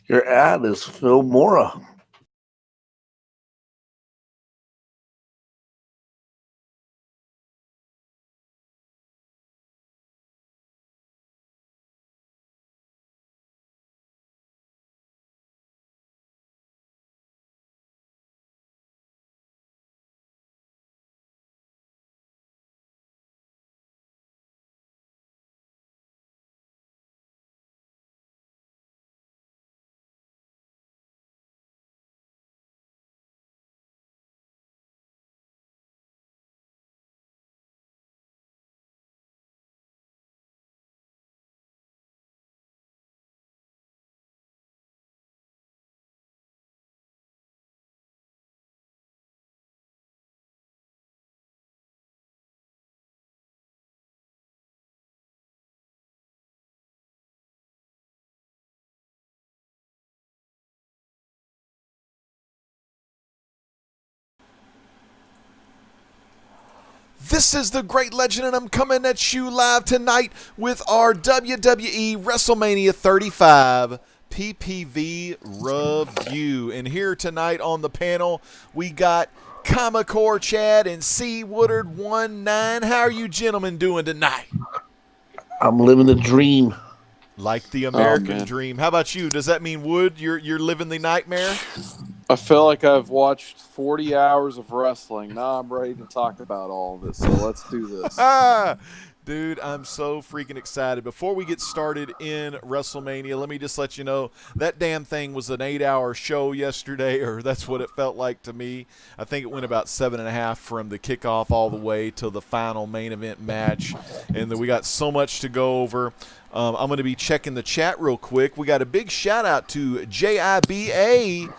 Your ad is Phil Mora. This is the Great Legend, and I'm coming at you live tonight with our WWE Wrestlemania 35 PPV review. And here tonight on the panel, we got Comicore Chad and C Woodard 19. How are you gentlemen doing tonight? I'm living the dream. Like the American dream. How about you? Does that mean, Wood, you're living the nightmare? I feel like I've watched 40 hours of wrestling. Now I'm ready to talk about all of this, so let's do this. Dude, I'm so freaking excited. Before we get started in WrestleMania, let me just let you know that damn thing was an 8-hour show yesterday, or that's what it felt like to me. I think it went about 7.5 from the kickoff all the way to the final main event match, and then we got so much to go over. I'm going to be checking the chat real quick. We got a big shout out to JIBA,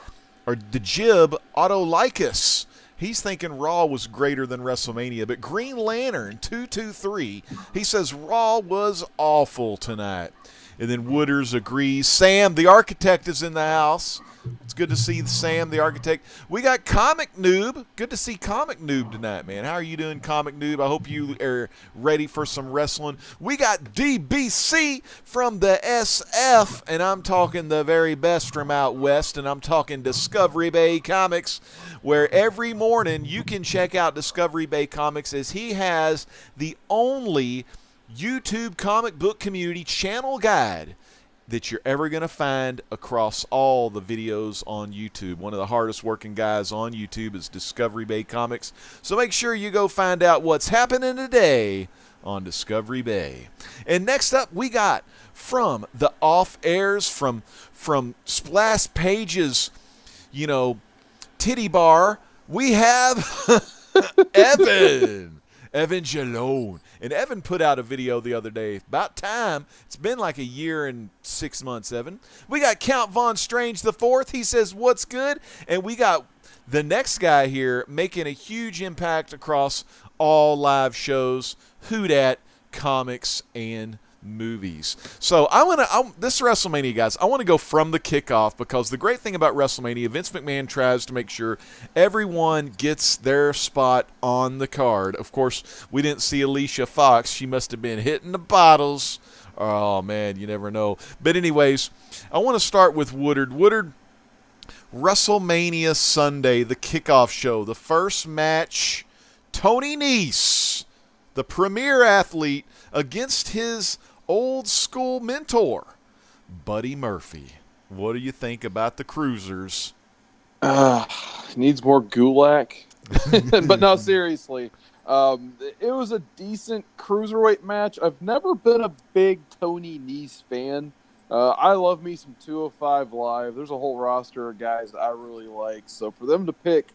or the Jib Autolycus. He's thinking Raw was greater than WrestleMania. But Green Lantern 223, he says Raw was awful tonight. And then Wooders agrees. Sam, the architect, is in the house. It's good to see Sam, the architect. We got Comic Noob. Good to see Comic Noob tonight, man. How are you doing, Comic Noob? I hope you are ready for some wrestling. We got DBC from the SF, and I'm talking the very best from out west, and I'm talking Discovery Bay Comics, where every morning you can check out Discovery Bay Comics, as he has the only YouTube comic book community channel guide that you're ever going to find across all the videos on YouTube. One of the hardest working guys on YouTube is Discovery Bay Comics. So make sure you go find out what's happening today on Discovery Bay. And next up, we got from the off-airs, from Splash Page's, titty bar, we have Evan Jalone. And Evan put out a video the other day. About time. It's been like a year and 6 months, Evan. We got Count Von Strange the Fourth. He says, what's good? And we got the next guy here making a huge impact across all live shows, Whodat Comics and Movies. So this WrestleMania, guys, I want to go from the kickoff, because the great thing about WrestleMania, Vince McMahon tries to make sure everyone gets their spot on the card. Of course, we didn't see Alicia Fox. She must have been hitting the bottles. Oh, man, you never know. But anyways, I want to start with Woodard. Woodard, WrestleMania Sunday, the kickoff show, the first match, Tony Nese, the premier athlete, against his old school mentor, Buddy Murphy. What do you think about the Cruisers? Needs more gulak. But no, seriously. It was a decent Cruiserweight match. I've never been a big Tony Nese fan. I love me some 205 Live. There's a whole roster of guys that I really like. So for them to pick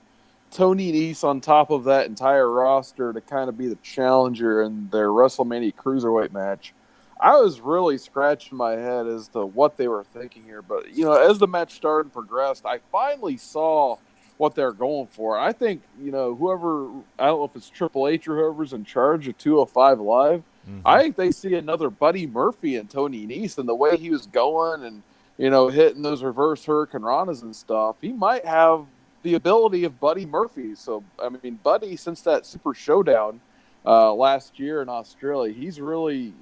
Tony Nese on top of that entire roster to kind of be the challenger in their WrestleMania Cruiserweight match, I was really scratching my head as to what they were thinking here. But, as the match started and progressed, I finally saw what they're going for. I think, whoever, I don't know if it's Triple H or whoever's in charge of 205 Live, I think they see another Buddy Murphy and Tony Nese, and the way he was going and, hitting those reverse Hurricane Ranas and stuff, he might have the ability of Buddy Murphy. So, I mean, Buddy, since that Super Showdown last year in Australia, he's really,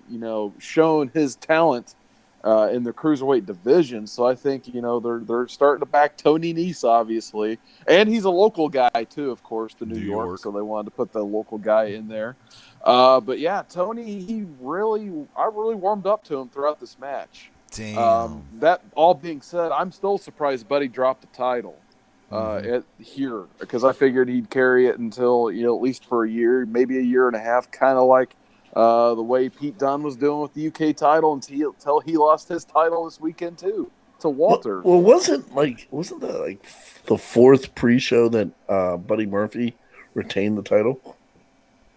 shown his talent in the Cruiserweight division. So I think, they're starting to back Tony Nese, obviously. And he's a local guy, too, of course, to New York. So they wanted to put the local guy in there. But, yeah, Tony, I really warmed up to him throughout this match. Damn. That all being said, I'm still surprised Buddy dropped the title here, because I figured he'd carry it until, at least for a year, maybe a year and a half, kind of like the way Pete Dunne was doing with the UK title until he lost his title this weekend too to Walter. Well, wasn't that like the fourth pre-show that Buddy Murphy retained the title?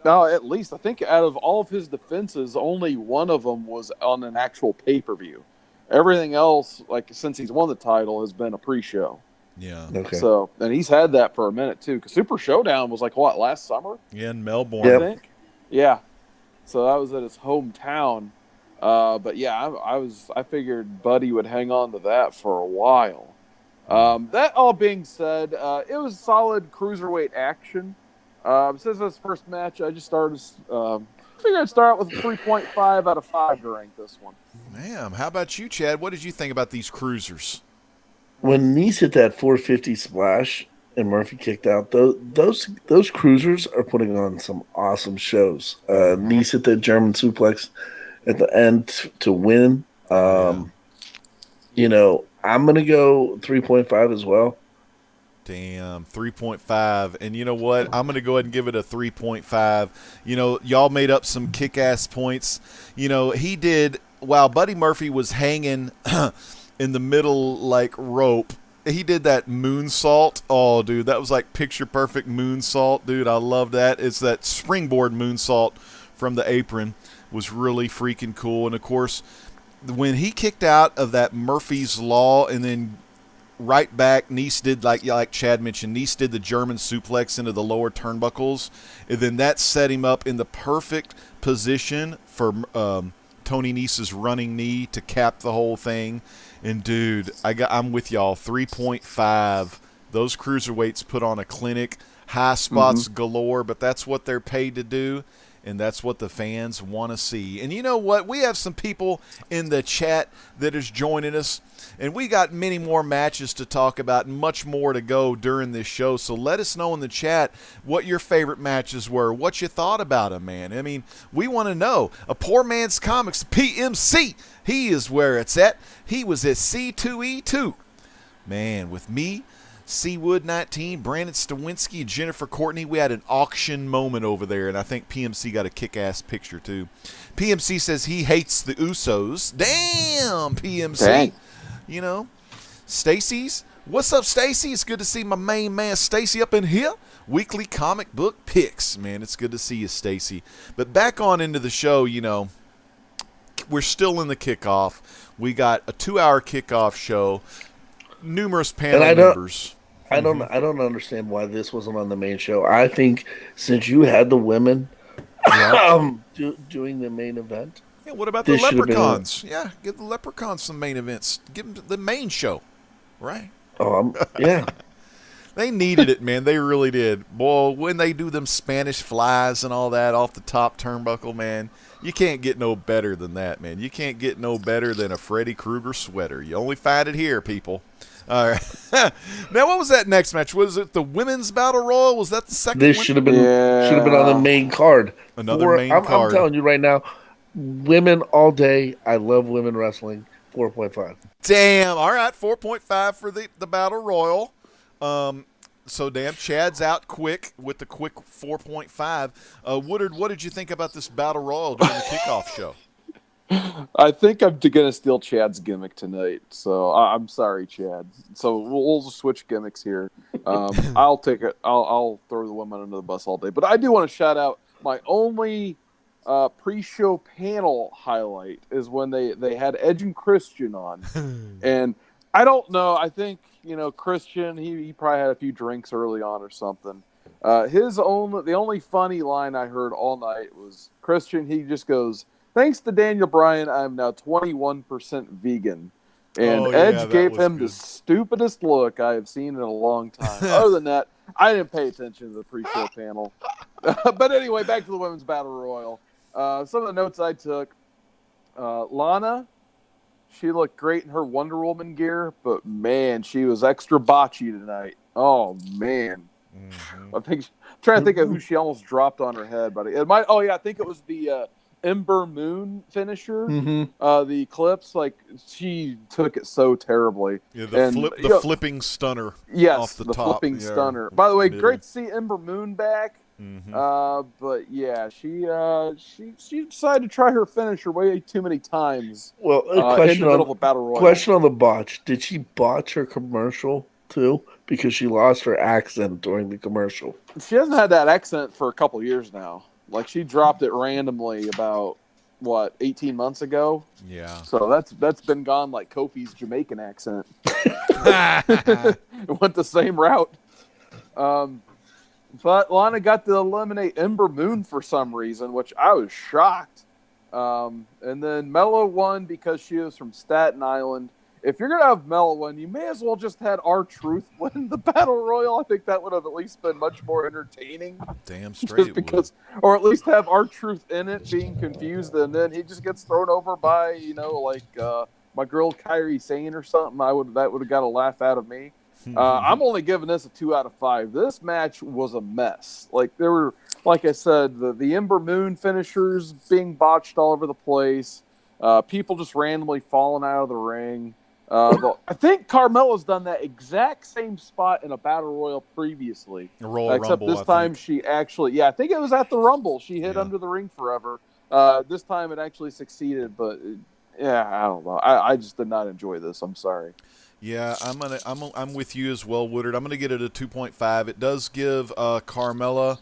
No, at least I think out of all of his defenses, only one of them was on an actual pay-per-view. Everything else, like since he's won the title, has been a pre-show. Yeah. Okay. So, and he's had that for a minute too, because Super Showdown was like what, last summer? Yeah, in Melbourne. I think. Yeah. So that was at his hometown. But yeah, I figured Buddy would hang on to that for a while. That all being said, it was solid Cruiserweight action. Since this first match, I just started. Figured I'd start with a 3.5 out of 5 to rank this one. Damn. How about you, Chad? What did you think about these cruisers? When Nese hit that 450 splash and Murphy kicked out, those cruisers are putting on some awesome shows. Nese hit that German suplex at the end to win. I'm going to go 3.5 as well. Damn, 3.5. And you know what? I'm going to go ahead and give it a 3.5. Y'all made up some kick-ass points. He did, while Buddy Murphy was hanging in the middle, like, rope, he did that moonsault. Oh, dude, that was like picture-perfect moonsault. Dude, I love that. It's that springboard moonsault from the apron. Was really freaking cool. And, of course, when he kicked out of that Murphy's Law and then right back, Nese did, like Chad mentioned, Nese did the German suplex into the lower turnbuckles. And then that set him up in the perfect position for Tony Nese's running knee to cap the whole thing. And, dude, I'm with y'all. 3.5. Those cruiserweights put on a clinic. High spots galore, but that's what they're paid to do. And that's what the fans want to see. And you know what? We have some people in the chat that is joining us. And we got many more matches to talk about and much more to go during this show. So let us know in the chat what your favorite matches were, what you thought about them, man. I mean, we want to know. A Poor Man's Comics, PMC, he is where it's at. He was at C2E2. Man, with me, Seawood 19, Brandon Stawinski, and Jennifer Courtney. We had an auction moment over there, and I think PMC got a kick-ass picture, too. PMC says he hates the Usos. Damn, PMC. Dang. Stacy's. What's up, Stacy? It's good to see my main man, Stacy, up in here. Weekly comic book picks. Man, it's good to see you, Stacy. But back on into the show, we're still in the kickoff. We got a 2-hour kickoff show. Numerous panel members. I don't understand why this wasn't on the main show. I think since you had the women doing the main event. Yeah, what about the Leprechauns? Yeah, give the Leprechauns some main events. Give them the main show, right? Yeah. They needed it, man. They really did. Boy, when they do them Spanish flies and all that off the top turnbuckle, man, you can't get no better than that, man. You can't get no better than a Freddy Krueger sweater. You only find it here, people. All right. Now, what was that next match? Was it the Women's Battle Royal? Was that the second one? This should have been on the main card. Another main card. I'm telling you right now, women all day. I love women wrestling. 4.5. Damn. All right, 4.5 for the Battle Royal. So, damn, Chad's out quick with the quick 4.5. Woodard, what did you think about this Battle Royal during the kickoff show? I think I'm going to steal Chad's gimmick tonight, so I'm sorry, Chad. So we'll just switch gimmicks here. I'll take it. I'll throw the women under the bus all day. But I do want to shout out my only pre-show panel highlight is when they had Edge and Christian on, and I don't know. I think, Christian, he probably had a few drinks early on or something. The only funny line I heard all night was Christian. He just goes, "Thanks to Daniel Bryan, I'm now 21% vegan." And Oh, yeah, Edge that gave was him good. the stupidest look I have seen in a long time. Other than that, I didn't pay attention to the pre-show panel. But anyway, back to the Women's Battle Royal. Some of the notes I took, Lana, she looked great in her Wonder Woman gear, but man, she was extra botchy tonight. Oh man, I'm trying to think of who she almost dropped on her head, but it might. Oh yeah, I think it was the Ember Moon finisher. The Eclipse, like she took it so terribly. Yeah, And, the flipping stunner. Yes, off the top. flipping Yeah, stunner. By the way, middle. great to see Ember Moon back. But yeah, she decided to try her finisher way too many times. Well, In the middle of a battle royal. Question on the botch. Did she botch her commercial too? Because she lost her accent during the commercial. She hasn't had that accent for a couple years now. Like she dropped it randomly about 18 months ago. Yeah. So that's been gone like Kofi's Jamaican accent. It went the same route. But Lana got to eliminate Ember Moon for some reason, which I was shocked. And then Mello won because she was from Staten Island. If you're going to have Mello win, you may as well just had R-Truth win the Battle Royal. I think that would have at least been much more entertaining. Damn straight Just because, or at least have R-Truth in it being confused, and then he just gets thrown over by, my girl Kairi Sane or something. That would have got a laugh out of me. I'm only giving this a 2 out of 5. This match was a mess. Like there were, like I said, the Ember Moon finishers being botched all over the place. People just randomly falling out of the ring. I think Carmella's done that exact same spot in a battle royal previously. Except Rumble, this time she actually, I think it was at the Rumble. She hid under the ring forever. This time it actually succeeded, but I don't know. I just did not enjoy this. I'm sorry. Yeah, I'm with you as well, Woodard. I'm gonna get it a 2.5. It does give Carmella,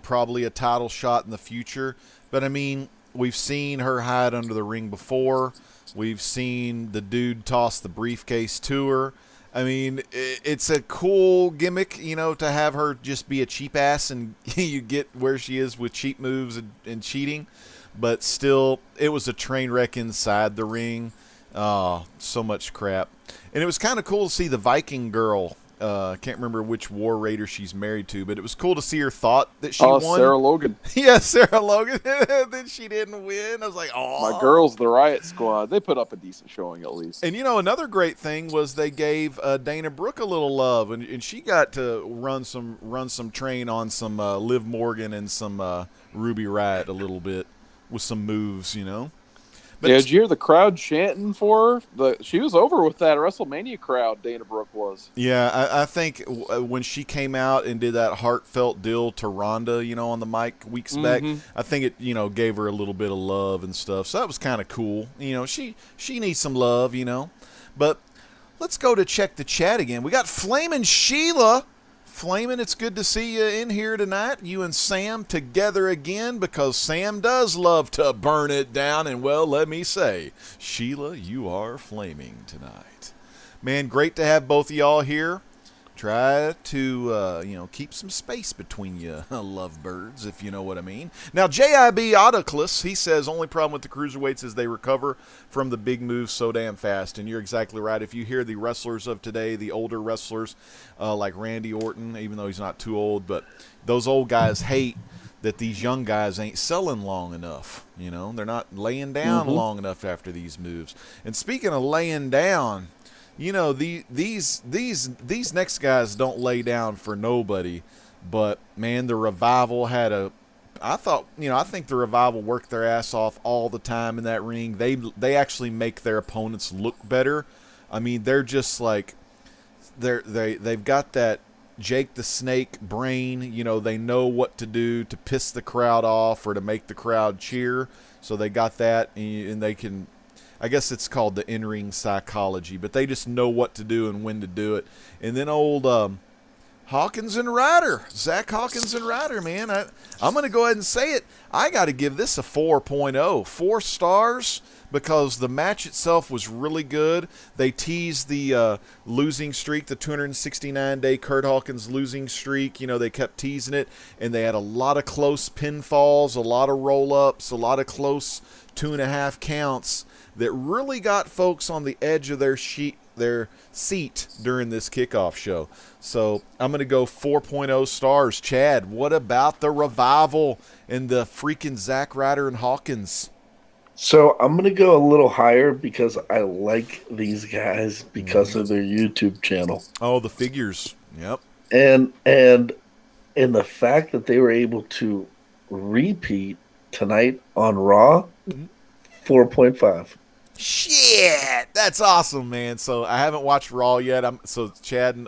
probably a title shot in the future. But I mean, we've seen her hide under the ring before. We've seen the dude toss the briefcase to her. I mean, it's a cool gimmick, to have her just be a cheap ass and you get where she is with cheap moves and cheating. But still, it was a train wreck inside the ring. Oh, so much crap. And it was kind of cool to see the Viking girl. I can't remember which War Raider she's married to, but it was cool to see her thought that she won. Sarah Logan. Yeah, Sarah Logan. Then she didn't win. I was like, oh. My girls, the Riot Squad, they put up a decent showing at least. And, another great thing was they gave Dana Brooke a little love, and she got to run some train on some Liv Morgan and some Ruby Riott a little bit with some moves, But did you hear the crowd chanting for her? She was over with that WrestleMania crowd, Dana Brooke was. Yeah, I think when she came out and did that heartfelt deal to Ronda, on the mic weeks back, I think it, gave her a little bit of love and stuff. So that was kind of cool. She needs some love, But let's go to check the chat again. We got Flamin' Sheila. Flamin', it's good to see you in here tonight. You and Sam together again because Sam does love to burn it down. And, well, let me say, Sheila, you are flaming tonight. Man, great to have both of y'all here. Try to, keep some space between you lovebirds, if you know what I mean. Now, JIB Autoclus, he says, only problem with the Cruiserweights is they recover from the big moves so damn fast. And you're exactly right. If you hear the wrestlers of today, the older wrestlers like Randy Orton, even though he's not too old, but those old guys hate that these young guys ain't selling long enough. They're not laying down long enough after these moves. And speaking of laying down, these next guys don't lay down for nobody, but man, the Revival I think the Revival work their ass off all the time in that ring. They actually make their opponents look better. I mean, they're just like they've got that Jake the Snake brain. They know what to do to piss the crowd off or to make the crowd cheer. So they got that, and they can. I guess it's called the in-ring psychology, but they just know what to do and when to do it. And then old Hawkins and Ryder. Zach Hawkins and Ryder, man. I'm going to go ahead and say it. I got to give this a 4.0. 4 stars because the match itself was really good. They teased the losing streak, the 269-day Kurt Hawkins losing streak. You know, they kept teasing it, and they had a lot of close pinfalls, a lot of roll-ups, a lot of close 2.5 counts that really got folks on the edge of their seat during this kickoff show. So I'm going to go 4.0 stars. Chad, what about the Revival and the freaking Zack Ryder and Hawkins? So I'm going to go a little higher because I like these guys because of their YouTube channel. Oh, the figures. Yep. And the fact that they were able to repeat tonight on Raw, 4.5. Shit, that's awesome, man. So I haven't watched Raw yet. So Chad and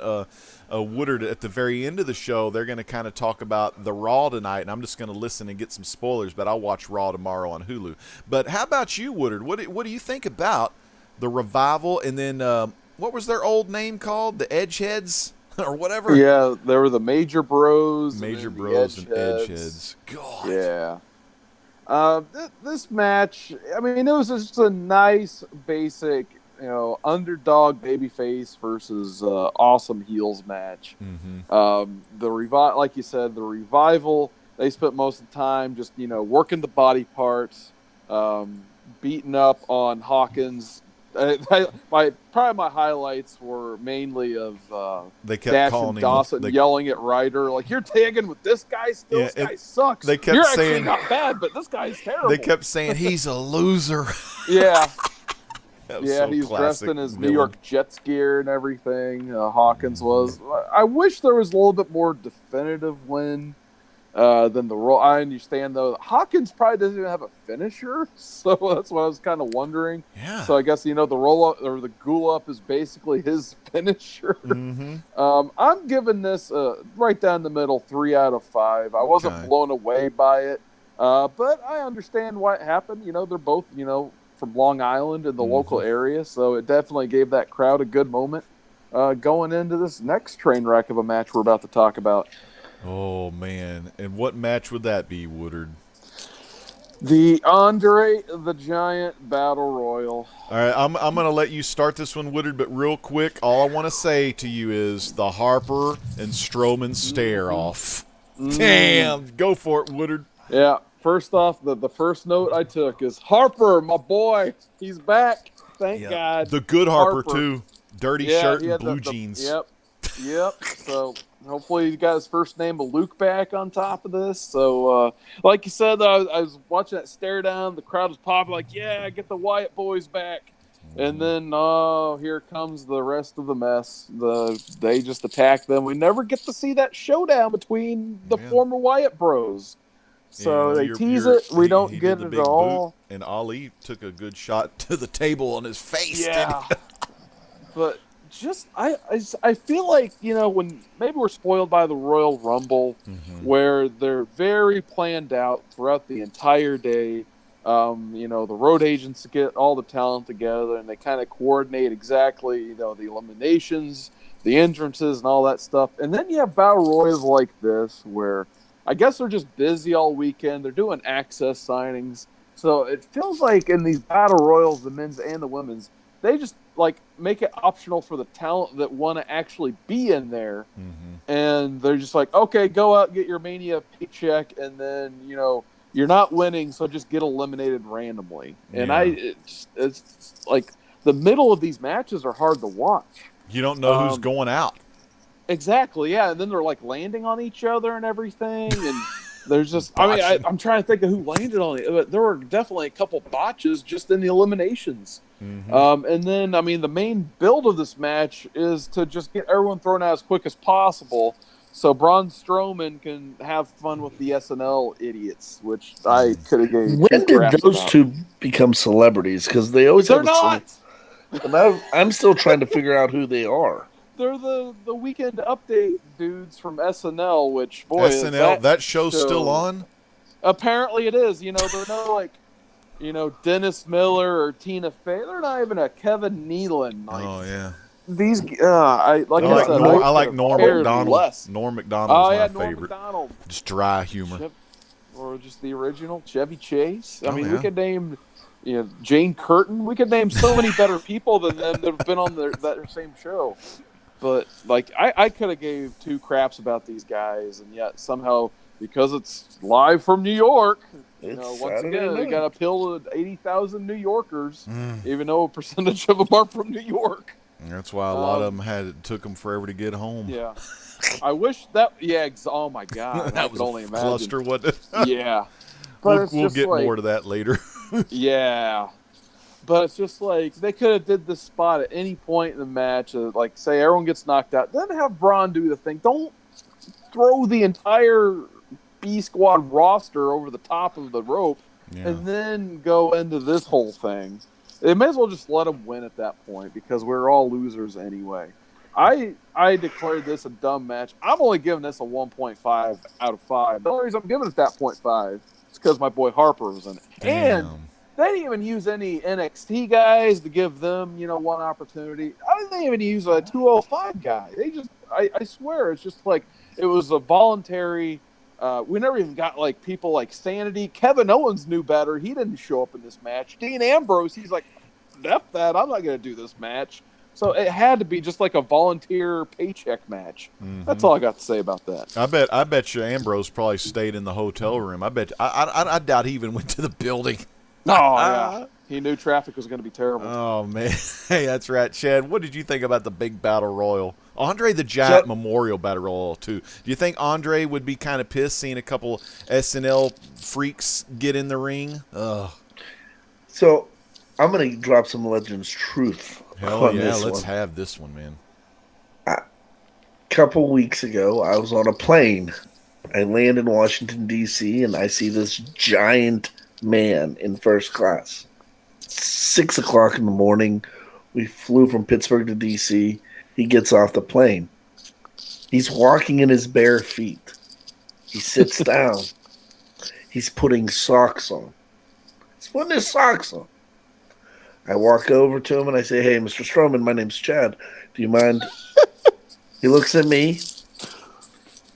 Woodard at the very end of the show, they're going to kind of talk about the Raw tonight, and I'm just going to listen and get some spoilers. But I'll watch Raw tomorrow on Hulu. But how about you, Woodard? What do you think about the Revival? And then what was their old name called? The Edgeheads or whatever. Yeah, they were the Major Bros. Major Bros and Edgeheads. God. Yeah. This match, I mean, it was just a nice, basic, underdog babyface versus awesome heels match. Mm-hmm. Like you said, the Revival, they spent most of the time just, working the body parts, beating up on Hawkins. My highlights were mainly of they kept Dash calling and Dawson yelling at Ryder, like, you're tagging with this guy still? Yeah, this guy sucks. They kept you're saying, actually not bad, but this guy's terrible. They kept saying he's a loser. Yeah. So he's dressed in his villain. New York Jets gear and everything. Hawkins was. I wish there was a little bit more definitive win than the roll. I understand, though. Hawkins probably doesn't even have a finisher, so that's what I was kind of wondering. Yeah. So I guess, the roll-up or the ghoul-up is basically his finisher. Mm-hmm. I'm giving this right down the middle, 3 out of 5. I wasn't blown away by it, but I understand why it happened. They're both, from Long Island in the local area, so it definitely gave that crowd a good moment going into this next train wreck of a match we're about to talk about. Oh, man. And what match would that be, Woodard? The Andre the Giant Battle Royal. All right, I'm going to let you start this one, Woodard, but real quick, all I want to say to you is the Harper and Strowman stare-off. Damn. Go for it, Woodard. Yeah. First off, the first note I took is Harper, my boy. He's back. Thank God. The good Harper, too. Dirty shirt and blue jeans. Yep. So hopefully he got his first name of Luke back on top of this. So, like you said, I was watching that stare down. The crowd was popping like, yeah, get the Wyatt boys back. And then, here comes the rest of the mess. They just attack them. We never get to see that showdown between the former Wyatt bros. So they tease it. We don't get it at all. And Ali took a good shot to the table on his face. Yeah. But just I feel like, when maybe we're spoiled by the Royal Rumble, where they're very planned out throughout the entire day. The road agents get all the talent together and they kind of coordinate exactly, the eliminations, the entrances, and all that stuff. And then you have battle royals like this where I guess they're just busy all weekend. They're doing access signings. So it feels like in these battle royals, the men's and the women's, they just make it optional for the talent that want to actually be in there. And they're just like, okay, go out and get your Mania paycheck. And then, you're not winning, so just get eliminated randomly. And it's like the middle of these matches are hard to watch. You don't know who's going out. Exactly, yeah. And then they're landing on each other and everything. And there's just, I'm trying to think of who landed on it. But there were definitely a couple botches just in the eliminations. And then, the main build of this match is to just get everyone thrown out as quick as possible so Braun Strowman can have fun with the SNL idiots, which I could have gave. When did those two become celebrities? Because they always They're not. And I'm still trying to figure out who they are. They're the Weekend Update dudes from SNL, which, boy, SNL, that show's still on? Apparently it is. They're no Dennis Miller or Tina Fey. They're not even a Kevin Nealon. Oh, yeah. these, I like I I like said, Norm, I could like have Norm cared Macdonald. less. Norm Oh Macdonald's yeah, my Norm favorite. Macdonald. Just dry humor. Or just the original Chevy Chase. I Oh, mean, yeah. we could name, Jane Curtin. We could name so many better people than them that have been on that same show. But like, I could have gave two craps about these guys, and yet somehow, because it's live from New York, It's once Saturday again, they night. got to appeal to 80,000 New Yorkers, Mm. even though a percentage of them are from New York. That's why a lot of them it took them forever to get home. Yeah. I wish that. Yeah. Oh my God. I that could was only a imagine. cluster, wasn't it? Yeah. But we'll get more to that later. Yeah. But it's just like they could have did this spot at any point in the match. Like, say everyone gets knocked out, then have Braun do the thing. Don't throw the entire B Squad roster over the top of the rope and then go into this whole thing. They may as well just let him win at that point because we're all losers anyway. I declared this a dumb match. I'm only giving this a 1.5 out of 5. The only reason I'm giving it that 0.5 is because my boy Harper was in it. Damn. And they didn't even use any NXT guys to give them, one opportunity. I didn't even use a 205 guy. They just, I swear, it's just like it was a voluntary. We never even got like people like Sanity. Kevin Owens knew better. He didn't show up in this match. Dean Ambrose, he's like, F that. I'm not going to do this match. So it had to be just like a volunteer paycheck match. Mm-hmm. That's all I got to say about that. I bet you Ambrose probably stayed in the hotel room. I doubt he even went to the building. Oh, yeah. He knew traffic was going to be terrible. Oh, man. Hey, that's right. Chad, what did you think about the big battle royal? Andre the Giant Memorial Battle Royal, too. Do you think Andre would be kind of pissed seeing a couple SNL freaks get in the ring? Ugh. So, I'm going to drop some Legends truth. Hell yeah, let's have this one, man. A couple weeks ago, I was on a plane. I land in Washington, D.C., and I see this giant man in first class. 6 o'clock in the morning. We flew from Pittsburgh to D.C. He gets off the plane. He's walking in his bare feet. He sits down. He's putting socks on. He's putting his socks on. I walk over to him and I say, "Hey, Mr. Strowman, my name's Chad. Do you mind?" He looks at me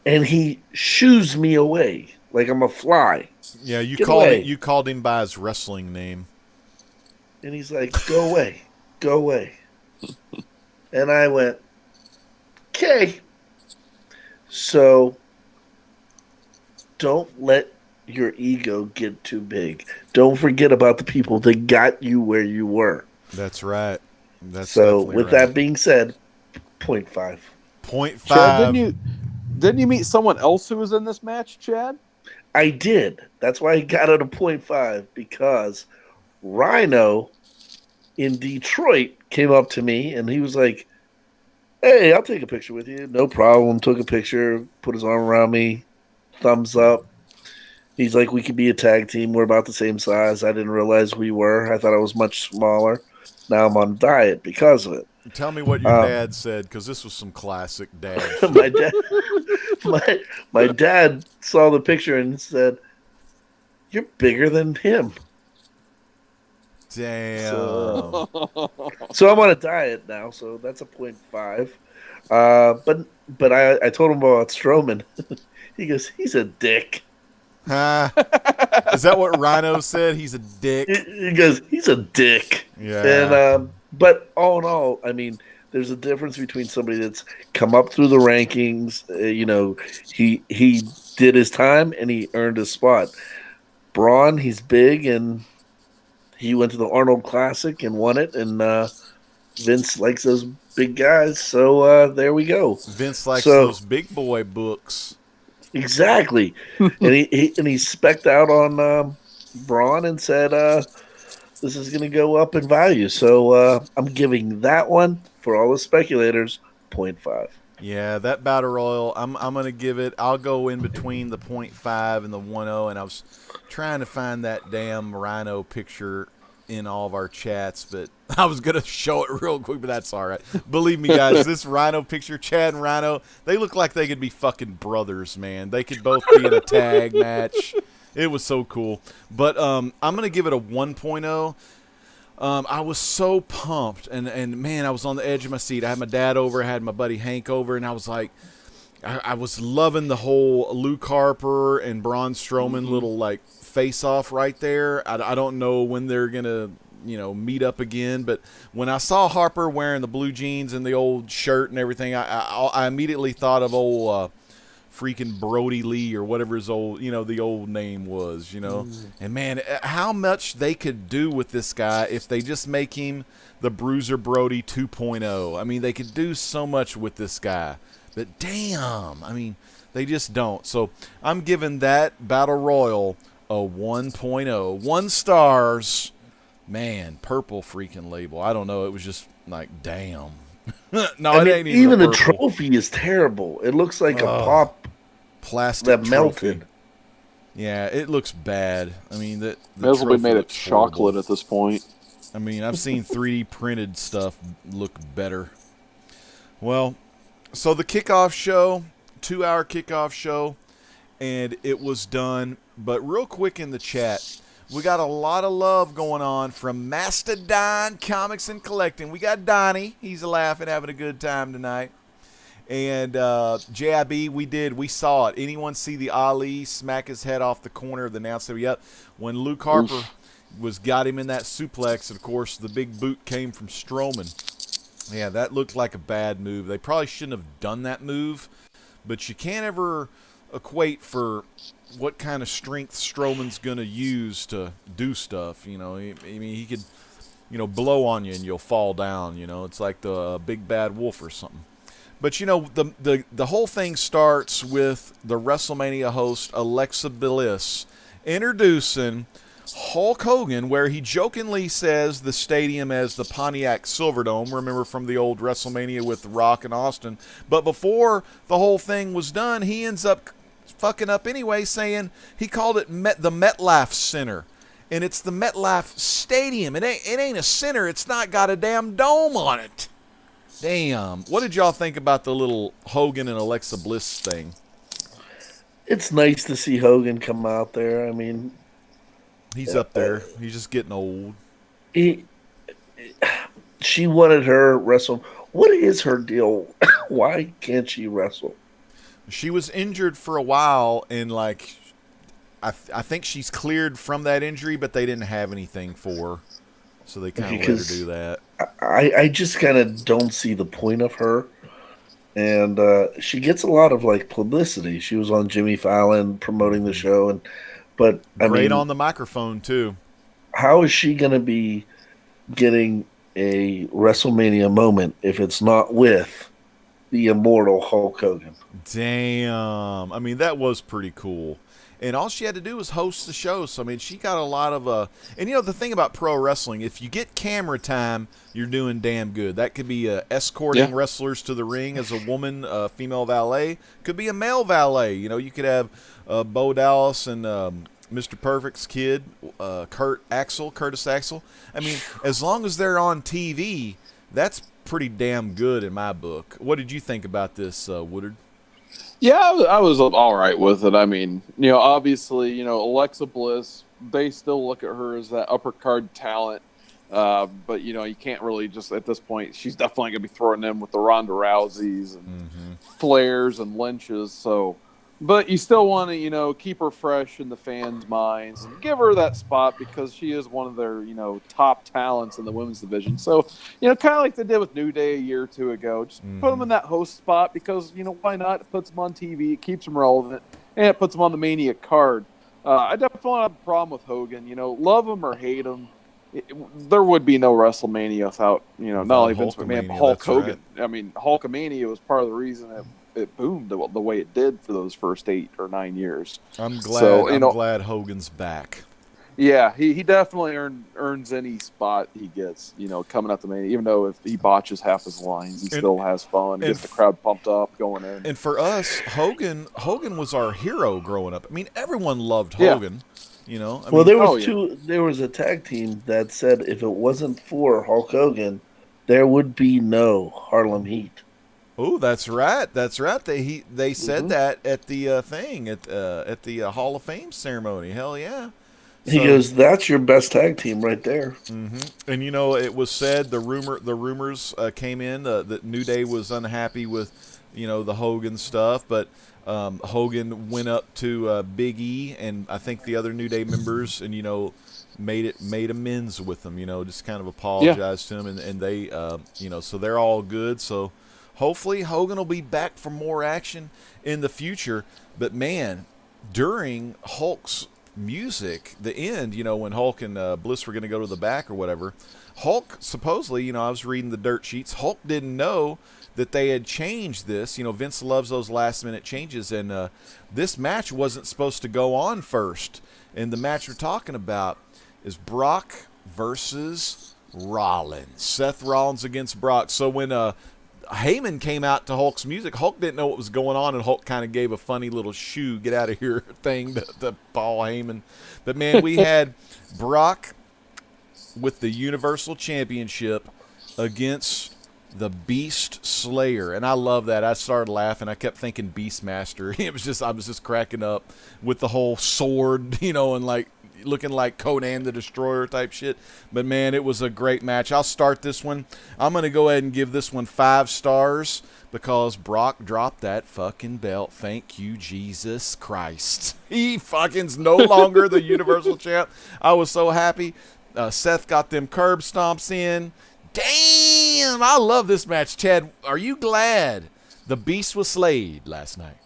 and he shoos me away like I'm a fly. Yeah, you called him by his wrestling name. And he's like, "Go away. Go away." And I went, "Okay." So don't let your ego get too big. Don't forget about the people that got you where you were. That's right. So with that being said, 0.5. 0.5. Chad, didn't you meet someone else who was in this match, Chad? I did. That's why I got it a 0.5, because Rhino in Detroit came up to me and he was like, "Hey, I'll take a picture with you." No problem. Took a picture, put his arm around me, thumbs up. He's like, "We could be a tag team. We're about the same size." I didn't realize we were. I thought I was much smaller. Now I'm on diet because of it. Tell me what your dad said, because this was some classic dad shit. my dad saw the picture and said, "You're bigger than him." Damn. So I'm on a diet now, so that's a 0.5. But I told him about Strowman. He goes, "He's a dick." Is that what Rhino said? He's a dick. He goes, "He's a dick." Yeah. And but all in all, I mean, there's a difference between somebody that's come up through the rankings. He did his time and he earned his spot. Braun, he's big and he went to the Arnold Classic and won it. And Vince likes those big guys, so there we go. Vince likes those big boy books. Exactly. And he specced out on Braun and said, "This is going to go up in value." So I'm giving that one, for all the speculators, 0.5. Yeah, that Battle Royal, I'm going to give it, I'll go in between the 0.5 and the 1.0, and I was trying to find that damn Rhino picture in all of our chats, but I was going to show it real quick, but that's all right. Believe me, guys, this Rhino picture, Chad and Rhino, they look like they could be fucking brothers, man. They could both be in a tag match. It was so cool. But I'm going to give it a 1.0. I was so pumped, and man, I was on the edge of my seat. I had my dad over, I had my buddy Hank over, and I was like, I was loving the whole Luke Harper and Braun Strowman little like face off right there. I don't know when they're gonna meet up again, but when I saw Harper wearing the blue jeans and the old shirt and everything, I immediately thought of old freaking Brody Lee or whatever his old, the old name was, And man, how much they could do with this guy if they just make him the Bruiser Brody 2.0. I mean, they could do so much with this guy, but damn, I mean, they just don't. So I'm giving that Battle Royal a 1.0. 1 stars. Man, purple freaking label. I don't know. It was just like, damn. No, I it mean, ain't even the purple. trophy is terrible. It looks like a pop Plastic that trophy. melted. Yeah, it looks bad. I mean, the May as well be trophy made of looks chocolate horrible. at this point. I mean, I've seen 3D printed stuff look better. Well, so the kickoff show, 2-hour kickoff show, and it was done. But real quick in the chat, we got a lot of love going on from Mastodon Comics and Collecting. We got Donnie. He's laughing, having a good time tonight. And JIB, we saw it. Anyone see the Ali smack his head off the corner of the announce table? Yep. When Luke Harper got him in that suplex, of course, the big boot came from Strowman. Yeah, that looked like a bad move. They probably shouldn't have done that move, but you can't ever equate for what kind of strength Strowman's going to use to do stuff. I mean, he could, blow on you and you'll fall down. It's like the big bad wolf or something. But, the whole thing starts with the WrestleMania host, Alexa Bliss, introducing Hulk Hogan, where he jokingly says the stadium as the Pontiac Silverdome. Remember from the old WrestleMania with The Rock and Austin. But before the whole thing was done, he ends up fucking up anyway, saying he called it the MetLife Center. And it's the MetLife Stadium. It ain't a center. It's not got a damn dome on it. Damn. What did y'all think about the little Hogan and Alexa Bliss thing? It's nice to see Hogan come out there. I mean, he's up there. He's just getting old. She wanted her wrestle. What is her deal? Why can't she wrestle? She was injured for a while, and I think she's cleared from that injury, but they didn't have anything for her, so they kind of let her do that. I just kind of don't see the point of her, and she gets a lot of publicity. She was on Jimmy Fallon promoting the show, but I mean, on the microphone too. How is she going to be getting a WrestleMania moment if it's not with the immortal Hulk Hogan? Damn. I mean, that was pretty cool. And all she had to do was host the show. So, I mean, she got a lot of... And, the thing about pro wrestling, if you get camera time, you're doing damn good. That could be escorting wrestlers to the ring as a woman, a female valet. Could be a male valet. You could have Bo Dallas and Mr. Perfect's kid, Curtis Axel. I mean, as long as they're on TV, that's pretty damn good in my book. What did you think about this, Woodard? Yeah, I was all right with it. I mean, obviously, Alexa Bliss, they still look at her as that upper card talent. But, you can't really just, at this point, she's definitely going to be throwing in with the Ronda Rouseys and Flairs and Lynches. So, but you still want to, keep her fresh in the fans' minds and give her that spot because she is one of their, top talents in the women's division. So, kind of like they did with New Day a year or two ago, just put them in that host spot because, why not? It puts them on TV, it keeps them relevant, and it puts them on the Mania card. I definitely don't have a problem with Hogan. Love him or hate him, there would be no WrestleMania without, not only Vince McMahon, but Hulk Hogan. Right. I mean, Hulkamania was part of the reason it boomed the way it did for those first 8 or 9 years. I'm glad. I'm glad Hogan's back. Yeah, he definitely earns any spot he gets. Coming up the Mania, even though if he botches half his lines, he still has fun, gets the crowd pumped up going in. And for us, Hogan was our hero growing up. I mean, everyone loved Hogan. There was a tag team that said if it wasn't for Hulk Hogan, there would be no Harlem Heat. Oh, that's right. That's right. They said that at the thing at the Hall of Fame ceremony. Hell yeah. He goes, "That's your best tag team right there." Mm-hmm. And it was said the rumors came in that New Day was unhappy with the Hogan stuff, but Hogan went up to Big E and I think the other New Day members and made amends with them. Just kind of apologized to him, and they so they're all good. So hopefully Hogan will be back for more action in the future. But man, during Hulk's music, the end, when Hulk and Bliss were going to go to the back or whatever, Hulk supposedly, I was reading the dirt sheets, Hulk didn't know that they had changed this. Vince loves those last minute changes, and this match wasn't supposed to go on first. And the match we're talking about is Brock versus Rollins. Seth Rollins against Brock. So when Heyman came out to Hulk's music, Hulk didn't know what was going on, and Hulk kind of gave a funny little shoo, get out of here thing to Paul Heyman. But man, we had Brock with the Universal Championship against the Beast Slayer, and I love that. I started laughing. I kept thinking Beastmaster. I was just cracking up with the whole sword, and like looking like Conan the Destroyer type shit. But man, it was a great match. I'll start this one. I'm going to go ahead and give this one 5 stars because Brock dropped that fucking belt. Thank you, Jesus Christ. He fucking's no longer the Universal Champ. I was so happy. Seth got them curb stomps in. Damn, I love this match. Chad, are you glad the Beast was slayed last night?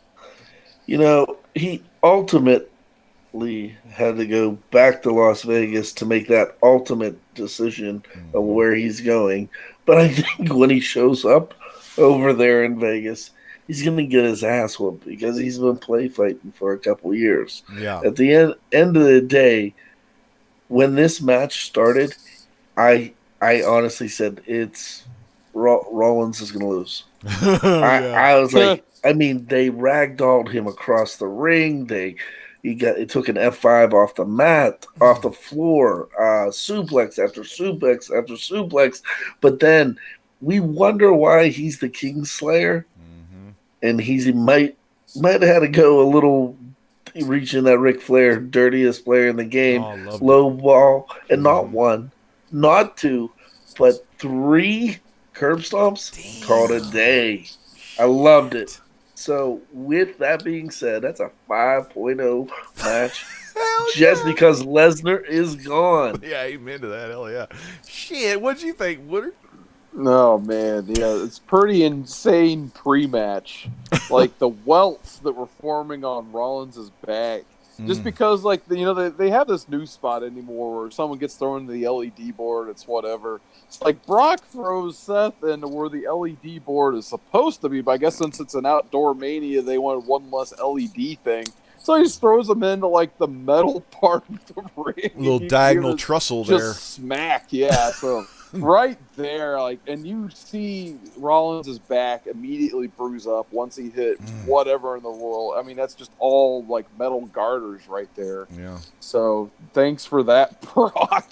He ultimately had to go back to Las Vegas to make that ultimate decision of where he's going. But I think when he shows up over there in Vegas, he's going to get his ass whooped because he's been play fighting for a couple years. Yeah. At the end of the day, when this match started, I honestly said it's Rollins is going to lose. I was like, they ragdolled him across the ring. It took an F5 off the mat, off the floor, suplex after suplex after suplex. But then we wonder why he's the Kingslayer, and he might have had to go a little reaching that Ric Flair, dirtiest player in the game, low ball, and not one, not 2, but 3 curb stomps. Damn. Called a day. I loved it. So with that being said, that's a 5.0 match. Just because Lesnar is gone. Yeah, amen to that. Hell yeah. Shit, what'd you think, Woodard? No, man. Yeah, it's pretty insane pre-match. Like the welts that were forming on Rollins' back. Just because, like, they have this new spot anymore where someone gets thrown into the LED board, it's whatever. It's like Brock throws Seth into where the LED board is supposed to be, but I guess since it's an outdoor Mania, they wanted one less LED thing. So he just throws them into, like, the metal part of the ring. A little diagonal trussel there. Just smack, yeah. So right there, like, and you see Rollins' back immediately bruise up once he hit whatever in the world. I mean, that's just all, like, metal garters right there. Yeah. So thanks for that, Brock.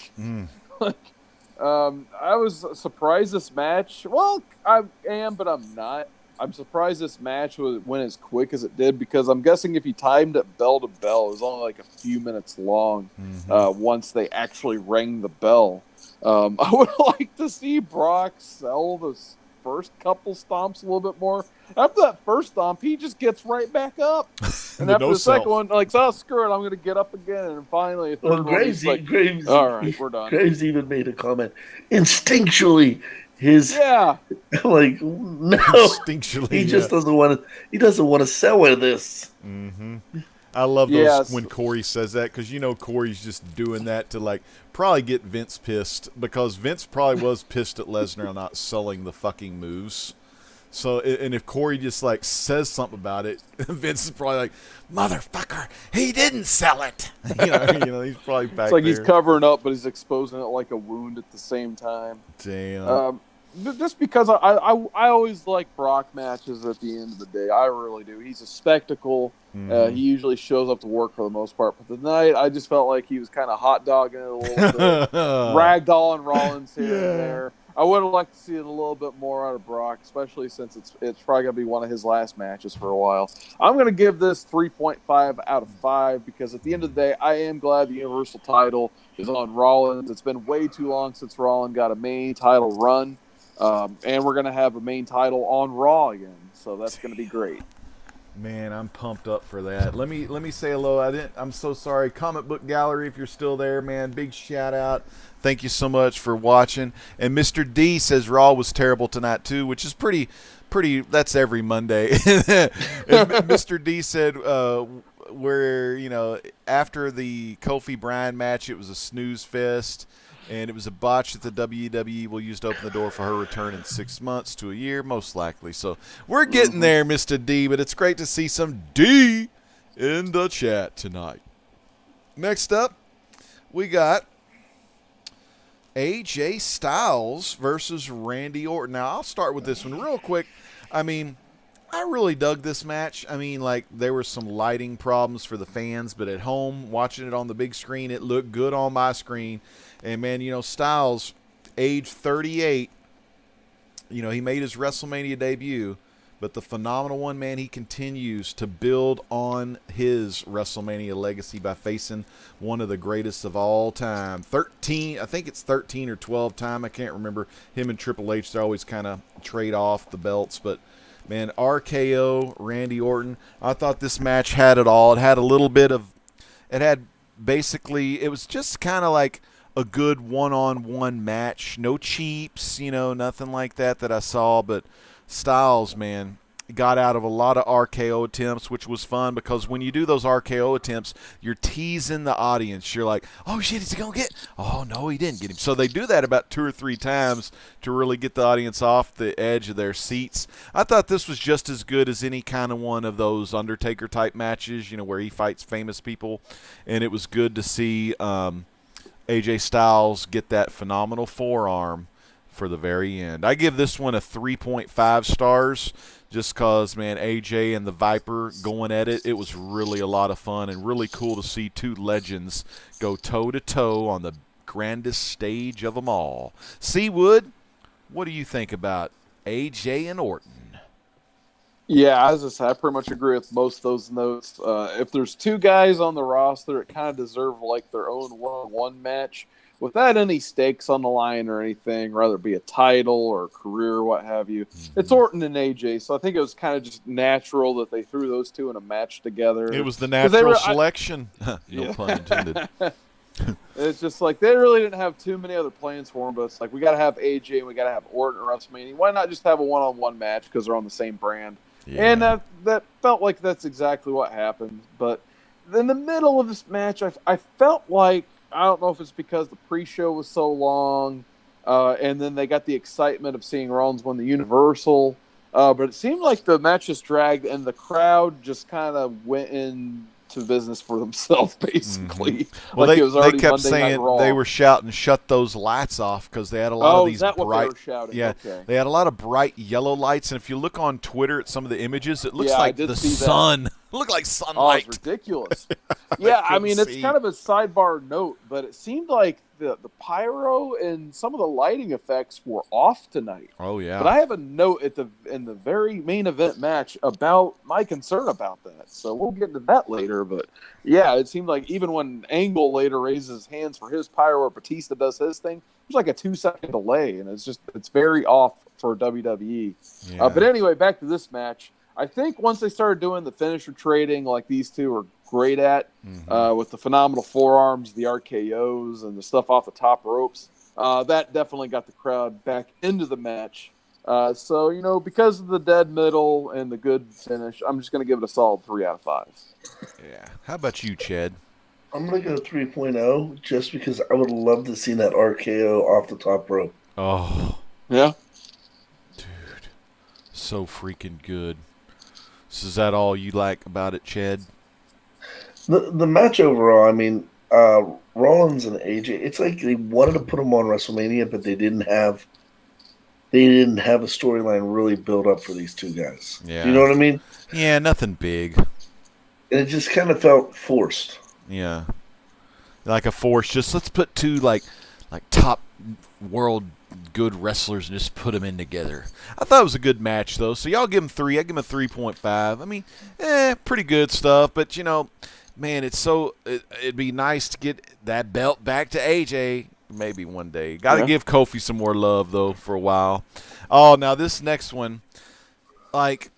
I was surprised this match. Well, I am, but I'm not. I'm surprised this match went as quick as it did because I'm guessing if you timed it bell to bell, it was only like a few minutes long once they actually rang the bell. I would like to see Brock sell the first couple stomps a little bit more. After that first stomp, he just gets right back up. And after the second one, like, so screw it, I'm going to get up again. And finally, Graves, all right, we're done. Graves even made a comment. Instinctually, I'm like, no. Instinctually, he just doesn't want to. He doesn't want to sell her this. I love those when Corey says that because Corey's just doing that to like probably get Vince pissed because Vince probably was pissed at Lesnar not selling the fucking moves. So, and if Corey just like says something about it, Vince is probably like, "Motherfucker, he didn't sell it." He's probably back. It's like there. He's covering up, but he's exposing it like a wound at the same time. Damn. Just because I always like Brock matches at the end of the day. I really do. He's a spectacle. He usually shows up to work for the most part. But tonight, I just felt like he was kind of hot dogging it a little bit. Ragdolling Rollins here and there. I would have liked to see it a little bit more out of Brock, especially since it's probably going to be one of his last matches for a while. I'm going to give this 3.5 out of 5 because at the end of the day, I am glad the Universal title is on Rollins. It's been way too long since Rollins got a main title run, and we're going to have a main title on Raw again, so that's going to be great. Man, I'm pumped up for that. Let me say hello. I'm so sorry. Comic Book Gallery, if you're still there, man, big shout out. Thank you so much for watching. And Mr. D says Raw was terrible tonight too, which is pretty. That's every Monday. Mr. D said where after the Kofi Bryan match, it was a snooze fest. And it was a botch that the WWE will use to open the door for her return in 6 months to a year, most likely. So we're getting there, Mr. D, but it's great to see some D in the chat tonight. Next up, we got AJ Styles versus Randy Orton. Now, I'll start with this one real quick. I mean, I really dug this match. I mean, like, there were some lighting problems for the fans, but at home, watching it on the big screen, it looked good on my screen. And, man, Styles, age 38, he made his WrestleMania debut, but the phenomenal one, man, he continues to build on his WrestleMania legacy by facing one of the greatest of all time. I think it's 13 or 12 time. I can't remember. Him and Triple H, they always kind of trade off the belts, but man, RKO, Randy Orton. I thought this match had it all. It had a little bit of, it was just kind of like a good one-on-one match. No cheaps, nothing like that I saw. But Styles, man, got out of a lot of RKO attempts, which was fun because when you do those RKO attempts, you're teasing the audience. You're like, oh, shit, is he going to get? Oh, no, he didn't get him. So they do that about 2 or 3 times to really get the audience off the edge of their seats. I thought this was just as good as any kind of one of those Undertaker-type matches, where he fights famous people. And it was good to see AJ Styles get that phenomenal forearm for the very end. I give this one a 3.5 stars just because, man, AJ and the Viper going at it, it was really a lot of fun and really cool to see 2 legends go toe-to-toe on the grandest stage of them all. Seawood, what do you think about AJ and Orton? Yeah, as I said, I pretty much agree with most of those notes. If there's 2 guys on the roster that kind of deserve like their own one-on-one match without any stakes on the line or anything, whether it be a title or a career or what have you, it's Orton and AJ. So I think it was kind of just natural that they threw those 2 in a match together. It was the natural selection. No pun intended. It's just like they really didn't have too many other plans for him, but it's like we got to have AJ and we got to have Orton at WrestleMania. Why not just have a one-on-one match because they're on the same brand? Yeah. And that felt like that's exactly what happened. But in the middle of this match, I felt like, I don't know if it's because the pre-show was so long, and then they got the excitement of seeing Rollins win the Universal, but it seemed like the match just dragged, and the crowd just kind of went into business for themselves, basically. Well, like it was they kept Monday saying they were shouting, "Shut those lights off," because they had a lot of these is that bright. What they were shouting? Yeah, okay. They had a lot of bright yellow lights, and if you look on Twitter at some of the images, it looks Yeah, like the sun. It looked like Oh, sunlight. it's ridiculous. Yeah, I mean, it's kind of a sidebar note, but it seemed like the pyro and some of the lighting effects were off tonight. Oh, yeah. But I have a note in the very main event match about my concern about that. So we'll get into that later. But, yeah, it seemed like even when Angle later raises his hands for his pyro or Batista does his thing, there's like a 2-second delay, and it's very off for WWE. Yeah. But anyway, back to this match. I think once they started doing the finisher trading like these 2 are great at, with the phenomenal forearms, the RKOs, and the stuff off the top ropes, that definitely got the crowd back into the match. So, because of the dead middle and the good finish, I'm just going to give it a solid 3 out of 5. Yeah. How about you, Chad? I'm going to go 3.0 just because I would love to see that RKO off the top rope. Oh. Yeah. Dude. So freaking good. So is that all you like about it, Chad? The match overall, I mean, Rollins and AJ, it's like they wanted to put them on WrestleMania, but they didn't have a storyline really built up for these 2 guys. Yeah. Do you know what I mean? Yeah, nothing big. And it just kind of felt forced. Yeah. Like a force. Just let's put 2 like top world good wrestlers and just put them in together. I thought it was a good match, though. So y'all give him 3. I give him a 3.5. I mean, pretty good stuff. But, man, it'd be nice to get that belt back to AJ maybe one day. Got to give Kofi some more love, though, for a while. Oh, now this next one, like,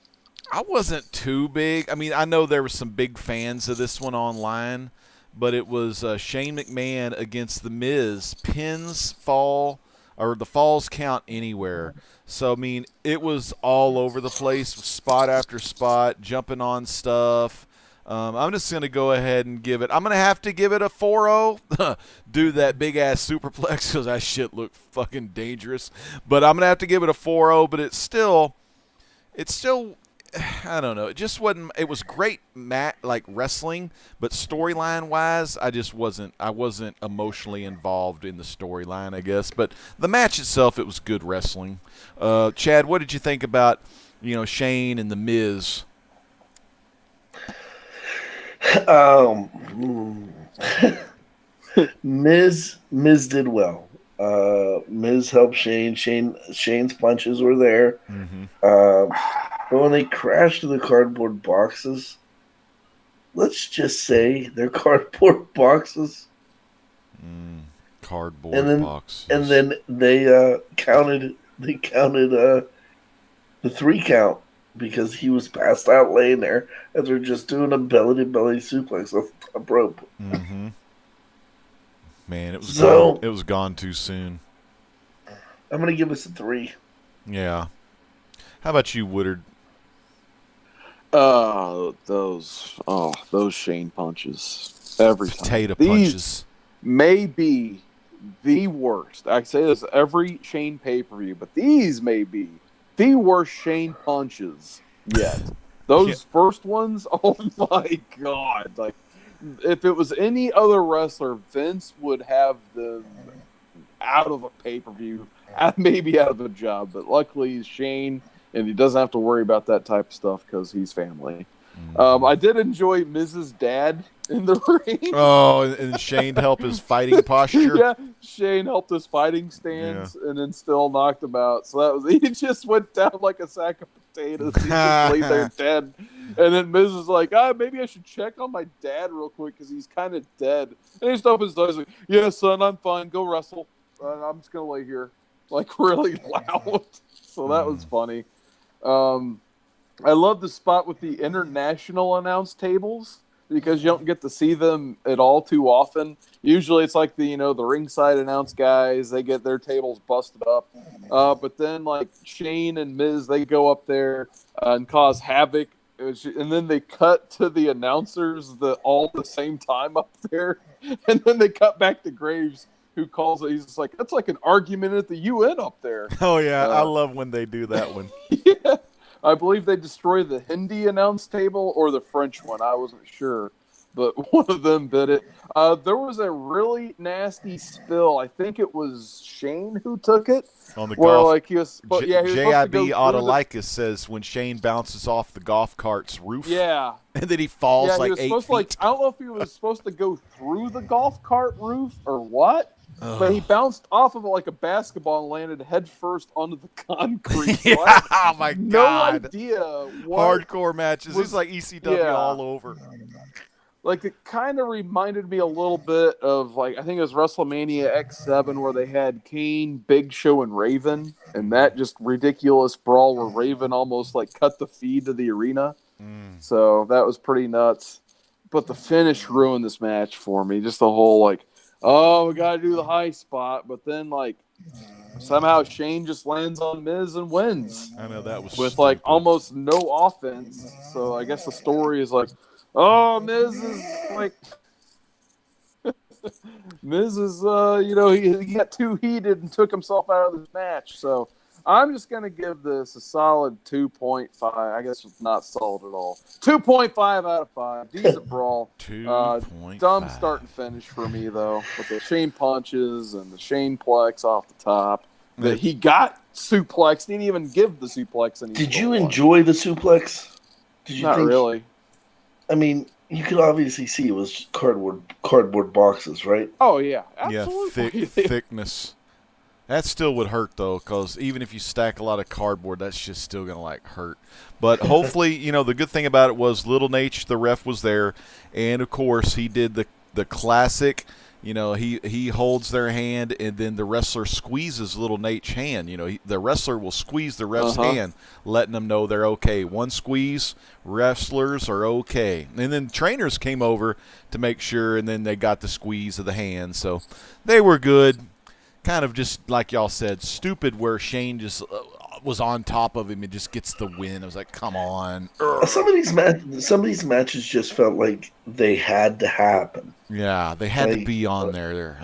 I wasn't too big. I mean, I know there were some big fans of this one online, but it was Shane McMahon against The Miz. Pins fall, or the falls count anywhere. So, I mean, it was all over the place, spot after spot, jumping on stuff. I'm just going to go ahead and give it. I'm going to have to give it a 4-0. Do that big-ass superplex because that shit looked fucking dangerous. But I'm going to have to give it a 4-0, but it's still, I don't know. It just wasn't. It was great, like wrestling, but storyline-wise, I wasn't emotionally involved in the storyline, I guess. But the match itself, it was good wrestling. Chad, what did you think about, Shane and The Miz? Miz did well. Miz helped Shane. Shane's punches were there. Mm-hmm. But when they crashed to the cardboard boxes, let's just say they're cardboard boxes. Cardboard boxes. And then they counted the 3 count because he was passed out laying there as they're just doing a belly-to-belly suplex off the top rope. Mm-hmm. Man, it was gone too soon. I'm going to give us a 3. Yeah. How about you, Woodard? Those Shane punches every time. Potato These punches may be the worst. I say this every Shane pay-per-view, but these may be the worst Shane punches yet. Those first ones, oh my god! Like, if it was any other wrestler, Vince would have them out of a pay-per-view, maybe out of a job. But luckily, he's Shane, and he doesn't have to worry about that type of stuff because he's family. I did enjoy Mrs. Dad in the ring. Oh, and Shane helped his fighting posture. Yeah, Shane helped his fighting stance and then still knocked him out. So that was, he just went down like a sack of potatoes. He just lay there dead. And then Miz is like, maybe I should check on my dad real quick because he's kind of dead. And he just opens his eyes like, yeah, son, I'm fine. Go wrestle. I'm just going to lay here. Like, really loud. So that was funny. I love the spot with the international announce tables because you don't get to see them at all too often. Usually it's like the ringside announce guys, they get their tables busted up. But then like Shane and Miz, they go up there and cause havoc. And then they cut to the announcers all at the same time up there. And then they cut back to Graves, who calls it. He's just like, that's like an argument at the UN up there. Oh, yeah. I love when they do that one. Yeah. I believe they destroyed the Hindi announce table or the French one. I wasn't sure, but one of them did it. There was a really nasty spill. I think it was Shane who took it. On the golf. Like he was JIB Autolycus says when Shane bounces off the golf cart's roof. Yeah. And then he falls like 8 feet. I don't know if he was supposed to go through the golf cart roof or what. But he bounced off of it like a basketball and landed head first onto the concrete. Yeah, so oh my god! No idea. Hardcore matches. It's like ECW all over. Like it kind of reminded me a little bit of I think it was WrestleMania X7 where they had Kane, Big Show, and Raven, and that just ridiculous brawl where Raven almost cut the feed to the arena. So that was pretty nuts. But the finish ruined this match for me. Just the whole we got to do the high spot. But then, somehow Shane just lands on Miz and wins. I know that was with, stupid. almost no offense. So I guess the story is Miz is, Miz is, he got too heated and took himself out of this match. So I'm just going to give this a solid 2.5. I guess it's not solid at all. 2.5 out of 5. Decent brawl. 2.5. Dumb start and finish for me, though, with the Shane punches and the Shane plex off the top. That he got suplexed. He didn't even give the suplex anymore. Did you enjoy the suplex? Did you Not really. I mean, you could obviously see it was cardboard boxes, right? Oh, yeah. Absolutely. Yeah, thickness. That still would hurt, though, because even if you stack a lot of cardboard, that's just still going to, like, hurt. But hopefully, you know, the good thing about it was Little Nate, the ref, was there. And, of course, he did the classic, you know, he holds their hand, and then the wrestler squeezes Little Nate's hand. You know, the wrestler will squeeze the ref's hand, letting them know they're okay. One squeeze, wrestlers are okay. And then trainers came over to make sure, and then they got the squeeze of the hand. So they were good. Kind of just like y'all said, stupid where Shane just was on top of him and just gets the win. I was like, come on. Some of these matches just felt like they had to happen. Yeah, they had to be on there.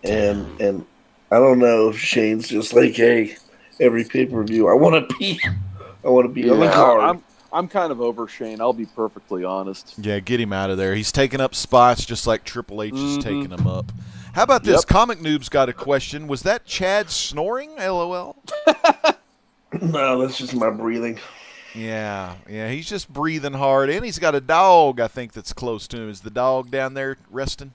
And I don't know if Shane's just like, hey, every pay-per-view, I want to be on the card. I'm kind of over Shane. I'll be perfectly honest. Yeah, get him out of there. He's taking up spots just like Triple H is taking them up. How about this? Comic Noob's got a question. Was that Chad snoring? LOL. No, that's just my breathing. Yeah, he's just breathing hard. And he's got a dog, I think, that's close to him. Is the dog down there resting?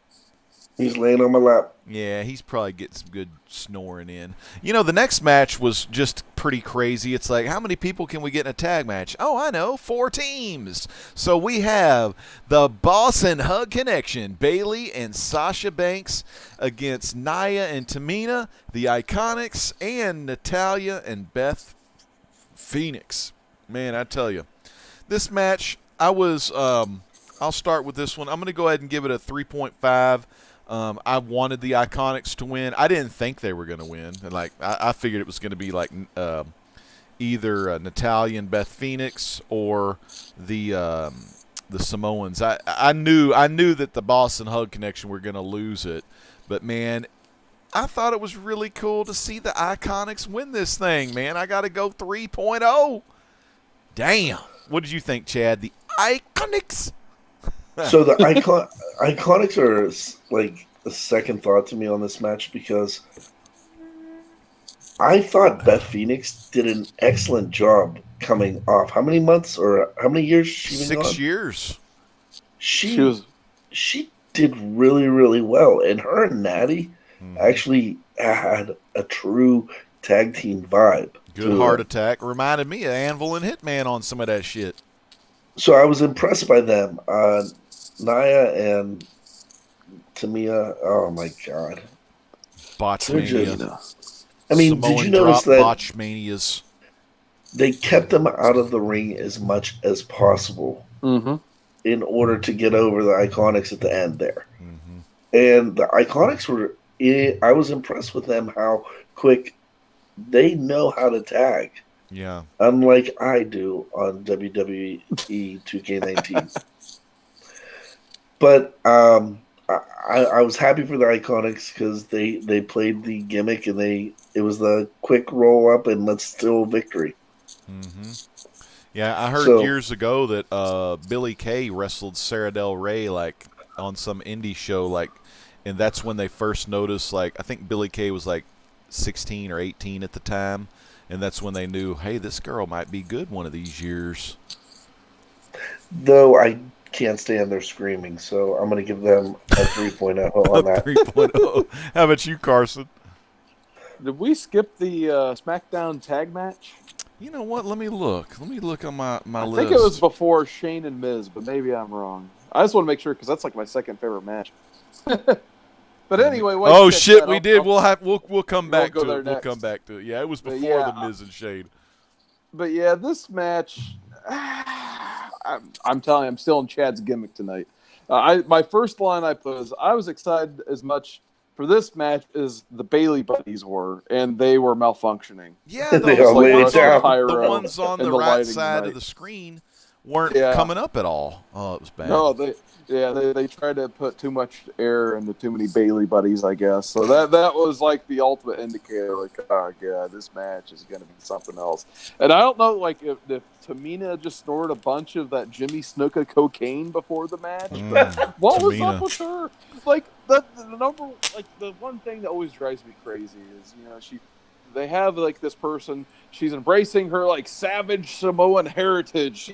He's laying on my lap. Yeah, he's probably getting some good snoring in. You know, the next match was just pretty crazy. It's like, how many people can we get in a tag match? Oh, I know, 4 teams. So we have the Boss and Hug Connection, Bayley and Sasha Banks against Nia and Tamina, the Iconics, and Natalya and Beth Phoenix. Man, I tell you, this match, I'll start with this one. I'm going to go ahead and give it a 3.5. I wanted the Iconics to win. I didn't think they were going to win. Like I figured it was going to be like either Natalya and Beth Phoenix or the Samoans. I knew that the Boss and Hug Connection were going to lose it, but man, I thought it was really cool to see the Iconics win this thing. Man, I got to go 3.0. Damn. What did you think, Chad? The Iconics. So the Iconics are like a second thought to me on this match because I thought Beth Phoenix did an excellent job coming off. How many months or how many years she been 6 gone? years. She did really, really well, and her and Natty actually had a true tag team vibe. Good heart attack. Reminded me of Anvil and Hitman on some of that shit. So I was impressed by them. Nia and Tamina, oh my god. Botchmania. I mean, Samoan did you notice that Botchmanias. They kept them out of the ring as much as possible in order to get over the Iconics at the end there. And the Iconics were, I was impressed with them, how quick they know how to tag. Yeah. Unlike I do on WWE 2K19. But I was happy for the Iconics because they played the gimmick and it was the quick roll up and let's steal victory. Yeah, I heard years ago that Billie Kay wrestled Sarah Del Rey like on some indie show, like, and that's when they first noticed. Like, I think Billie Kay was like 16 or 18 at the time, and that's when they knew, hey, this girl might be good one of these years. Though I can't stand their screaming, so I'm going to give them a 3.0 on that. 3.0. How about you, Carson? Did we skip the SmackDown tag match? You know what? Let me look. Let me look on my list. I think it was before Shane and Miz, but maybe I'm wrong. I just want to make sure because that's like my second favorite match. But anyway, oh shit, we did. We'll come back to it. We'll come back to it. Yeah, it was before the Miz and Shane. But yeah, this match, I'm telling you, I'm still in Chad's gimmick tonight. My first line I put is I was excited as much for this match as the Bayley buddies were, and they were malfunctioning. Yeah, they all laid down. The ones on the right side of the screen weren't coming up at all. Oh, it was bad. No, they tried to put too much air into too many Bayley buddies, I guess. So that was like the ultimate indicator, like, oh god, this match is going to be something else. And I don't know, like, if Tamina just snorted a bunch of that Jimmy Snuka cocaine before the match. What was up with her? Like the number, like the one thing that always drives me crazy is, you know, they have like this person, she's embracing her like savage Samoan heritage.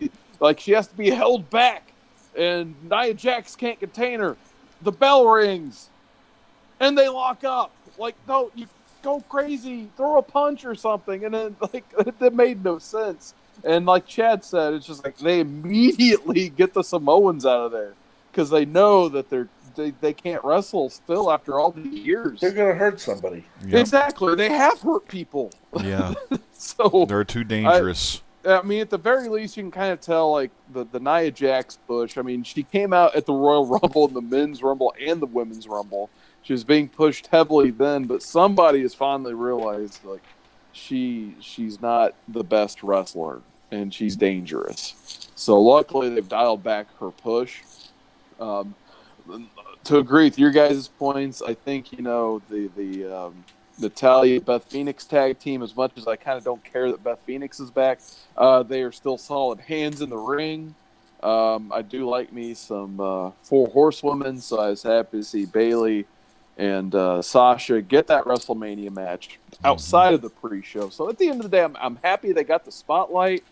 She has to be held back. And Nia Jax can't contain her. The bell rings. and they lock up. Like, no, you go crazy, throw a punch or something, and then like that made no sense. And like Chad said, it's just like they immediately get the Samoans out of there because they know that they can't wrestle still after all these years. They're gonna hurt somebody. Yep. Exactly, they have hurt people. Yeah. So They're too dangerous. I mean, at the very least, you can kind of tell, like, the Nia Jax push. I mean, she came out at the Royal Rumble, the Men's Rumble, and the Women's Rumble. She was being pushed heavily then, but somebody has finally realized, like, she's not the best wrestler, and she's dangerous. So, luckily, they've dialed back her push. To agree with your guys' points, I think, the Natalya Beth Phoenix tag team, as much as I kind of don't care that Beth Phoenix is back, they are still solid hands in the ring. I do like me some 4 horsewomen, so I was happy to see Bayley and Sasha get that WrestleMania match outside of the pre-show. So at the end of the day, I'm happy they got the spotlight,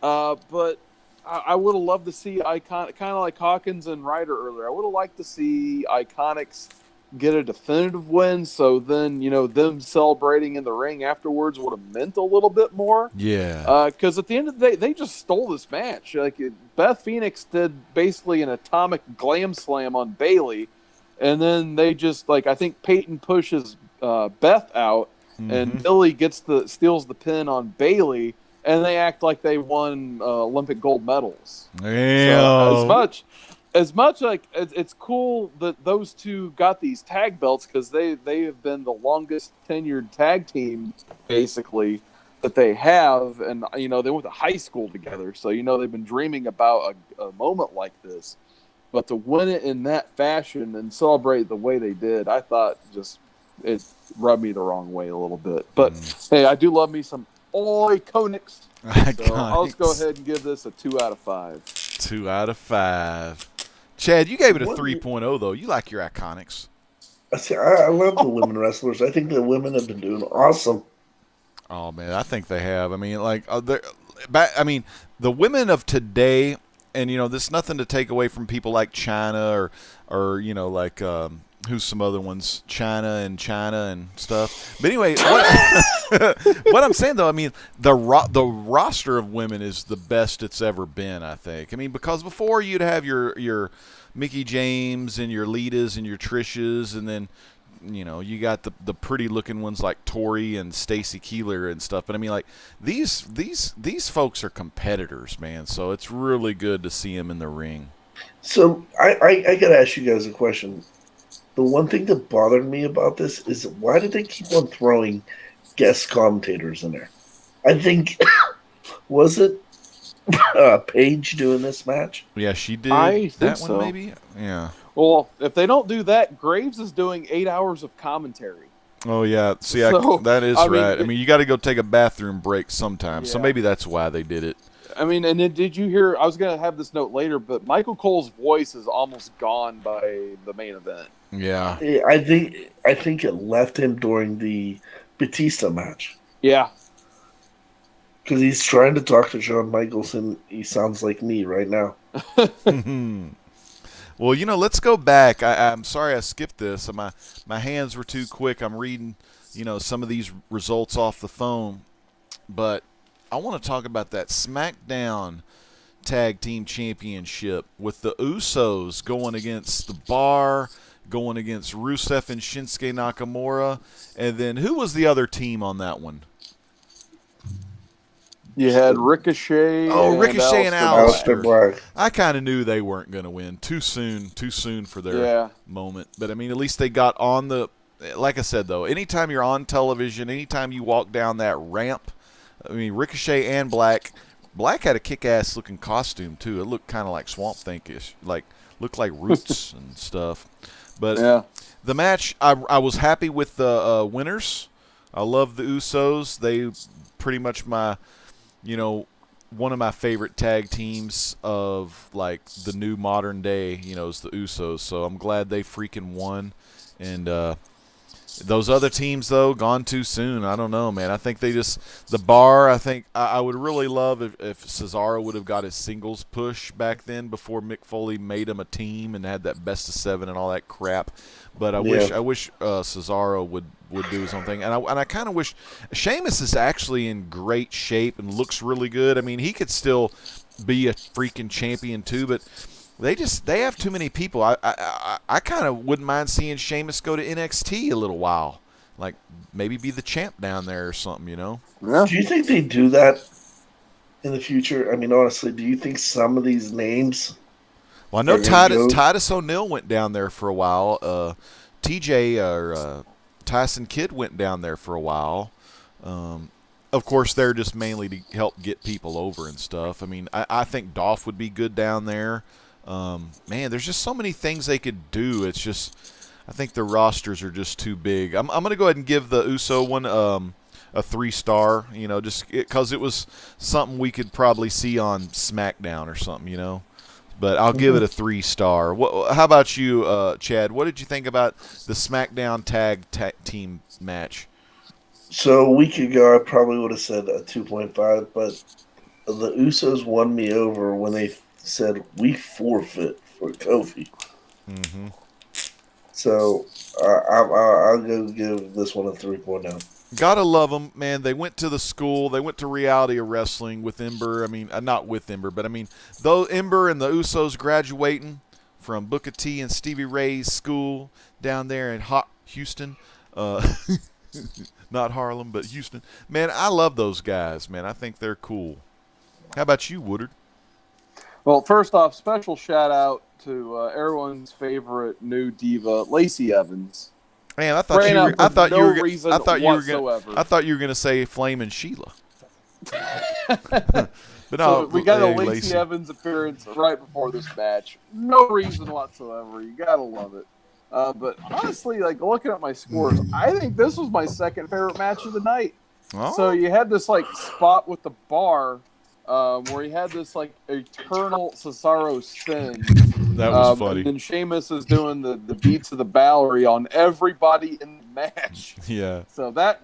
but I would have loved to see kind of like Hawkins and Ryder earlier. I would have liked to see Iconics get a definitive win, so then them celebrating in the ring afterwards would have meant a little bit more. Yeah. Because at the end of the day, they just stole this match. Like Beth Phoenix did basically an atomic glam slam on Bayley, and then they just I think Peyton pushes Beth out, and Billy steals the pin on Bayley, and they act like they won Olympic gold medals. Yeah. So as much like it's cool that those two got these tag belts because they have been the longest tenured tag team basically that they have, and they went to high school together, so they've been dreaming about a moment like this. But to win it in that fashion and celebrate the way they did, I thought it rubbed me the wrong way a little bit. But hey, I do love me some Iconics. So I'll just go ahead and give this a 2 out of 5. 2 out of 5. Chad, you gave it a 3.0 though. You like your Iconics. I love the women wrestlers. I think the women have been doing awesome. Oh man, I think they have. I mean, the women of today, and there's nothing to take away from people like China or who's some other ones, China and stuff. But anyway, what I'm saying though, I mean, the roster of women is the best it's ever been, I think. I mean, because before you'd have your Mickey James and your Litas and your Trishas, and then you got the pretty looking ones like Tori and Stacy Keeler and stuff. But I mean, like these folks are competitors, man. So it's really good to see them in the ring. So I gotta ask you guys a question. The one thing that bothered me about this is why did they keep on throwing guest commentators in there? I think, was it Paige doing this match? Yeah, she did. I think that so. One maybe? Yeah. Well, if they don't do that, Graves is doing 8 hours of commentary. Oh, yeah. See, that is right. I mean, you got to go take a bathroom break sometimes, so maybe that's why they did it. I mean, and then did you hear, I was going to have this note later, but Michael Cole's voice is almost gone by the main event. Yeah. I think it left him during the Batista match. Yeah. Because he's trying to talk to Shawn Michaels, and he sounds like me right now. Well, let's go back. I'm sorry I skipped this. My hands were too quick. I'm reading, some of these results off the phone. But I want to talk about that SmackDown Tag Team Championship with the Usos going against the Bar, going against Rusev and Shinsuke Nakamura. And then who was the other team on that one? You had Ricochet. Oh, Ricochet and Aleister Black. I kind of knew they weren't going to win. Too soon for their moment. But, I mean, at least they got on the – like I said, though, anytime you're on television, anytime you walk down that ramp, I mean, Ricochet and Black had a kick-ass looking costume, too. It looked kind of like Swamp Thing-ish. Looked like Roots and stuff. But the match, I was happy with the winners. I love the Usos. They pretty much one of my favorite tag teams of like the new modern day, is the Usos. So I'm glad they freaking won. And Those other teams, though, gone too soon. I don't know, man. I think the bar, I think I would really love if Cesaro would have got his singles push back then before Mick Foley made him a team and had that best of 7 and all that crap. But I wish Cesaro would do his own thing. And I kind of wish Sheamus is actually in great shape and looks really good. I mean, he could still be a freaking champion too, but they have too many people. I kind of wouldn't mind seeing Sheamus go to NXT a little while, like maybe be the champ down there or something, you know? Yeah. Do you think they do that in the future? I mean, honestly, do you think some of these names? Well, I know Titus O'Neil went down there for a while. Tyson Kidd went down there for a while. Of course, they're just mainly to help get people over and stuff. I mean, I think Dolph would be good down there. Man, there's just so many things they could do. It's just, I think the rosters are just too big. I'm going to go ahead and give the USO one a 3-star, you know, just because it was something we could probably see on SmackDown or something, you know. But I'll give it a 3-star. How about you, Chad? What did you think about the SmackDown tag team match? So a week ago, I probably would have said a 2.5, but the Usos won me over when they said we forfeit for Kofi. Mm-hmm. So I'll go give this one a 3.0. Gotta love them, man. They went to the school. They went to Reality of Wrestling with Ember. I mean, not with Ember, but I mean, though Ember and the Usos graduating from Booker T and Stevie Ray's school down there in Houston. Not Harlem, but Houston. Man, I love those guys, man. I think they're cool. How about you, Woodard? Well, first off, special shout out to everyone's favorite new diva, Lacey Evans. Man, I thought you were going to say Flamin' Sheila. But no, so we got a Lacey Evans appearance right before this match. No reason whatsoever. You gotta love it. But honestly, like looking at my scores, I think this was my second favorite match of the night. Oh. So you had this like spot with the bar where he had this like eternal Cesaro spin. That was funny. And then Sheamus is doing the beats of the Balor on everybody in the match. Yeah. So that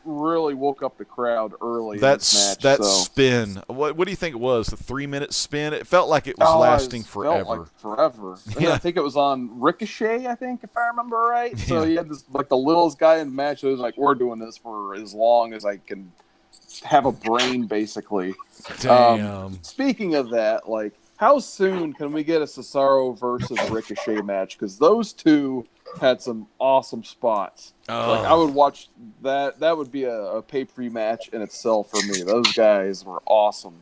really woke up the crowd early. That in this match, that spin. What do you think it was? The 3-minute spin? It felt like it was lasting forever. Felt like forever. Yeah. I think it was on Ricochet. I think if I remember right. So Yeah. he had this like the littlest guy in the match. It was like we're doing this for as long as I can have a brain, basically. Damn. Speaking of that, like. How soon can we get a Cesaro versus Ricochet match? Because those two had some awesome spots. Oh. Like I would watch that. That would be a pay-per-view match in itself for me. Those guys were awesome.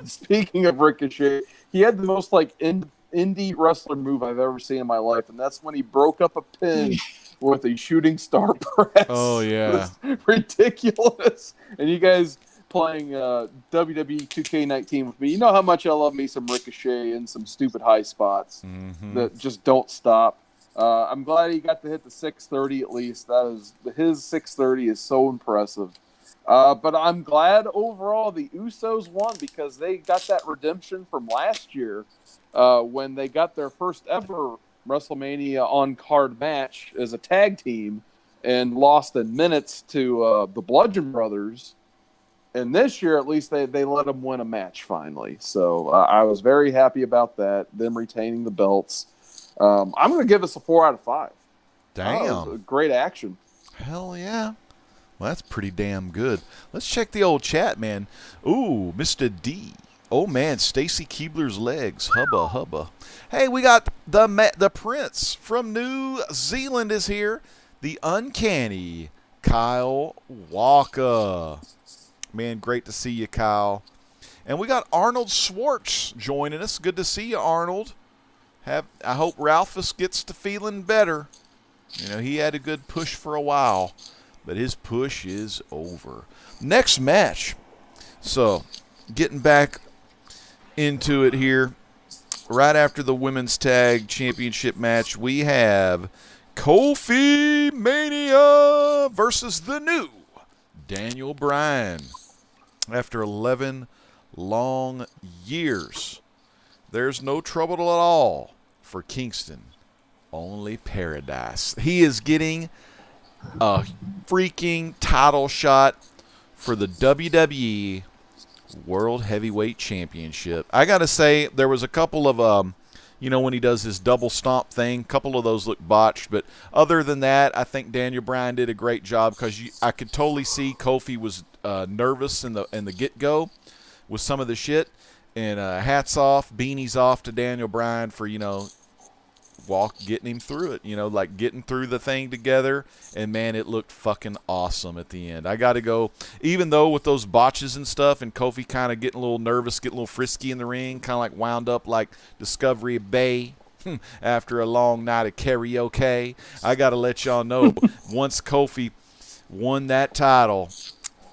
Speaking of Ricochet, he had the most like indie wrestler move I've ever seen in my life, and that's when he broke up a pin with a shooting star press. Oh yeah, ridiculous. And you guys playing WWE 2K19 with me, you know how much I love me some Ricochet and some stupid high spots that just don't stop. I'm glad he got to hit the 630 at least. His 630 is so impressive. But I'm glad overall the Usos won because they got that redemption from last year when they got their first ever WrestleMania on-card match as a tag team and lost in minutes to the Bludgeon Brothers. And this year, at least, they let them win a match finally. So I was very happy about that, them retaining the belts. I'm going to give this a 4 out of 5. Damn. It was a great action. Hell yeah. Well, that's pretty damn good. Let's check the old chat, man. Ooh, Mr. D. Oh, man, Stacy Keebler's legs. Hubba, hubba. Hey, we got the Prince from New Zealand is here. The uncanny Kyle Walker. Man, great to see you, Kyle. And we got Arnold Schwartz joining us. Good to see you, Arnold. I hope Ralphus gets to feeling better. You know, he had a good push for a while, but his push is over. Next match. So, getting back into it here. Right after the Women's Tag Championship match, we have Kofi Mania versus the new Daniel Bryan. After 11 long years, there's no trouble at all for Kingston only paradise. He is getting a freaking title shot for the WWE World Heavyweight Championship. I gotta say, there was a couple of when he does his double stomp thing, a couple of those look botched, but other than that, I think Daniel Bryan did a great job, because I could totally see Kofi was nervous in the get-go with some of the shit. And hats off, beanies off to Daniel Bryan for getting him through it, like getting through the thing together. And man, it looked fucking awesome at the end. I got to go, even though with those botches and stuff, and Kofi kind of getting a little nervous, getting a little frisky in the ring, kind of like wound up like Discovery Bay after a long night of karaoke. I got to let y'all know, once Kofi won that title,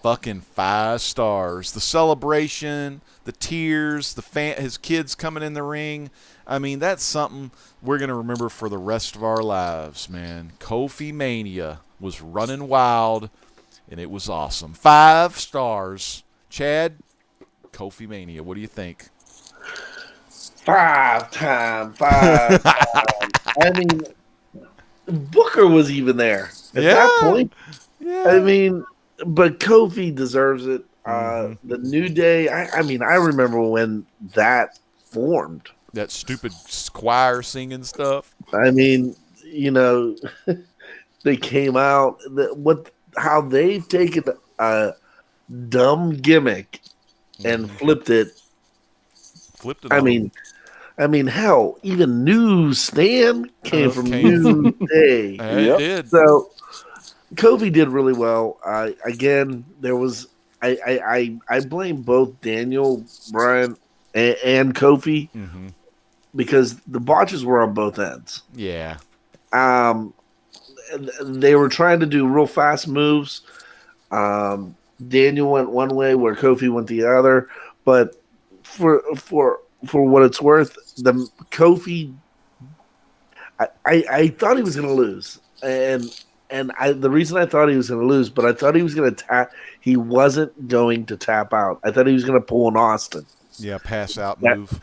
fucking 5 stars. The celebration, the tears, his kids coming in the ring. I mean, that's something we're going to remember for the rest of our lives, man. Kofi Mania was running wild, and it was awesome. 5 stars. Chad, Kofi Mania, what do you think? 5 time. I mean, Booker was even there at that point. Yeah. I mean, but Kofi deserves it. The New Day, I mean, I remember when that formed. That stupid choir singing stuff. I mean, they came out. How they've taken a dumb gimmick and flipped it. I mean, hell, even New Stan came from New Day. It did. So Kofi did really well. Again, there was I blame both Daniel Bryan and Kofi because the botches were on both ends. Yeah. They were trying to do real fast moves. Daniel went one way where Kofi went the other, but for what it's worth, the Kofi, I thought he was going to lose, and the reason I thought he was going to lose, but I thought he was going to tap. He wasn't going to tap out. I thought he was going to pull an Austin. Yeah, pass out move.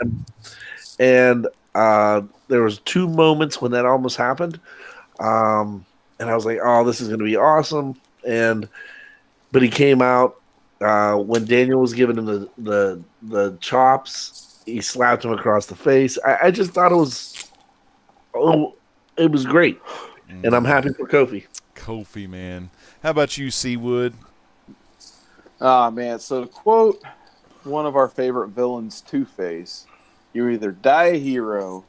And there was 2 moments when that almost happened, and I was like, "Oh, this is going to be awesome!" But he came out when Daniel was giving him the chops. He slapped him across the face. I just thought it was great, and I'm happy for Kofi. Kofi, man. How about you, Seawood? Man, so to quote one of our favorite villains, Two-Face, you either die a hero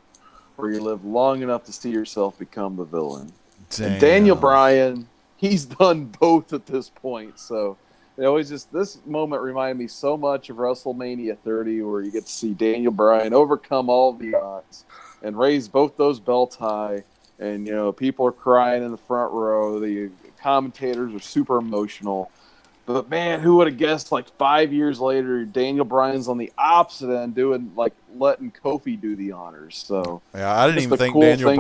or you live long enough to see yourself become the villain. And Daniel Bryan, he's done both at this point. So this moment reminded me so much of WrestleMania 30, where you get to see Daniel Bryan overcome all the odds and raise both those belts high. And, people are crying in the front row. The commentators are super emotional. But, man, who would have guessed, 5 years later, Daniel Bryan's on the opposite end letting Kofi do the honors. So yeah, I didn't even think Daniel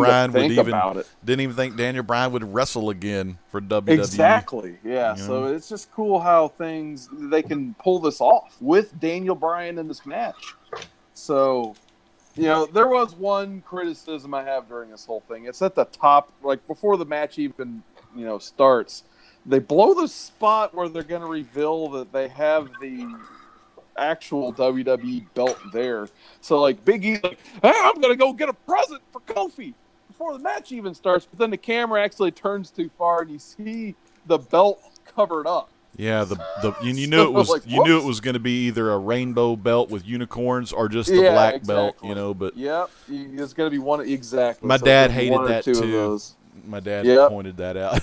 Bryan would wrestle again for WWE. Exactly, yeah. So it's just cool how they can pull this off with Daniel Bryan in this match. So, there was one criticism I have during this whole thing. It's at the top, before the match even, starts. They blow the spot where they're going to reveal that they have the actual WWE belt there. So, Big E's hey, I'm going to go get a present for Kofi before the match even starts. But then the camera actually turns too far, and you see the belt covered up. Yeah, you knew it was going to be either a rainbow belt with unicorns or just the black belt, But yep, it's going to be one exactly. My dad hated that too. My dad pointed that out.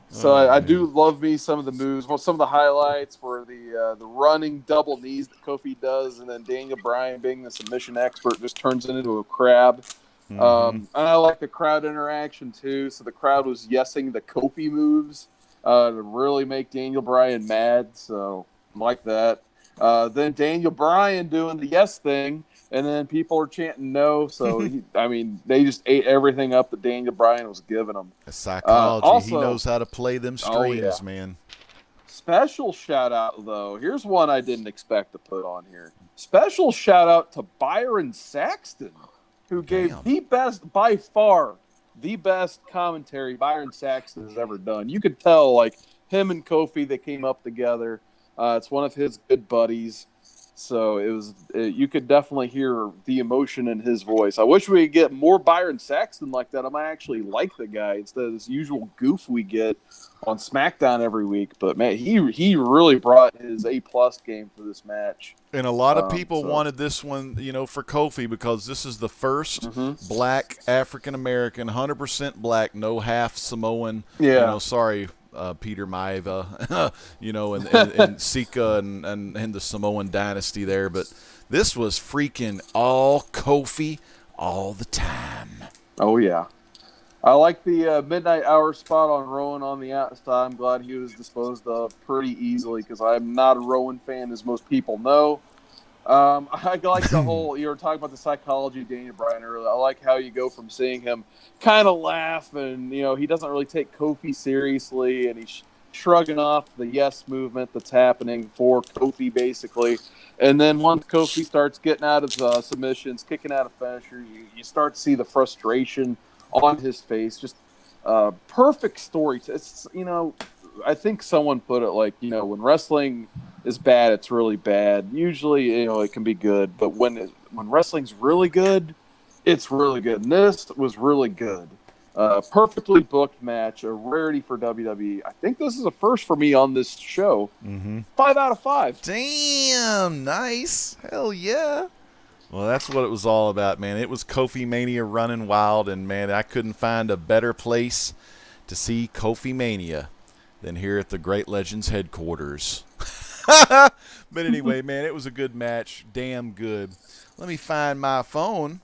So I do love some of the moves. Well, some of the highlights were the running double knees that Kofi does, and then Daniel Bryan, being the submission expert, just turns it into a crab. And I like the crowd interaction too. So the crowd was yesing the Kofi moves to really make Daniel Bryan mad. So I like that. Then Daniel Bryan doing the yes thing, and then people are chanting no. So, they just ate everything up that Daniel Bryan was giving them. Psychology. Also, he knows how to play them strings, man. Special shout out, though. Here's one I didn't expect to put on here. Special shout out to Byron Saxton. who gave the best, by far, the best commentary Byron Saxton has ever done. You could tell, like, him and Kofi, they came up together. It's one of his good buddies. So you could definitely hear the emotion in his voice. I wish we could get more Byron Saxton like that. I might actually like the guy instead of this usual goof we get on SmackDown every week. But man, he really brought his A+ game for this match. And a lot of people wanted this one, for Kofi, because this is the first black African American, 100% black, no half Samoan. Yeah. Sorry. Peter Maiva, and Sika and the Samoan dynasty there. But this was freaking all Kofi all the time. Oh, yeah. I like the midnight hour spot on Rowan on the outside. I'm glad he was disposed of pretty easily because I'm not a Rowan fan, as most people know. I like the whole, you were talking about the psychology of Daniel Bryan earlier. I like how you go from seeing him kind of laugh and, he doesn't really take Kofi seriously and he's shrugging off the yes movement that's happening for Kofi basically. And then once Kofi starts getting out of submissions, kicking out of finishers, you start to see the frustration on his face. Just perfect story. It's, I think someone put it like, when wrestling is bad, it's really bad. Usually, it can be good, but when wrestling's really good, it's really good. And this was really good. Perfectly booked match, a rarity for WWE. I think this is a first for me on this show. 5 out of 5. Damn, nice. Hell yeah. Well, that's what it was all about, man. It was Kofi Mania running wild, and, man, I couldn't find a better place to see Kofi Mania than here at the Great Legends headquarters. But anyway, man, it was a good match. Damn good. Let me find my phone,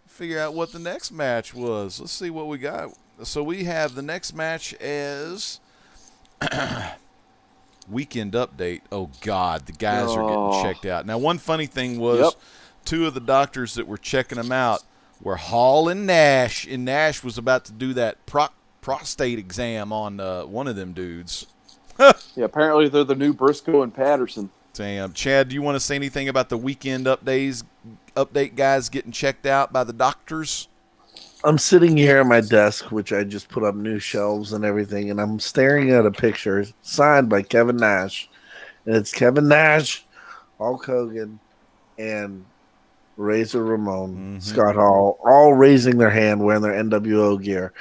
figure out what the next match was. Let's see what we got. So we have the next match as Weekend Update. Oh, God, the guys are getting checked out. Now, one funny thing was two of the doctors that were checking them out were Hall and Nash, and Nash was about to do that prostate exam on one of them dudes. Yeah, apparently they're the new Briscoe and Patterson. Damn. Chad, do you want to say anything about the Weekend Update guys getting checked out by the doctors? I'm sitting here at my desk, which I just put up new shelves and everything, and I'm staring at a picture signed by Kevin Nash. And it's Kevin Nash, Hulk Hogan, and Razor Ramon, Scott Hall, all raising their hand wearing their NWO gear.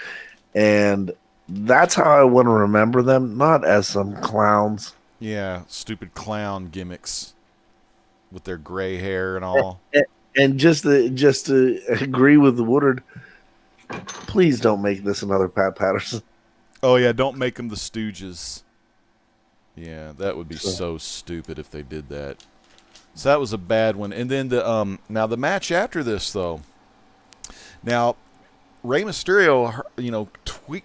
And that's how I want to remember them, not as some clowns. Yeah, stupid clown gimmicks with their gray hair and all. And just to agree with Woodard, please don't make this another Pat Patterson. Oh, yeah, don't make them the Stooges. Yeah, that would be so stupid if they did that. So that was a bad one. And then now the match after this, though. Now, Rey Mysterio,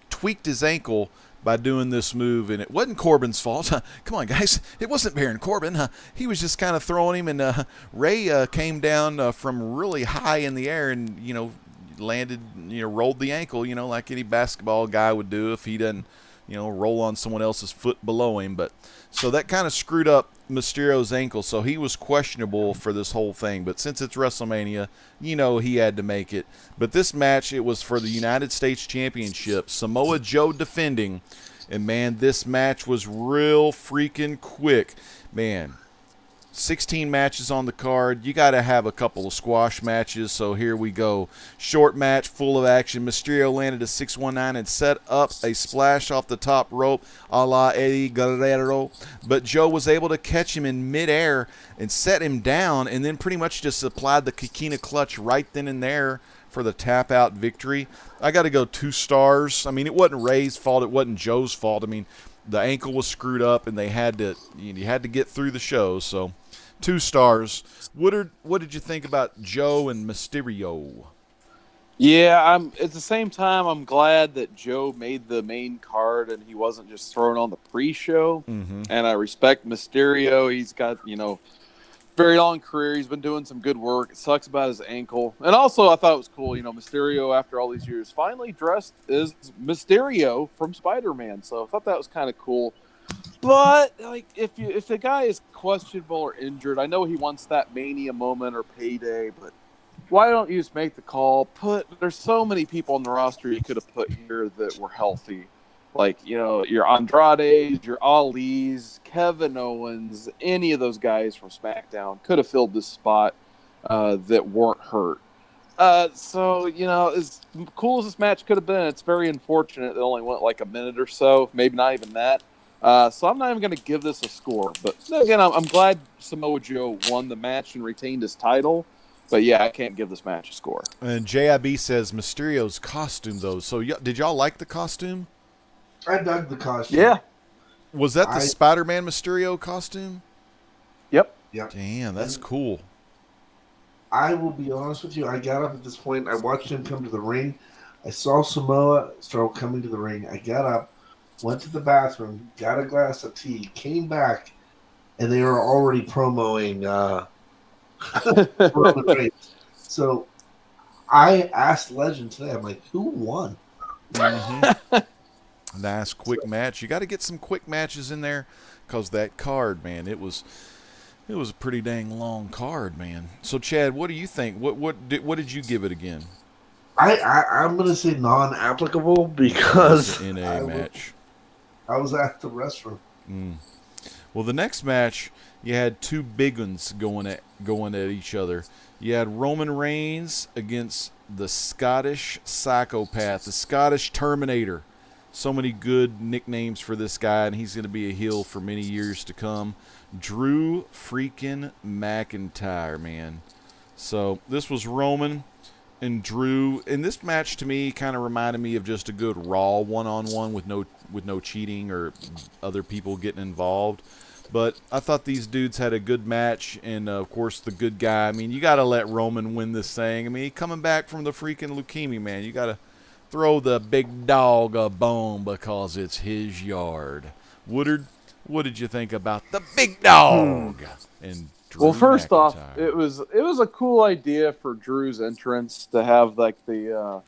tweaked his ankle by doing this move, and it wasn't Corbin's fault. Come on, guys. It wasn't Baron Corbin. He was just kind of throwing him, and Rey came down from really high in the air and, landed, rolled the ankle, like any basketball guy would do if he doesn't, roll on someone else's foot below him. But so that kind of screwed up Mysterio's ankle, so he was questionable for this whole thing. But since it's WrestleMania, he had to make it. But this match, it was for the United States Championship. Samoa Joe defending. And, man, this match was real freaking quick. Man, 16 matches on the card. You got to have a couple of squash matches, so here we go. Short match, full of action. Mysterio landed a 619 and set up a splash off the top rope a la Eddie Guerrero, but Joe was able to catch him in midair and set him down, and then pretty much just applied the Kikina clutch right then and there for the tap-out victory. I got to go 2 stars. I mean, it wasn't Ray's fault. It wasn't Joe's fault. I mean, the ankle was screwed up, and you had to get through the show, so 2 stars. Woodard, what did you think about Joe and Mysterio? Yeah, at the same time, I'm glad that Joe made the main card and he wasn't just thrown on the pre-show. And I respect Mysterio. He's got, very long career. He's been doing some good work. It sucks about his ankle. And also, I thought it was cool, Mysterio, after all these years, finally dressed as Mysterio from Spider-Man. So I thought that was kind of cool. But if the guy is questionable or injured, I know he wants that Mania moment or payday, but why don't you just make the call? There's so many people on the roster you could have put here that were healthy. Like, your Andrades, your Ali's, Kevin Owens, any of those guys from SmackDown could have filled this spot that weren't hurt. So, as cool as this match could have been, it's very unfortunate it only went like a minute or so, maybe not even that. So I'm not even going to give this a score. But again, I'm glad Samoa Joe won the match and retained his title. But yeah, I can't give this match a score. And JIB says Mysterio's costume, though. So did y'all like the costume? I dug the costume. Yeah. Was that the Spider-Man Mysterio costume? Yep. Damn, that's cool. I will be honest with you. I got up at this point. I watched him come to the ring. I saw Samoa start coming to the ring. I got up, went to the bathroom, got a glass of tea, came back, and they were already promoting Roman Reigns. So I asked Legend today, I'm like, who won? Mm-hmm. Nice quick match. You got to get some quick matches in there because that card, man, it was a pretty dang long card, man. So Chad, what do you think? What did you give it again? I'm gonna say non-applicable because in a match. I was at the restroom. Well, the next match, you had two big ones going at each other. You had Roman Reigns against the Scottish Psychopath, the Scottish Terminator. So many good nicknames for this guy, and he's going to be a heel for many years to come. Drew freaking McIntyre, man. So this was Roman and Drew, and this match to me kind of reminded me of just a good Raw one-on-one with no cheating or other people getting involved. But I thought these dudes had a good match, and of course the good guy. I mean, you got to let Roman win this thing. I mean, coming back from the freaking leukemia, man, you got to throw the big dog a bone because it's his yard. Woodard, what did you think about the big dog? And Drew well, first McIntyre? off, it was a cool idea for Drew's entrance to have like the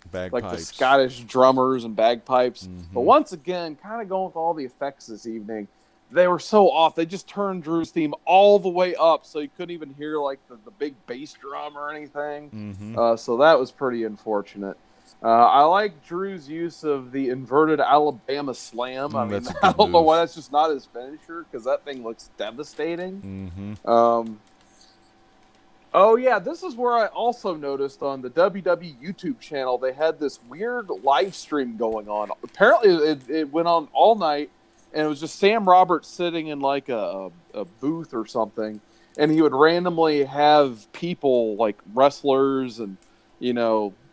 Scottish drummers and bagpipes. Mm-hmm. But once again, kind of going with all the effects this evening, they were so off. They just turned Drew's theme all the way up, so you couldn't even hear like the big bass drum or anything. Mm-hmm. So that was pretty unfortunate. I like Drew's use of the inverted Alabama slam. I mean, I don't know why that's just not his finisher, because that thing looks devastating. Mm-hmm. Oh, yeah, this is where I also noticed on the WWE YouTube channel, they had this weird live stream going on. Apparently, it went on all night, and it was just Sam Roberts sitting in like a booth or something, and he would randomly have people like wrestlers and,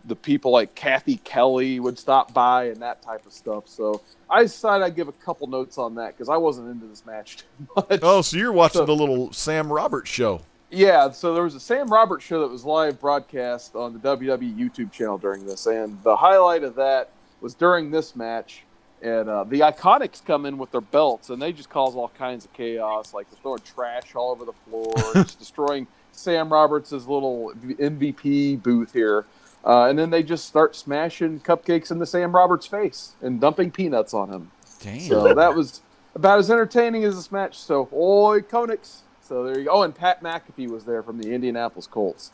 the people like Kathy Kelly would stop by and that type of stuff. So I decided I'd give a couple notes on that because I wasn't into this match too much. Oh, so you're watching the little Sam Roberts show. Yeah, so there was a Sam Roberts show that was live broadcast on the WWE YouTube channel during this, and the highlight of that was during this match, and the Iconics come in with their belts, and they just cause all kinds of chaos, like they're throwing trash all over the floor, just destroying Sam Roberts' little MVP booth here. And then they just start smashing cupcakes into Sam Roberts' face and dumping peanuts on him. Damn. So that was about as entertaining as this match. So, Iconics. So there you go. Oh, and Pat McAfee was there from the Indianapolis Colts.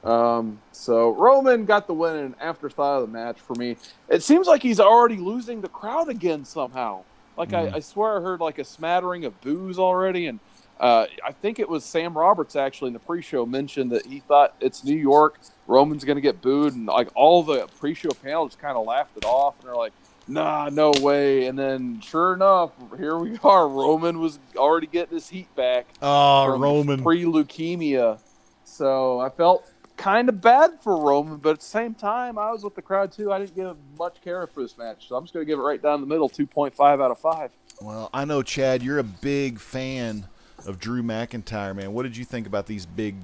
So Roman got the win in an afterthought of the match for me. It seems like he's already losing the crowd again somehow. Like I swear I heard like a smattering of boos already, and I think it was Sam Roberts actually in the pre-show mentioned that he thought it's New York, Roman's going to get booed, and like all the pre-show panel just kind of laughed it off, and they're like, nah, no way. And then sure enough, here we are. Roman was already getting his heat back. Oh, Roman. Pre-leukemia. So I felt kind of bad for Roman, but at the same time, I was with the crowd too. I didn't give much care for this match, so I'm just going to give it right down the middle, 2.5 out of 5. Well, I know, Chad, you're a big fan of Drew McIntyre, man. What did you think about these big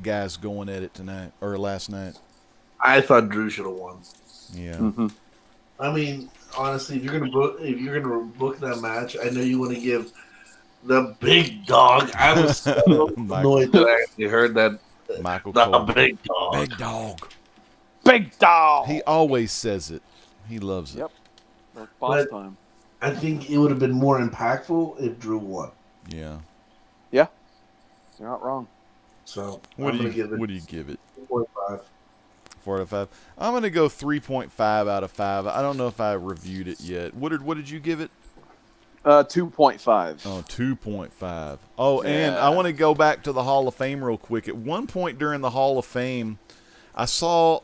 guys going at it tonight or last night? I thought Drew should have won. Yeah. Mm-hmm. I mean, honestly, if you're gonna book that match, I know you want to give the big dog. I was so annoyed that I actually heard that. Michael the Cole. big dog. Big dog. Big dog. He always says it. He loves it. Yep. That's boss time. I think it would have been more impactful if Drew won. Yeah. Yeah. You're not wrong. So What do you give it? 4.5. 4 out of 5. I'm going to go 3.5 out of 5. I don't know if I reviewed it yet. What did you give it? 2.5. Oh, 2.5. Oh, Yeah. and I want to go back to the Hall of Fame real quick. At one point during the Hall of Fame, I saw,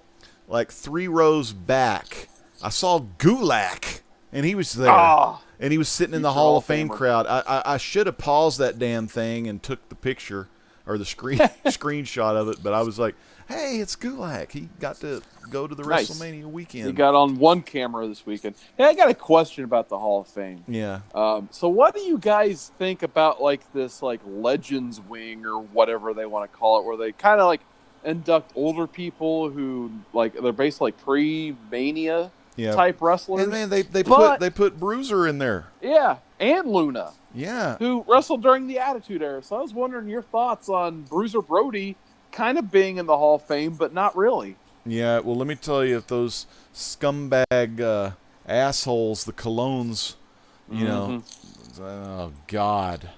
like 3 rows back, I saw Gulak, and he was there. Ah, and he was sitting in the future Hall Hall of Fame Famer. crowd. I should have paused that damn thing and took the picture or the screenshot of it, but I was like, hey, it's Gulak. He got to go to the Nice. WrestleMania weekend. he got on one camera this weekend. Hey, I got a question about the Hall of Fame. Yeah. So what do you guys think about like this like Legends wing or whatever they want to call it, where they kind of like induct older people who like they're basically like pre-Mania Yeah. type wrestlers? And man, they But- put Bruiser in there. Yeah, and Luna, Yeah. who wrestled during the Attitude Era. So I was wondering your thoughts on Bruiser Brody kind of being in the Hall of Fame, but not really. Yeah, well, let me tell you, if those scumbag assholes, the Colognes, you know, oh, God,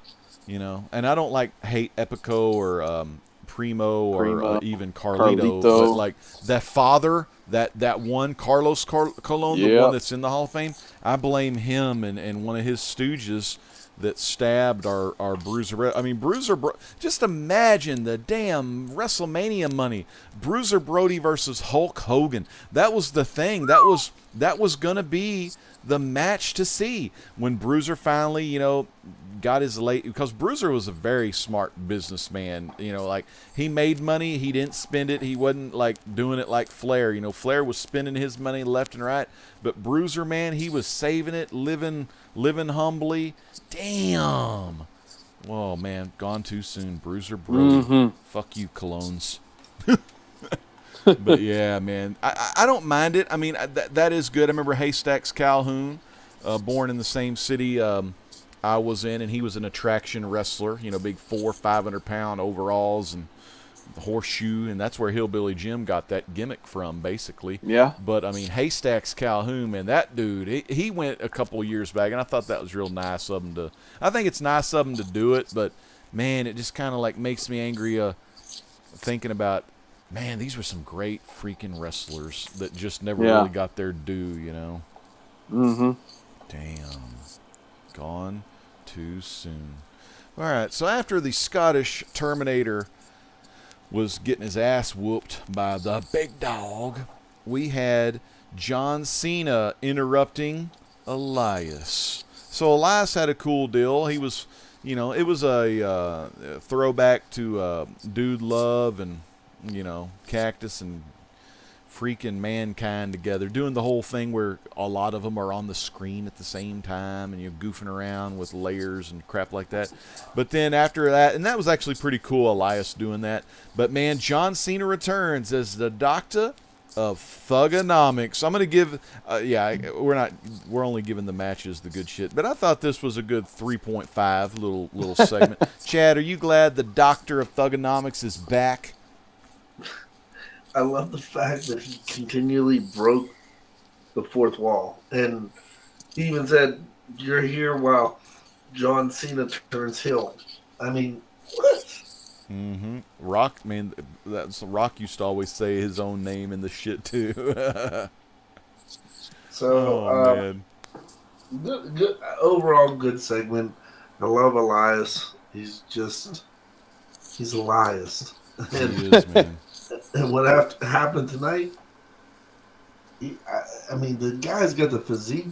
you know. And I don't hate Epico or Primo or even Carlito, but like that father, that one, Carlos Colon, the one that's in the Hall of Fame, I blame him and one of his stooges that stabbed our Bruiser. I mean, just imagine the damn WrestleMania money. Bruiser Brody versus Hulk Hogan. That was the thing. That was going to be the match to see when Bruiser finally, you know, got his because Bruiser was a very smart businessman. You know, like he made money, he didn't spend it. He wasn't like doing it like Flair. You know, Flair was spending his money left and right, but Bruiser, man, he was saving it, living humbly. Damn. Whoa, man, gone too soon. Bruiser Brody. Fuck you, Colognes. But yeah, man, I don't mind it. I mean, that is good. I remember Haystacks Calhoun, born in the same city I was in, and he was an attraction wrestler. You know, big 400-500-pound overalls and the horseshoe, and that's where Hillbilly Jim got that gimmick from, basically. Yeah. But I mean, Haystacks Calhoun, man, that dude, he went a couple of years back, and I thought that was real nice of him to. I think it's nice of him to do it, but man, it just kind of like makes me angry thinking about. Man, these were some great freaking wrestlers that just never really got their due, you know? Damn. Gone too soon. All right, so after the Scottish Terminator was getting his ass whooped by the big dog, we had John Cena interrupting Elias. So Elias had a cool deal. He was, you know, it was a throwback to Dude Love and, you know, Cactus and freaking Mankind together, doing the whole thing where a lot of them are on the screen at the same time and you're goofing around with layers and crap like that. But then after that, and that was actually pretty cool, Elias doing that. But man, John Cena returns as the Doctor of Thugonomics. I'm going to give, we're only giving the matches the good shit, but I thought this was a good 3.5 little segment. Chad, are you glad the Doctor of Thugonomics is back? I love the fact that he continually broke the fourth wall. And he even said, "You're here while John Cena turns heel." I mean, what? Mm-hmm. Rock, man, that's Rock used to always say his own name in the shit, too. So, man. Good, overall good segment. I love Elias. He's Elias. He is, man. And what happened tonight, I mean, the guy's got the physique.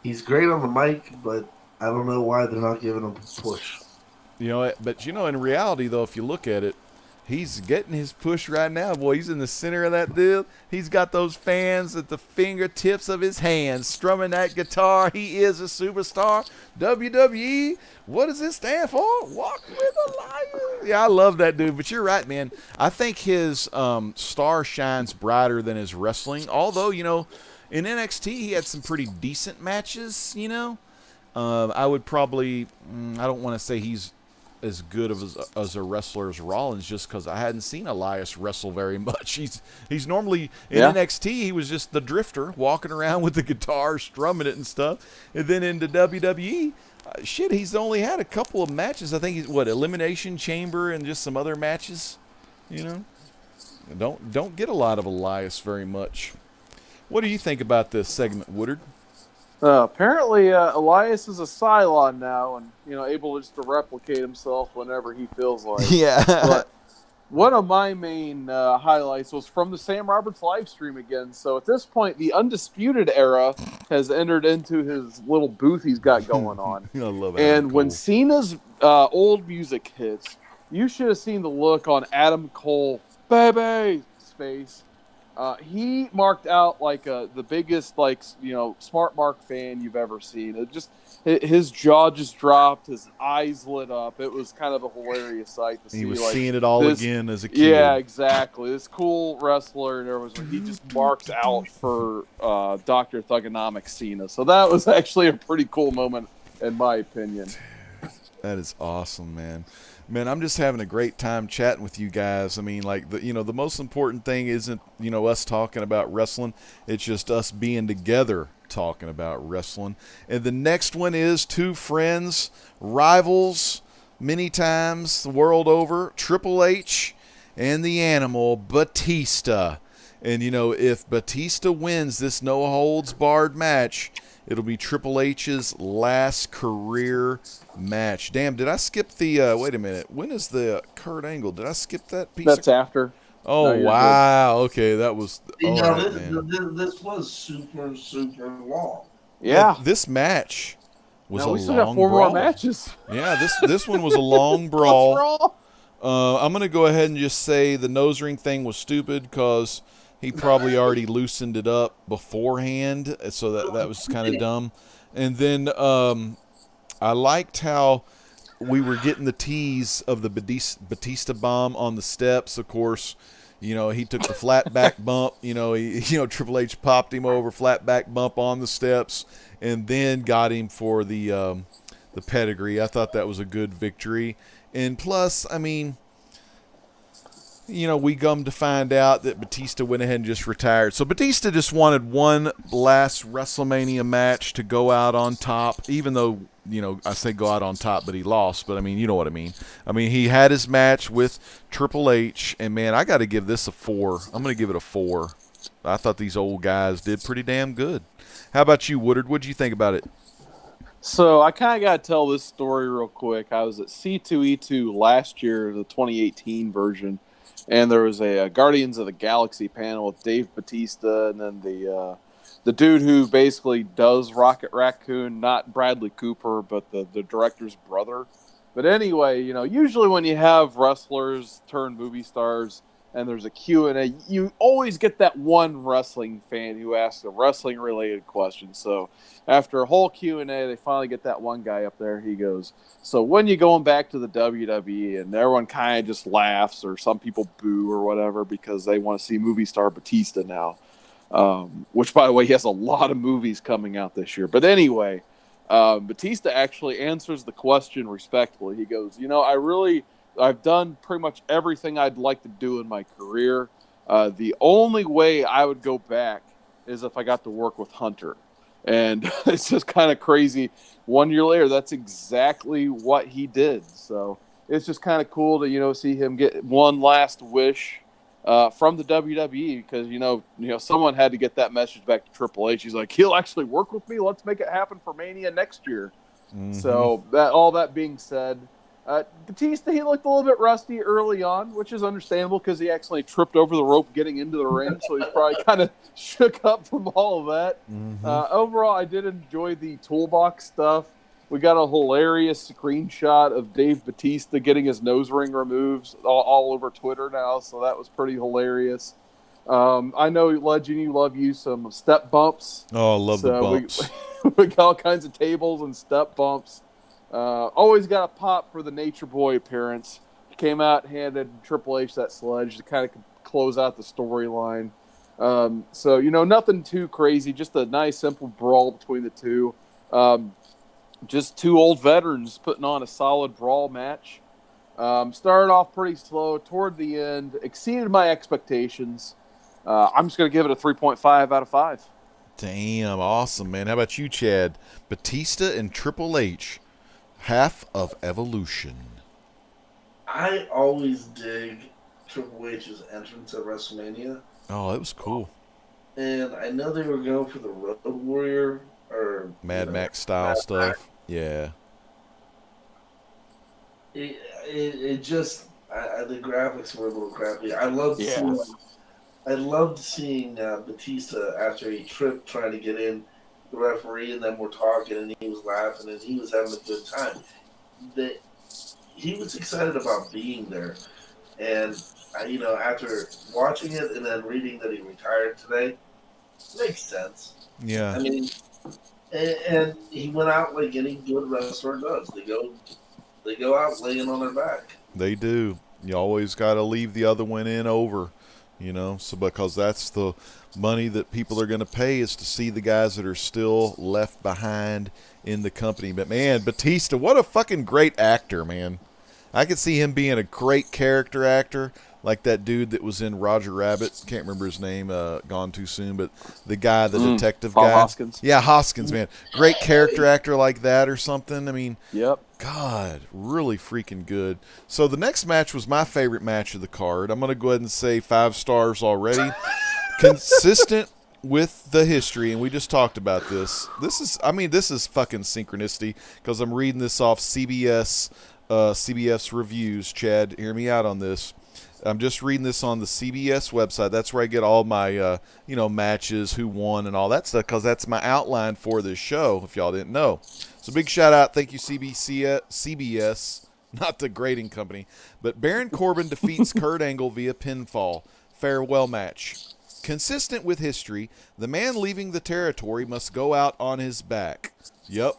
He's great on the mic, but I don't know why they're not giving him a push. You know, but you know, in reality, though, if you look at it, he's getting his push right now. Boy, he's in the center of that deal. He's got those fans at the fingertips of his hands, strumming that guitar. He is a superstar. WWE, what does this stand for? Walk with Elias. Yeah, I love that dude. But you're right, man. I think his star shines brighter than his wrestling. Although, you know, in NXT, he had some pretty decent matches, you know. I would probably, I don't want to say he's as good as a wrestler as Rollins, just because I hadn't seen Elias wrestle very much. He's normally in NXT, he was just the drifter walking around with the guitar, strumming it and stuff. And then into WWE, he's only had a couple of matches. I think he's Elimination Chamber and just some other matches, you know. Don't get a lot of Elias very much. What do you think about this segment, Woodard? Apparently, Elias is a Cylon now, and able just to replicate himself whenever he feels like. Yeah. But one of my main highlights was from the Sam Roberts live stream again. So at this point, the Undisputed Era has entered into his little booth he's got going on. I love it. And when Cena's old music hits, you should have seen the look on Adam Cole, baby's face. He marked out like the biggest, smart mark fan you've ever seen. It just his jaw just dropped, his eyes lit up. It was kind of a hilarious sight to see. He was like, seeing it all again as a kid. Yeah, exactly. This cool wrestler, and everyone he just marks out for Dr. Thugonomics Cena. So that was actually a pretty cool moment, in my opinion. That is awesome, man. Man, I'm just having a great time chatting with you guys. I mean, like, the most important thing isn't, us talking about wrestling. It's just us being together talking about wrestling. And the next one is two friends, rivals many times the world over, Triple H and the Animal, Batista. And, if Batista wins this no-holds-barred match, it'll be Triple H's last career match. Damn, did I skip the, wait a minute. When is the Kurt Angle? Did I skip that piece? That's after. Oh, no, wow. Good. Okay, that was. This was super, super long. Yeah. This match was a we still long got 4 brawl. more matches. Yeah, this one was a long brawl. I'm going to go ahead and just say the nose ring thing was stupid because he probably already loosened it up beforehand, so that was kind of dumb. And then I liked how we were getting the tease of the Batista bomb on the steps. Of course, he took the flat back bump. Triple H popped him over, flat back bump on the steps, and then got him for the pedigree. I thought that was a good victory. And plus, I mean, we come to find out that Batista went ahead and just retired. So Batista just wanted one last WrestleMania match to go out on top, even though, I say go out on top, but he lost. But, I mean, you know what I mean. I mean, he had his match with Triple H, and, man, I got to give this a 4. I'm going to give it a 4. I thought these old guys did pretty damn good. How about you, Woodard? What did you think about it? So I kind of got to tell this story real quick. I was at C2E2 last year, the 2018 version. And there was a Guardians of the Galaxy panel with Dave Batista, and then the dude who basically does Rocket Raccoon, not Bradley Cooper, but the director's brother. But anyway, usually when you have wrestlers turn movie stars and there's a Q&A, you always get that one wrestling fan who asks a wrestling-related question. So after a whole Q&A, they finally get that one guy up there. He goes, so when you going back to the WWE? And everyone kind of just laughs, or some people boo or whatever, because they want to see movie star Batista now. Which, by the way, he has a lot of movies coming out this year. But anyway, Batista actually answers the question respectfully. He goes, I've done pretty much everything I'd like to do in my career. The only way I would go back is if I got to work with Hunter. And it's just kind of crazy. 1 year later, that's exactly what he did. So it's just kind of cool to, see him get one last wish from the WWE, because, someone had to get that message back to Triple H. He's like, he'll actually work with me. Let's make it happen for Mania next year. Mm-hmm. So all that being said, Batista, he looked a little bit rusty early on, which is understandable because he accidentally tripped over the rope getting into the ring, so he's probably kind of shook up from all of that. Mm-hmm. Overall, I did enjoy the toolbox stuff. We got a hilarious screenshot of Dave Batista getting his nose ring removed all over Twitter now, so that was pretty hilarious. I know, Legend, you love some step bumps. Oh, I love the bumps. We got all kinds of tables and step bumps. Always got a pop for the Nature Boy appearance. He came out, handed Triple H that sledge to kind of close out the storyline. So, nothing too crazy, just a nice, simple brawl between the two. Just two old veterans putting on a solid brawl match. Started off pretty slow. Toward the end, exceeded my expectations. I'm just going to give it a 3.5 out of 5. Damn, awesome, man. How about you, Chad? Batista and Triple H. Half of Evolution. I always dig Triple H's entrance at WrestleMania. Oh, it was cool. And I know they were going for the Road Warrior or Mad Max style Mad stuff. Max. Yeah. It just the graphics were a little crappy. I loved seeing Batista after he tripped trying to get in. The referee and them were talking, and he was laughing, and he was having a good time. He was excited about being there, and after watching it and then reading that he retired today, it makes sense. Yeah. I mean, and he went out like any good wrestler does. They go out laying on their back. They do. You always got to leave the other one in over, so because that's the money that people are going to pay is to see the guys that are still left behind in the company. But, man, Batista, what a fucking great actor, man. I could see him being a great character actor, like that dude that was in Roger Rabbit. Can't remember his name, gone too soon, but the guy, the detective guy. Hoskins. Yeah, Hoskins, man. Great character actor like that or something. I mean, yep. God, really freaking good. So the next match was my favorite match of the card. I'm going to go ahead and say 5 stars already. Consistent with the history, and we just talked about this. This is fucking synchronicity because I'm reading this off CBS reviews. Chad, hear me out on this. I'm just reading this on the CBS website. That's where I get all my, matches, who won, and all that stuff, because that's my outline for this show, if y'all didn't know. So big shout out. Thank you, CBS, not the grading company. But Baron Corbin defeats Kurt Angle via pinfall. Farewell match. Consistent with history, the man leaving the territory must go out on his back. Yep.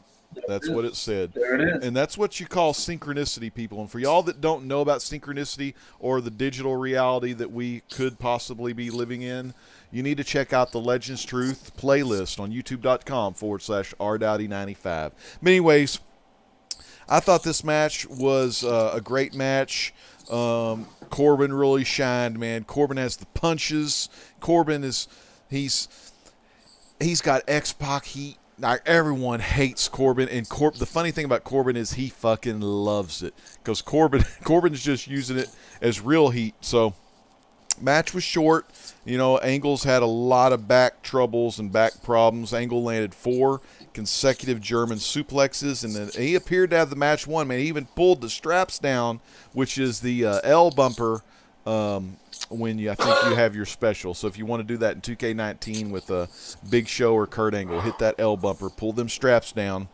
That's what it said. There it is. And that's what you call synchronicity, people. And for y'all that don't know about synchronicity or the digital reality that we could possibly be living in, you need to check out the Legends Truth playlist on youtube.com/rdowdy95. But anyways, I thought this match was a great match. Corbin really shined, man. Corbin has the punches. Corbin he's got X-Pac heat. Like, everyone hates Corbin, and the funny thing about Corbin is he fucking loves it because Corbin's just using it as real heat. So, match was short. Angle's had a lot of back troubles and back problems. Angle landed 4 consecutive German suplexes, and then he appeared to have the match won. Man, he even pulled the straps down, which is the L bumper. When I think you have your special. So if you want to do that in 2K19 with a Big Show or Kurt Angle, hit that L bumper, pull them straps down.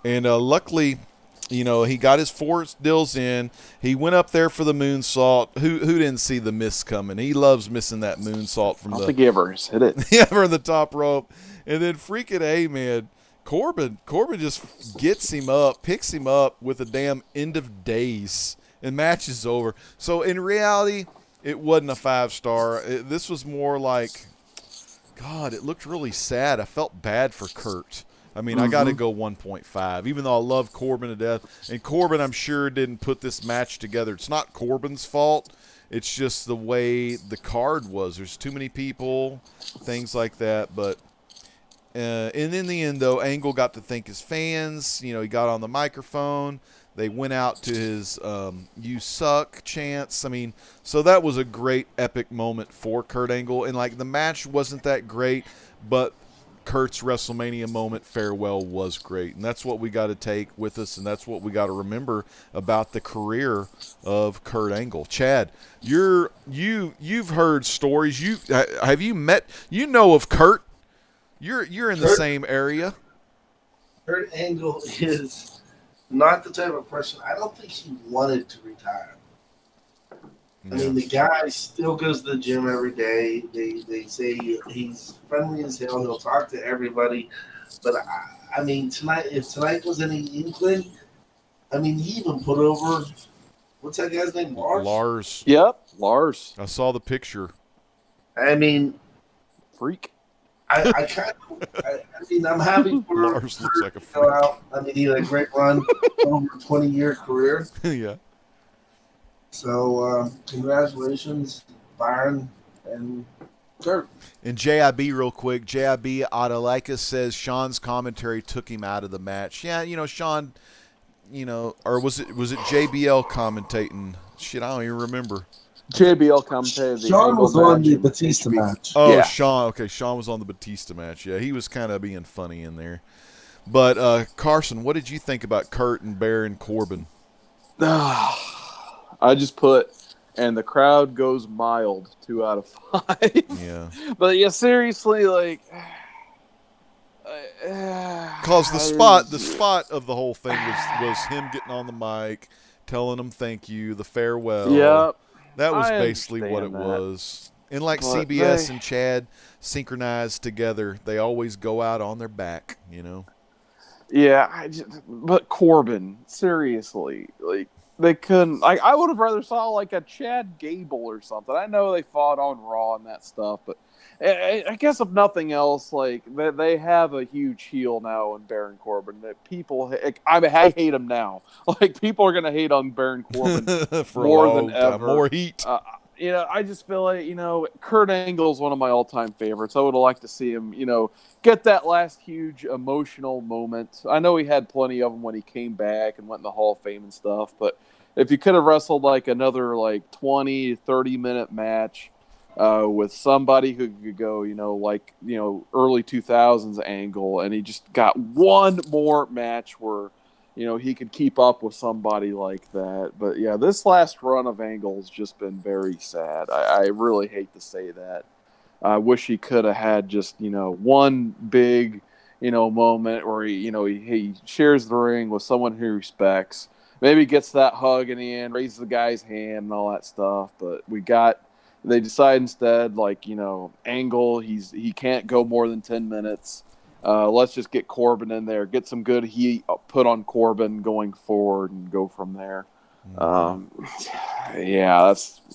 And luckily, he got his 4 deals in. He went up there for the moonsault. Who didn't see the miss coming? He loves missing that moonsault from I think he ever hit it. Yeah, from the top rope. And then freaking man, Corbin just gets him up, picks him up with a damn end of days, and match is over. So in reality, it wasn't a 5-star. This was more like, God, it looked really sad. I felt bad for Kurt. I mean, I got to go 1.5, even though I love Corbin to death. And Corbin, I'm sure, didn't put this match together. It's not Corbin's fault. It's just the way the card was. There's too many people, things like that. But and in the end, though, Angle got to thank his fans. He got on the microphone. They went out to his "You suck" chants. I mean, so that was a great epic moment for Kurt Angle. And the match wasn't that great, but Kurt's WrestleMania moment farewell was great. And that's what we got to take with us, and that's what we got to remember about the career of Kurt Angle. Chad, you've heard stories. Have you met? Of Kurt? You're in the same area. Kurt Angle is not the type of person. I don't think he wanted to retire. I mean, the guy still goes to the gym every day. They say he's friendly as hell. He'll talk to everybody. But I mean, if tonight was any inkling, I mean, he even put over, what's that guy's name? Lars. Yep, Lars. I saw the picture. I mean, freak. I mean, I'm happy for Lars looks like a freak. Go out. I mean, he had a great run over a 20-year career. Yeah. So, congratulations, Byron and Kurt. And JIB real quick. JIB Adelaika says Sean's commentary took him out of the match. Yeah, Sean, or was it JBL commentating? Shit, I don't even remember. JBL commentated the Sean Angle was on match the and Batista HB. match. Oh, Yeah. Sean. Okay, Sean was on the Batista match. Yeah, he was kind of being funny in there. But Carson, what did you think about Kurt and Baron Corbin? I just put, and the crowd goes mild, 2 out of 5. Yeah. But yeah, seriously, like, Because the spot of the whole thing was him getting on the mic, telling them thank you, the farewell. Yeah, That was I basically what it understand that. was. And like But CBS and Chad synchronized together, they always go out on their back, you know. Yeah, but Corbin, seriously, like, they couldn't. Like, I would have rather saw like a Chad Gable or something. I know they fought on Raw and that stuff, but I guess if nothing else, like, they have a huge heel now in Baron Corbin. That people, I hate him now. Like, people are gonna hate on Baron Corbin For more a long than time. ever. More heat. I just feel like, Kurt Angle is one of my all-time favorites. I would have liked to see him, get that last huge emotional moment. I know he had plenty of them when he came back and went in the Hall of Fame and stuff, but if you could have wrestled like another 20, 30-minute match with somebody who could go, early 2000s Angle, and he just got one more match where he could keep up with somebody like that. But yeah, this last run of Angle has just been very sad. I really hate to say that. I wish he could have had just, one big, moment where he shares the ring with someone he respects. Maybe gets that hug in the end, raises the guy's hand and all that stuff. But they decide instead, Angle, he can't go more than 10 minutes. Let's just get Corbin in there, get some good heat put on Corbin going forward, and go from there. Yeah,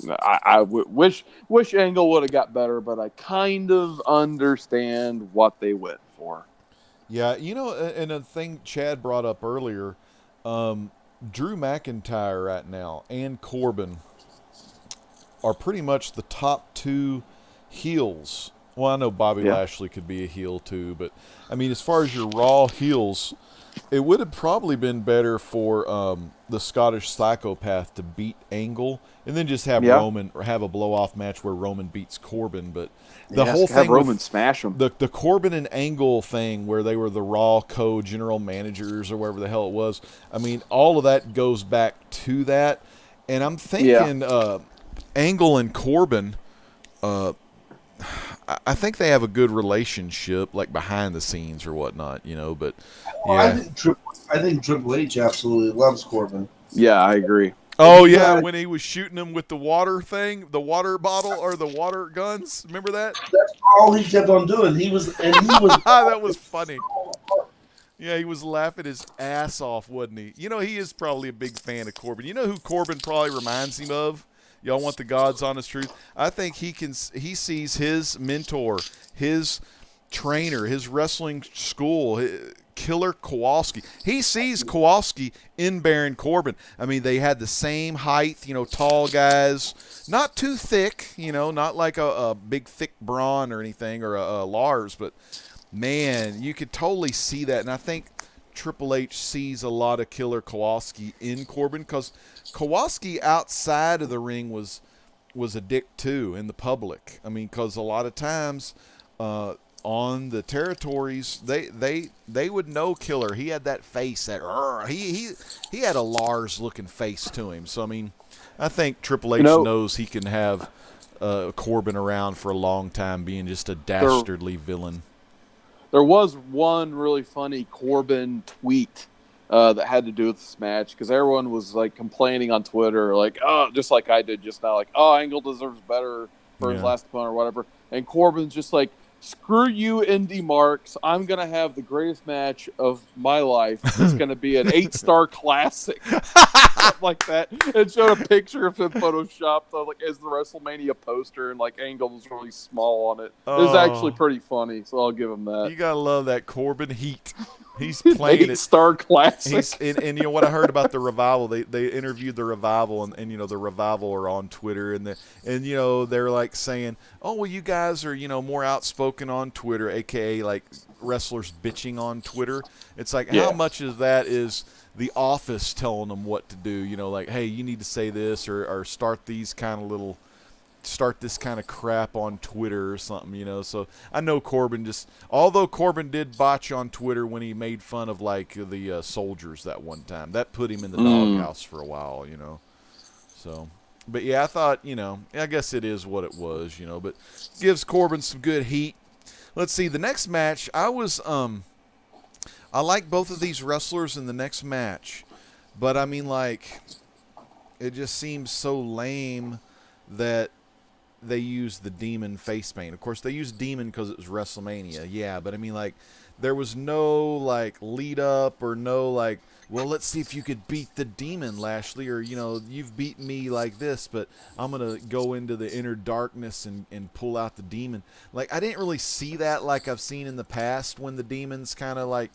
I wish Angle would have got better, but I kind of understand what they went for. Yeah, and a thing Chad brought up earlier, Drew McIntyre right now and Corbin are pretty much the top 2 heels. Well, I know Bobby Lashley could be a heel too, but I mean, as far as your Raw heels, it would have probably been better for the Scottish Psychopath to beat Angle and then just have Roman, or have a blow-off match where Roman beats Corbin. But the whole thing, have Roman smash him. The Corbin and Angle thing, where they were the Raw co-general managers or whatever the hell it was. I mean, all of that goes back to that, and I'm thinking Angle and Corbin. I think they have a good relationship, like behind the scenes or whatnot, But yeah, I think Triple H absolutely loves Corbin. Yeah, I agree. Oh yeah, when he was shooting him with the water thing, the water bottle or the water guns. Remember that? That's all he kept on doing. He was that was funny. Yeah, he was laughing his ass off, wasn't he? He is probably a big fan of Corbin. You know who Corbin probably reminds him of? Y'all want the God's honest truth? I think he sees his mentor, his trainer, his wrestling school, Killer Kowalski. He sees Kowalski in Baron Corbin. I mean, they had the same height, tall guys, not too thick, not like a big thick Braun or anything, or a Lars, but man, you could totally see that. And I think Triple H sees a lot of Killer Kowalski in Corbin, because Kowalski outside of the ring was a dick too in the public. I mean, because a lot of times on the territories, they would know Killer. He had that face, that he had a Lars looking face to him. So I mean, I think Triple H knows he can have Corbin around for a long time, being just a dastardly villain. There was one really funny Corbin tweet that had to do with this match, because everyone was like complaining on Twitter, like, oh, just like I did just now, like, oh, Angle deserves better for his last opponent or whatever. And Corbin's just like, screw you, Indy Marks. I'm going to have the greatest match of my life. It's going to be an 8-star classic. Something like that. And showed a picture of him photoshopped like as the WrestleMania poster, and like Angle was really small on it. It was actually pretty funny, so I'll give him that. You got to love that Corbin heat. He's playing 8-star classic. And what I heard about the Revival, they interviewed the Revival, and the Revival are on Twitter, and they're like saying, oh, well, you guys are more outspoken on Twitter, aka like wrestlers bitching on Twitter. It's like, how much of that is the office telling them what to do. You know, like, hey, you need to say this or start these kind of little. Start this kind of crap on Twitter or something, you know. So I know Corbin although Corbin did botch on Twitter when he made fun of like the soldiers that one time, that put him in the doghouse for a while, you know. So, but yeah, I thought, you know, I guess it is what it was, you know, but gives Corbin some good heat. Let's see, the next match, I like both of these wrestlers in the next match, but I mean, like, it just seems so lame that they used the Demon face paint. Of course, they used Demon because it was WrestleMania. Yeah, but I mean, like, there was no, like, lead up or no, like, well, let's see if you could beat the Demon, Lashley, or, you know, you've beaten me like this, but I'm going to go into the inner darkness and pull out the Demon. Like, I didn't really see that like I've seen in the past when the Demon's kind of, like,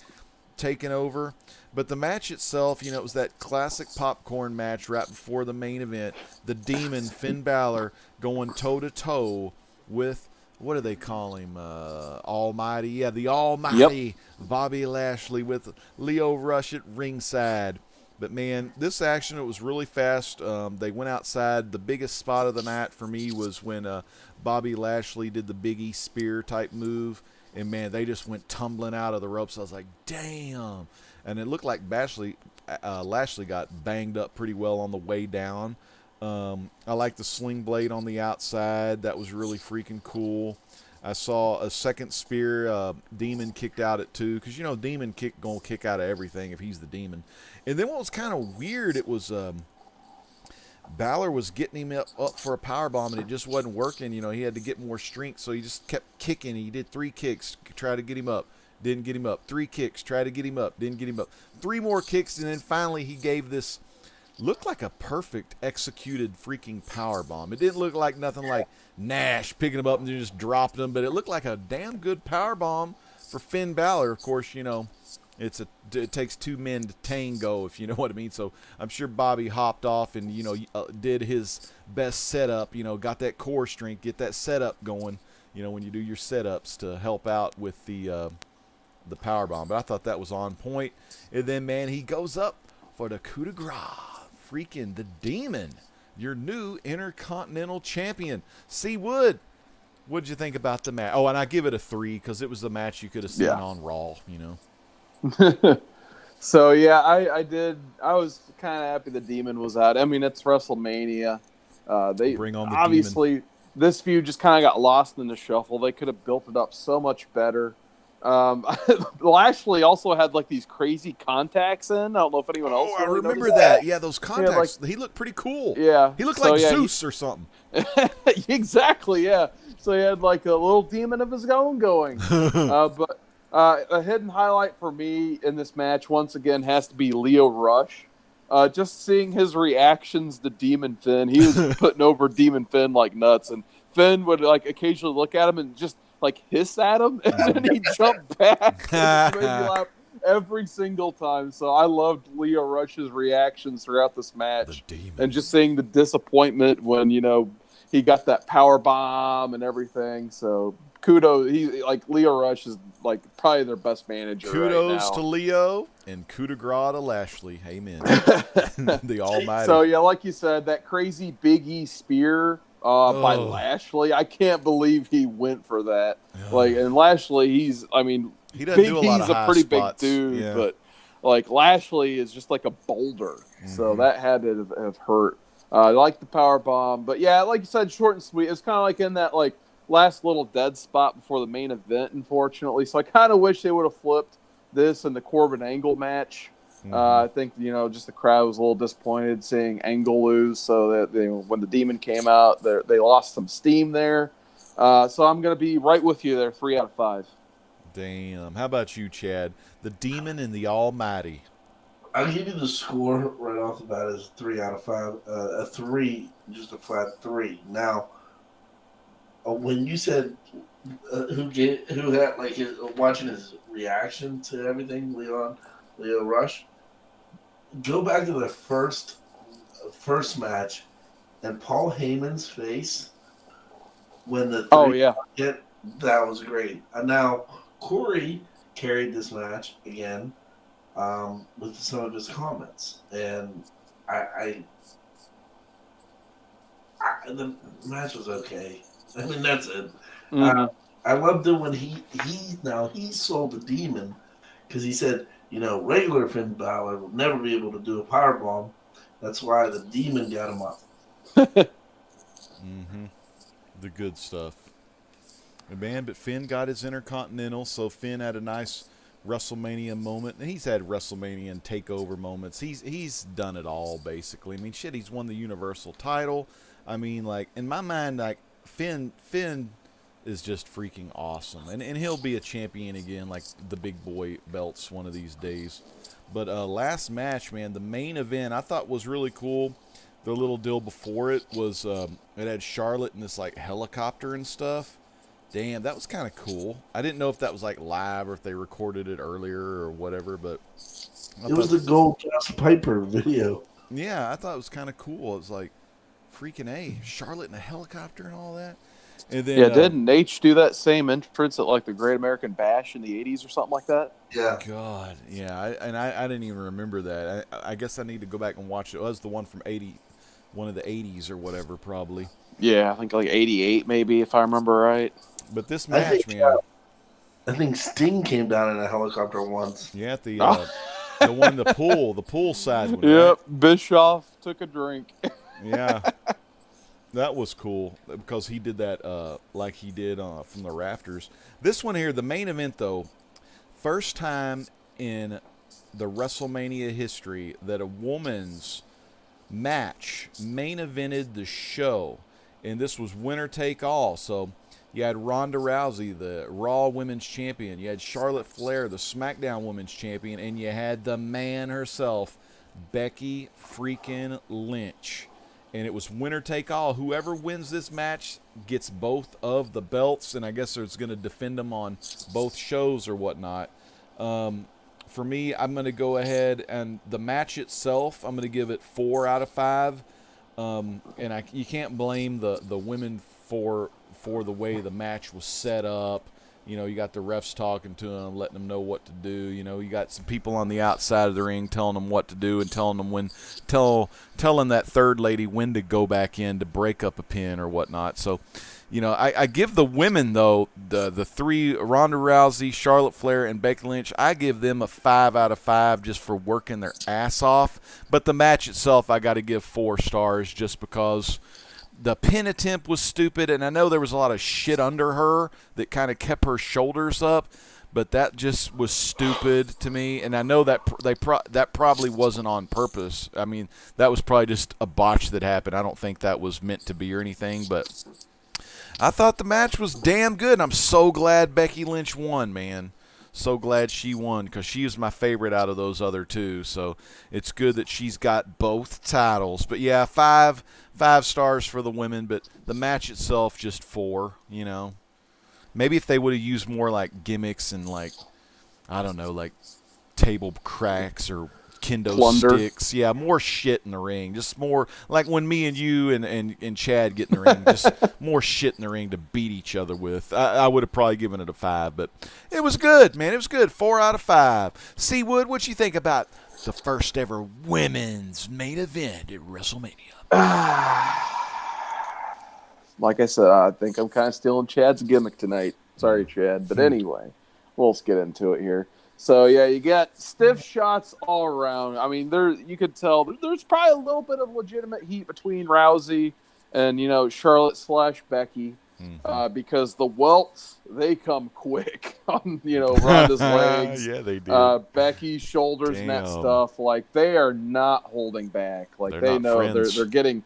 taken over. But the match itself, you know, it was that classic popcorn match right before the main event. The Demon, Finn Balor, going toe-to-toe with, what do they call him? Almighty. Yeah, the Almighty Bobby Lashley with Lio Rush at ringside. But, man, this action, it was really fast. They went outside. The biggest spot of the night for me was when Bobby Lashley did the Big E spear type move. And, man, they just went tumbling out of the ropes. I was like, damn. And it looked like Lashley got banged up pretty well on the way down. I like the sling blade on the outside. That was really freaking cool. I saw a second spear. Demon kicked out at 2. Because, you know, Demon going to kick out of everything if he's the Demon. And then what was kind of weird, it was Balor was getting him up for a powerbomb, and it just wasn't working. You know, he had to get more strength, so he just kept kicking. He did 3 kicks, try to get him up. Didn't get him up. 3 kicks, try to get him up. Didn't get him up. 3 more kicks, and then finally he gave this, looked like a perfect executed freaking powerbomb. It didn't look like nothing like Nash picking him up and then just dropping him, but it looked like a damn good powerbomb for Finn Balor. Of course, you know, it takes 2 men to tango, if you know what I mean. So I'm sure Bobby hopped off and, you know, did his best setup, you know, got that core strength, get that setup going, you know, when you do your setups to help out with the powerbomb. But I thought that was on point. And then, man, he goes up for the coup de grace. Freaking the Demon, your new Intercontinental Champion. C. Wood, what'd you think about the match? Oh, and I give it a 3 because it was the match you could have seen on Raw, you know. So, yeah, I did. I was kind of happy the Demon was out. I mean, it's WrestleMania. They bring on the obviously Demon. This feud just kind of got lost in the shuffle. They could have built it up so much better. Lashley also had like these crazy contacts in. I don't know if anyone else. I Really remember noticed that. Yeah, those contacts. Like, he looked pretty cool. Yeah, he looked like Zeus or something. Exactly. Yeah. So he had like a little demon of his own going. But a hidden highlight for me in this match once again has to be Lio Rush. Just seeing his reactions to Demon Finn, he was putting over Demon Finn like nuts, and Finn would like occasionally look at him and just like hiss at him, and then he jumped back. It made me laugh every single time. So I loved Lio Rush's reactions throughout this match, and just seeing the disappointment when, you know, he got that power bomb and everything. So kudos, Lio Rush is like probably their best manager. Kudos right now. to Leo and coup de grace to Lashley. Amen. The Almighty. So yeah, like you said, that crazy Big E spear by Lashley. I can't believe he went for that. And Lashley, he doesn't do a lot of He's a high pretty spots. big dude, Yeah. but like Lashley is just like a boulder. So that had to have hurt. I like the power bomb, but yeah, like you said, short and sweet. It's kind of like in that like last little dead spot before the main event, unfortunately. So I kind of wish they would have flipped this and the Corbin Angle match. I think, you know, just the crowd was a little disappointed seeing Angle lose, so that when the Demon came out, they lost some steam there. So I'm going to be right with you there, 3 out of 5. Damn. How about you, Chad? The Demon and the Almighty. I'll give you the score right off the bat as 3 out of 5. A 3, just a flat 3. Now, when you said who had like watching his reaction to everything, Lio Rush, go back to the first match and Paul Heyman's face when the that was great. And now Corey carried this match again, with some of his comments, and the match was okay. I mean, that's it. Mm-hmm. I loved it when he sold the demon because he said, regular Finn Balor will never be able to do a powerbomb. That's why the demon got him up. Mm-hmm. The good stuff. Man, but Finn got his Intercontinental, so Finn had a nice WrestleMania moment. And he's had WrestleMania and TakeOver moments. He's done it all, basically. I mean, shit, he's won the Universal title. I mean, like, in my mind, like, Finn is just freaking awesome. And he'll be a champion again, like the big boy belts one of these days. But last match, man, the main event I thought was really cool. The little deal before it was it had Charlotte in this, like, helicopter and stuff. Damn, that was kind of cool. I didn't know if that was like live or if they recorded it earlier or whatever, but It was the Gold Dust Piper video. Yeah, I thought it was kind of cool. It was like, freaking A, Charlotte in a helicopter and all that. And then, yeah, didn't H do that same entrance at like the Great American Bash in the 80s or something like that? Yeah. God, yeah, I didn't even remember that. I guess I need to go back and watch it. It was the one from one of the 80s or whatever, probably. Yeah, I think like 88 maybe, if I remember right. But this match, I think Sting came down in a helicopter once. Yeah, at the one, the pool side one. Yep, Right? Bischoff took a drink. Yeah, that was cool because he did that like he did from the rafters. This one here, the main event though, first time in the WrestleMania history that a woman's match main evented the show, and this was winner take all. So you had Ronda Rousey, the Raw Women's Champion. You had Charlotte Flair, the SmackDown Women's Champion. And you had the man herself, Becky freaking Lynch. And it was winner take all. Whoever wins this match gets both of the belts. And I guess it's going to defend them on both shows or whatnot. For me, I'm going to go ahead and the match itself, I'm going to give it 4 out of 5. And you can't blame the women for the way the match was set up. You know, you got the refs talking to them, letting them know what to do. You know, you got some people on the outside of the ring telling them what to do and telling them telling that third lady when to go back in to break up a pin or whatnot. So, you know, I give the women, though, the 3, Ronda Rousey, Charlotte Flair, and Becky Lynch, I give them a 5 out of 5 just for working their ass off. But the match itself, I got to give 4 stars just because the pin attempt was stupid, and I know there was a lot of shit under her that kind of kept her shoulders up, but that just was stupid to me. And I know that that probably wasn't on purpose. I mean, that was probably just a botch that happened. I don't think that was meant to be or anything, but I thought the match was damn good, and I'm so glad Becky Lynch won, man. So glad she won because she was my favorite out of those other 2. So it's good that she's got both titles. But yeah, 5 stars for the women, but the match itself just 4, you know. Maybe if they would have used more like gimmicks and like, I don't know, like table cracks or kendo Plunder. sticks. Yeah, more shit in the ring. Just more like when me and you and Chad get in the ring, just more shit in the ring to beat each other with. I would have probably given it a 5, but it was good, man. It was good. 4 out of 5. Seawood, what you think about the first ever women's main event at WrestleMania? Like I said, I think I'm kind of stealing Chad's gimmick tonight. Sorry, Chad. But anyway, let's get into it here. So, yeah, you got stiff shots all around. I mean, you could tell there's probably a little bit of legitimate heat between Rousey and, Charlotte / Becky. Because the welts, they come quick on, Ronda's legs. Yeah, they do. Becky's shoulders and that stuff. Like, they are not holding back. Like, they know they're getting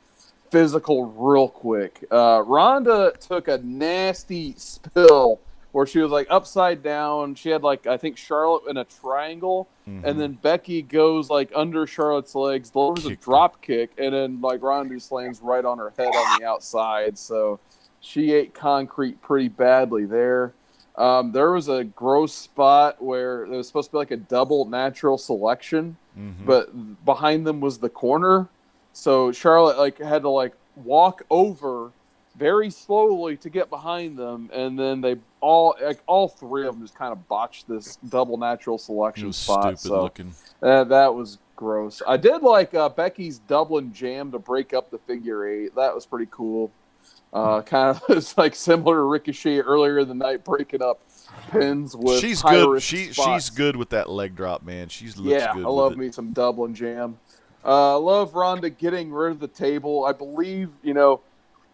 physical real quick. Ronda took a nasty spill where she was like upside down. She had I think Charlotte in a triangle, and then Becky goes under Charlotte's legs, delivers a drop kick, and then Ronda slams right on her head on the outside. So she ate concrete pretty badly there. There was a gross spot where there was supposed to be a double natural selection, but behind them was the corner. So Charlotte had to walk over very slowly to get behind them, and then they all three of them just kind of botched this double natural selection It was spot. stupid looking. That was gross. I did like Becky's Dublin Jam to break up the figure eight. That was pretty cool. Kind of it's like similar to Ricochet earlier in the night breaking up pins with she's good. good. She's good with that leg drop, man. She's looks good. I love me some Dublin Jam. I love Ronda getting rid of the table. I believe,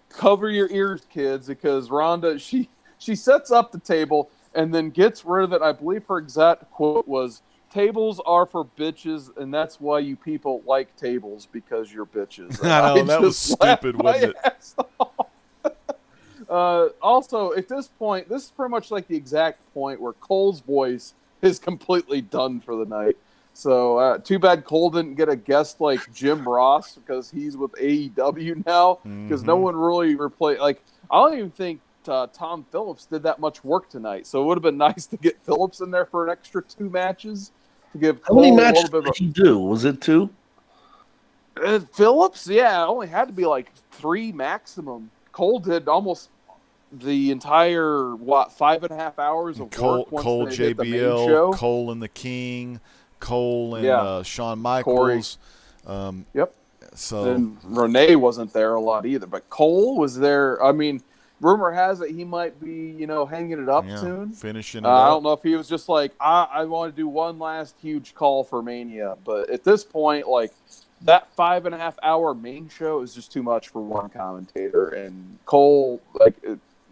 cover your ears, kids, because Ronda, she sets up the table and then gets rid of it. I believe her exact quote was, "Tables are for bitches, and that's why you people like tables, because you're bitches." I know, that was stupid, wasn't it? Also, at this point, this is pretty much like the exact point where Cole's voice is completely done for the night. So too bad Cole didn't get a guest like Jim Ross, because he's with AEW now, because no one really replaced. Like, I don't even think Tom Phillips did that much work tonight. So it would have been nice to get Phillips in there for an extra 2 matches to give Cole How many a matches little bit did he do? Was it 2? Phillips, yeah, it only had to be like 3 maximum. Cole did almost the entire 5.5 hours of work once Cole they did the main JBL, show. Cole and the King, Cole and Shawn Michaels. Yep. So and Renee wasn't there a lot either, but Cole was there. I mean, rumor has it he might be, hanging it up soon. Finishing it I up. don't know if he was just like, I want to do one last huge call for Mania. But at this point, like, that 5.5 hour main show is just too much for one commentator. And Cole,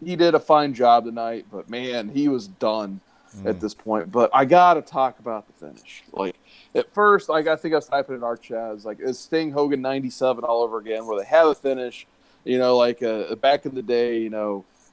he did a fine job tonight, but man, he was done at this point. But I got to talk about the finish. Like, at first, I think I was typing in our chat, it's like, it's Sting Hogan 97 all over again, where they have a finish. Back in the day,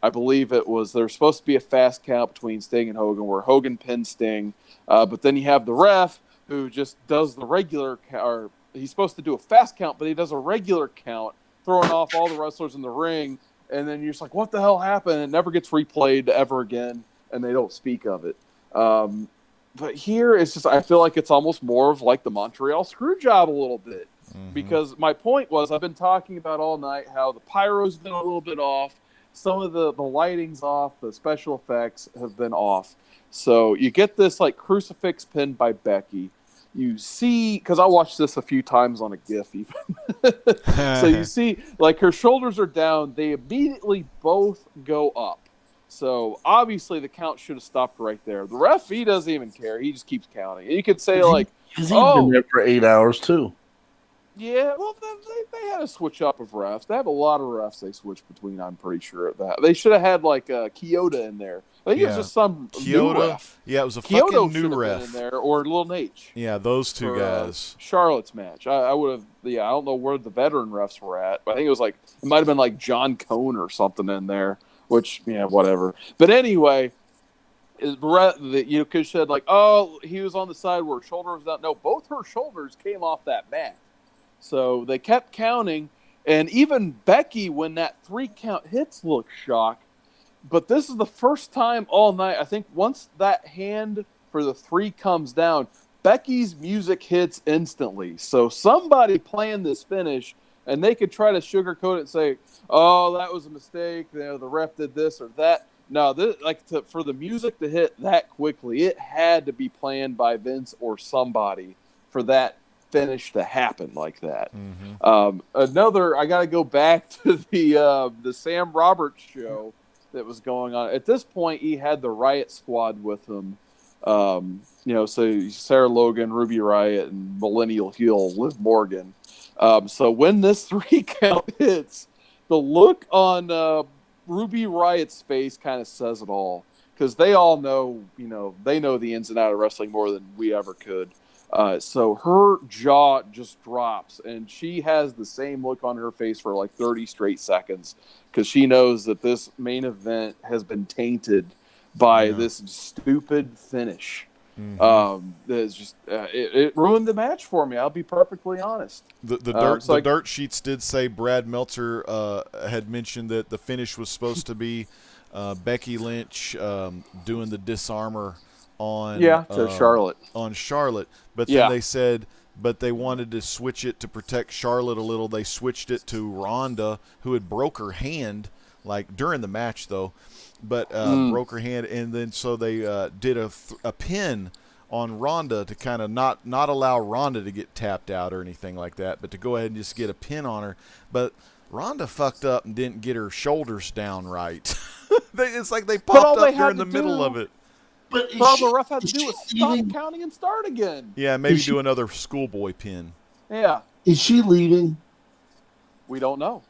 I believe it was, there was supposed to be a fast count between Sting and Hogan, where Hogan pinned Sting. But then you have the ref who just does the regular, or he's supposed to do a fast count, but he does a regular count, throwing off all the wrestlers in the ring. And then you're just like, what the hell happened? It never gets replayed ever again, and they don't speak of it. But here, it's just, I feel like it's almost more of like the Montreal Screwjob a little bit. Because my point was, I've been talking about all night how the pyro's been a little bit off, some of the lighting's off, the special effects have been off. So you get this like crucifix pin by Becky. You see, because I watched this a few times on a GIF even. So you see, like, her shoulders are down. They immediately both go up. So obviously the count should have stopped right there. The ref, he doesn't even care. He just keeps counting. And you could say, like, He's been there for 8 hours, too. Yeah, well, they had a switch up of refs. They have a lot of refs they switch between, I'm pretty sure of that. They should have had, like, Kyoto in there. I think it was just some new ref. Yeah, it was a Kyoto fucking new ref. In there, or Lil Nate. Yeah, those two for, guys. Charlotte's match. I would have, I don't know where the veteran refs were at, but I think it was like, it might have been like John Cone or something in there, which, whatever. But anyway, you could have said, like, oh, he was on the side where her shoulder was down. No, both her shoulders came off that mat. So they kept counting, and even Becky, when that 3 count hits, looked shocked. But this is the first time all night, I think once that hand for the 3 comes down, Becky's music hits instantly. So somebody planned this finish, and they could try to sugarcoat it and say, oh, that was a mistake, the ref did this or that. No, for the music to hit that quickly, it had to be planned by Vince or somebody for that finish to happen like that. I got to go back to the Sam Roberts show that was going on. At this point, he had the Riot Squad with him. So Sarah Logan, Ruby Riot, and Millennial Heel, Liv Morgan. So when this 3 count hits, the look on Ruby Riot's face kind of says it all, because they all know, they know the ins and outs of wrestling more than we ever could. So her jaw just drops, and she has the same look on her face for like 30 straight seconds, because she knows that this main event has been tainted by this stupid finish. That's just it ruined the match for me. I'll be perfectly honest. The dirt sheets did say Brad Meltzer had mentioned that the finish was supposed to be Becky Lynch doing the disarmor on Charlotte, but then they said, but they wanted to switch it to protect Charlotte a little. They switched it to Ronda, who had broke her hand like during the match though, but broke her hand, and then so they did a pin on Ronda to kind of not allow Ronda to get tapped out or anything like that, but to go ahead and just get a pin on her. But Ronda fucked up and didn't get her shoulders down right. It's like they popped up during the middle of it. But all the ref had to do was stop counting and start again. Yeah, maybe do another schoolboy pin. Yeah. Is she leaving? We don't know.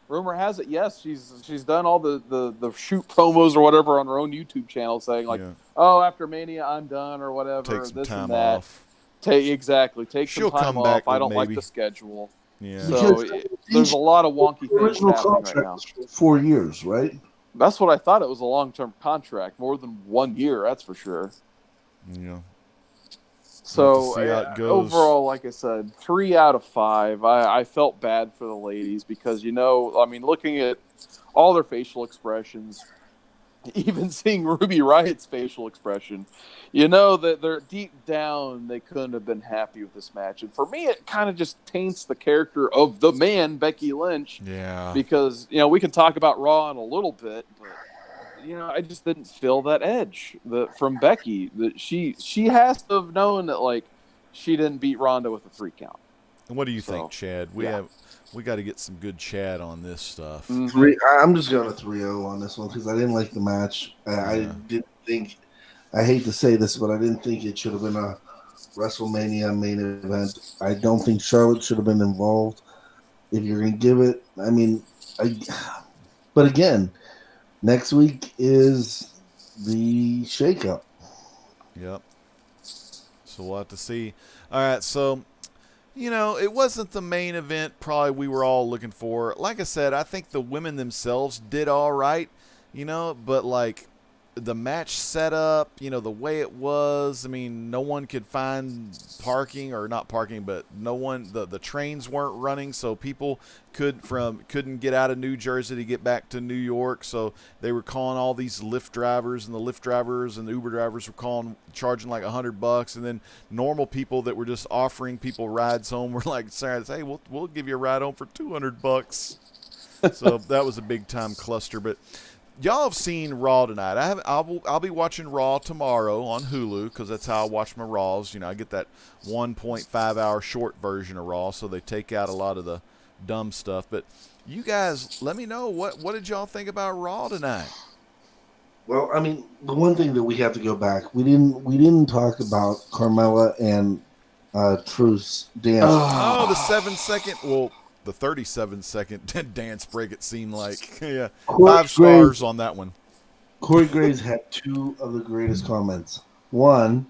Rumor has it, yes, she's done all the shoot promos or whatever on her own YouTube channel saying like, oh, after Mania I'm done or whatever. Take some this time and that. Off. Take She'll some time come off. back I don't maybe. like the schedule. Yeah. So there's a lot of wonky things happening right now. 4 years, right? That's what I thought. It was a long-term contract, more than 1 year, that's for sure. Yeah. So see how it goes. Overall, like I said, 3 out of 5. I felt bad for the ladies because, looking at all their facial expressions, even seeing Ruby Riot's facial expression, that they're deep down, they couldn't have been happy with this match. And for me, it kind of just taints the character of the man, Becky Lynch. Yeah. Because, we can talk about Raw in a little bit, but I just didn't feel that edge from Becky. That she has to have known that like she didn't beat Ronda with a 3 count. And what do you think, Chad? We got to get some good Chad on this stuff. I'm just going to 3-0 on this one because I didn't like the match. I didn't think. I hate to say this, but I didn't think it should have been a WrestleMania main event. I don't think Charlotte should have been involved. If you're going to give it, but again. Next week is the shakeup. Yep. So we'll have to see. All right, so, it wasn't the main event probably we were all looking for. Like I said, I think the women themselves did all right, but like the match setup, the way it was, no one could find parking, or not parking, but no one, the trains weren't running, so people couldn't get out of New Jersey to get back to New York, so they were calling all these Lyft drivers, and the Lyft drivers and the Uber drivers were charging like $100, and then normal people that were just offering people rides home were like, hey, we'll give you a ride home for $200. So that was a big time cluster. But y'all have seen Raw tonight. I'll be watching Raw tomorrow on Hulu because that's how I watch my Raws. I get that 1.5 hour short version of Raw, so they take out a lot of the dumb stuff. But you guys, let me know what did y'all think about Raw tonight? Well, the one thing that we have to go back, we didn't talk about Carmella and Truth's dance. Oh, the 7-second. Well, the 37-second dance break, it seemed like. Yeah, 5 stars on that one. Corey Graves had 2 of the greatest comments. One,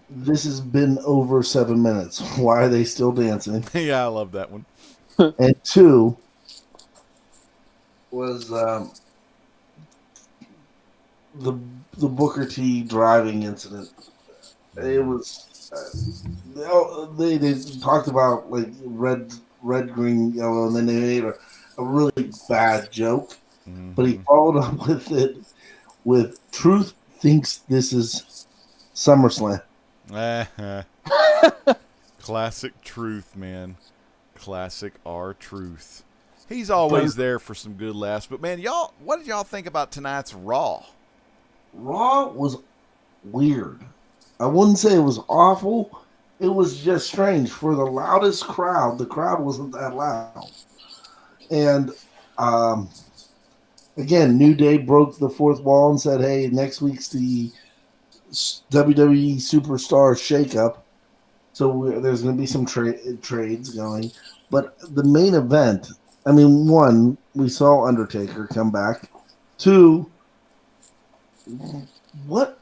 this has been over 7 minutes. Why are they still dancing? Yeah, I love that one. And 2 was the Booker T driving incident. It was. They talked about like red, green, yellow, and then they made a really bad joke. Mm-hmm. But he followed up with it with Truth thinks this is SummerSlam. Classic Truth, man. Classic R-Truth. He's always there for some good laughs. But man, y'all, what did y'all think about tonight's Raw? Raw was weird. I wouldn't say it was awful. It was just strange. For the loudest crowd, the crowd wasn't that loud. And again, New Day broke the 4th wall and said, hey, next week's the WWE Superstar Shakeup. So there's going to be some trades going. But the main event, 1, we saw Undertaker come back. 2, what's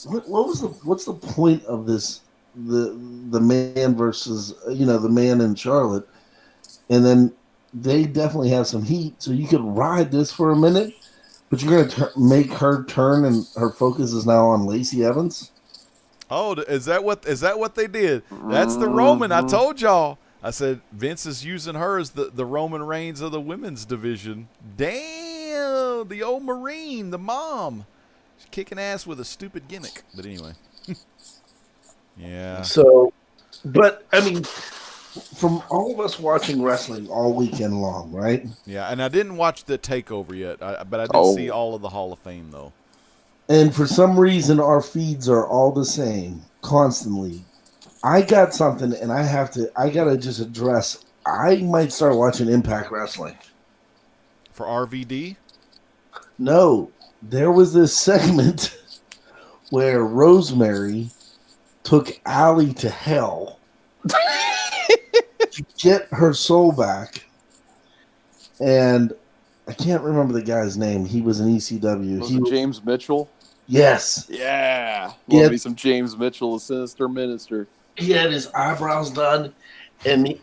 the point of this? The man versus the man in Charlotte, and then they definitely have some heat. So you could ride this for a minute, but you're gonna make her turn, and her focus is now on Lacey Evans. Oh, is that what they did? That's the Roman. I told y'all. I said Vince is using her as the Roman Reigns of the women's division. Damn, the old Marine, the mom. She's kicking ass with a stupid gimmick. But anyway. Yeah. So, but from all of us watching wrestling all weekend long, right? Yeah, and I didn't watch the takeover yet, but I did Oh. see all of the Hall of Fame though. And for some reason, our feeds are all the same constantly. I got something, and I gotta just address. I might start watching Impact Wrestling. For RVD? No, there was this segment where Rosemary took Allie to hell to get her soul back. And I can't remember the guy's name. He was in ECW. Was it James Mitchell? Yes. Yeah. Yeah. Love me some James Mitchell, the Sinister Minister. He had his eyebrows done, and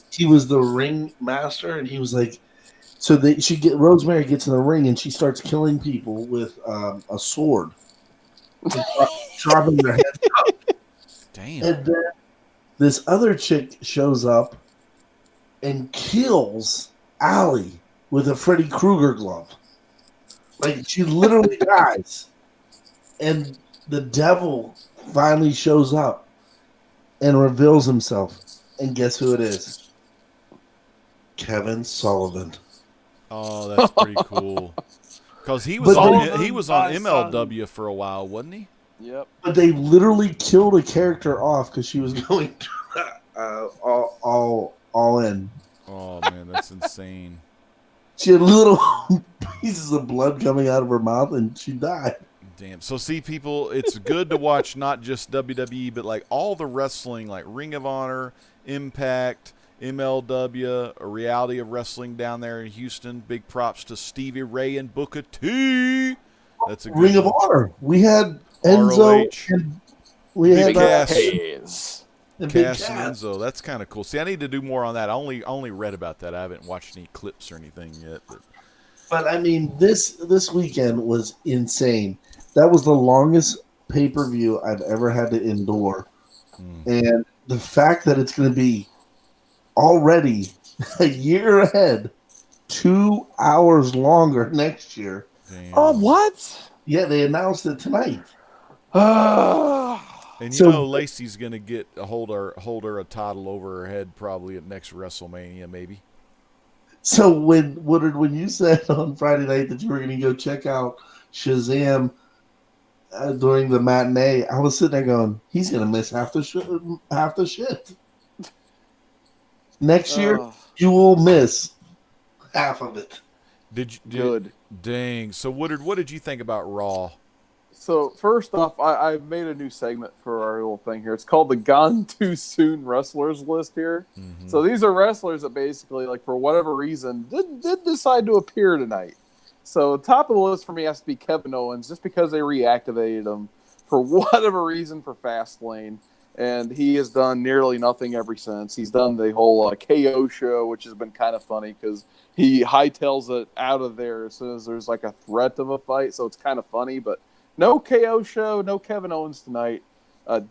he was the ring master, and he was like, so Rosemary gets in the ring, and she starts killing people with a sword, chopping their heads up. Damn. And then this other chick shows up and kills Allie with a Freddy Krueger glove. Like, she literally dies. And the devil finally shows up and reveals himself. And guess who it is? Kevin Sullivan. Oh, that's pretty cool. Because he was on MLW for a while, wasn't he? Yep. But they literally killed a character off because she was going all in. Oh man, that's insane. She had little pieces of blood coming out of her mouth, and she died. Damn. So see, people, it's good to watch not just WWE, but like all the wrestling, like Ring of Honor, Impact, MLW, a reality of wrestling down there in Houston. Big props to Stevie Ray and Booker T. That's a good Ring of one. Honor. We had Enzo ROH. and we had Big Cass. and Big Cass and Cass. Enzo. That's kind of cool. See, I need to do more on that. I only read about that. I haven't watched any clips or anything yet. But I mean, this weekend was insane. That was the longest pay-per-view I've ever had to endure. And the fact that it's going to be already a year ahead, 2 hours longer next year. Damn. Oh, what? Yeah, they announced it tonight. And So- Lacey's going to get hold her a title over her head probably at next WrestleMania, maybe. So when Woodard, when you said on Friday night that you were going to go check out Shazam during the matinee, I was sitting there going, "He's going to miss half the shit." Next year, you will miss half of it. Good. Dang. So Woodard, what did you think about Raw? So first off, I made a new segment for our little thing here. It's called the Gone Too Soon Wrestlers List here. Mm-hmm. So these are wrestlers that basically, like for whatever reason, did decide to appear tonight. So top of the list for me has to be Kevin Owens, just because they reactivated him for whatever reason for Fastlane. And he has done nearly nothing ever since. He's done the whole KO show, which has been kind of funny because he hightails it out of there as soon as there's like a threat of a fight. So it's kind of funny, but no KO show, no Kevin Owens tonight.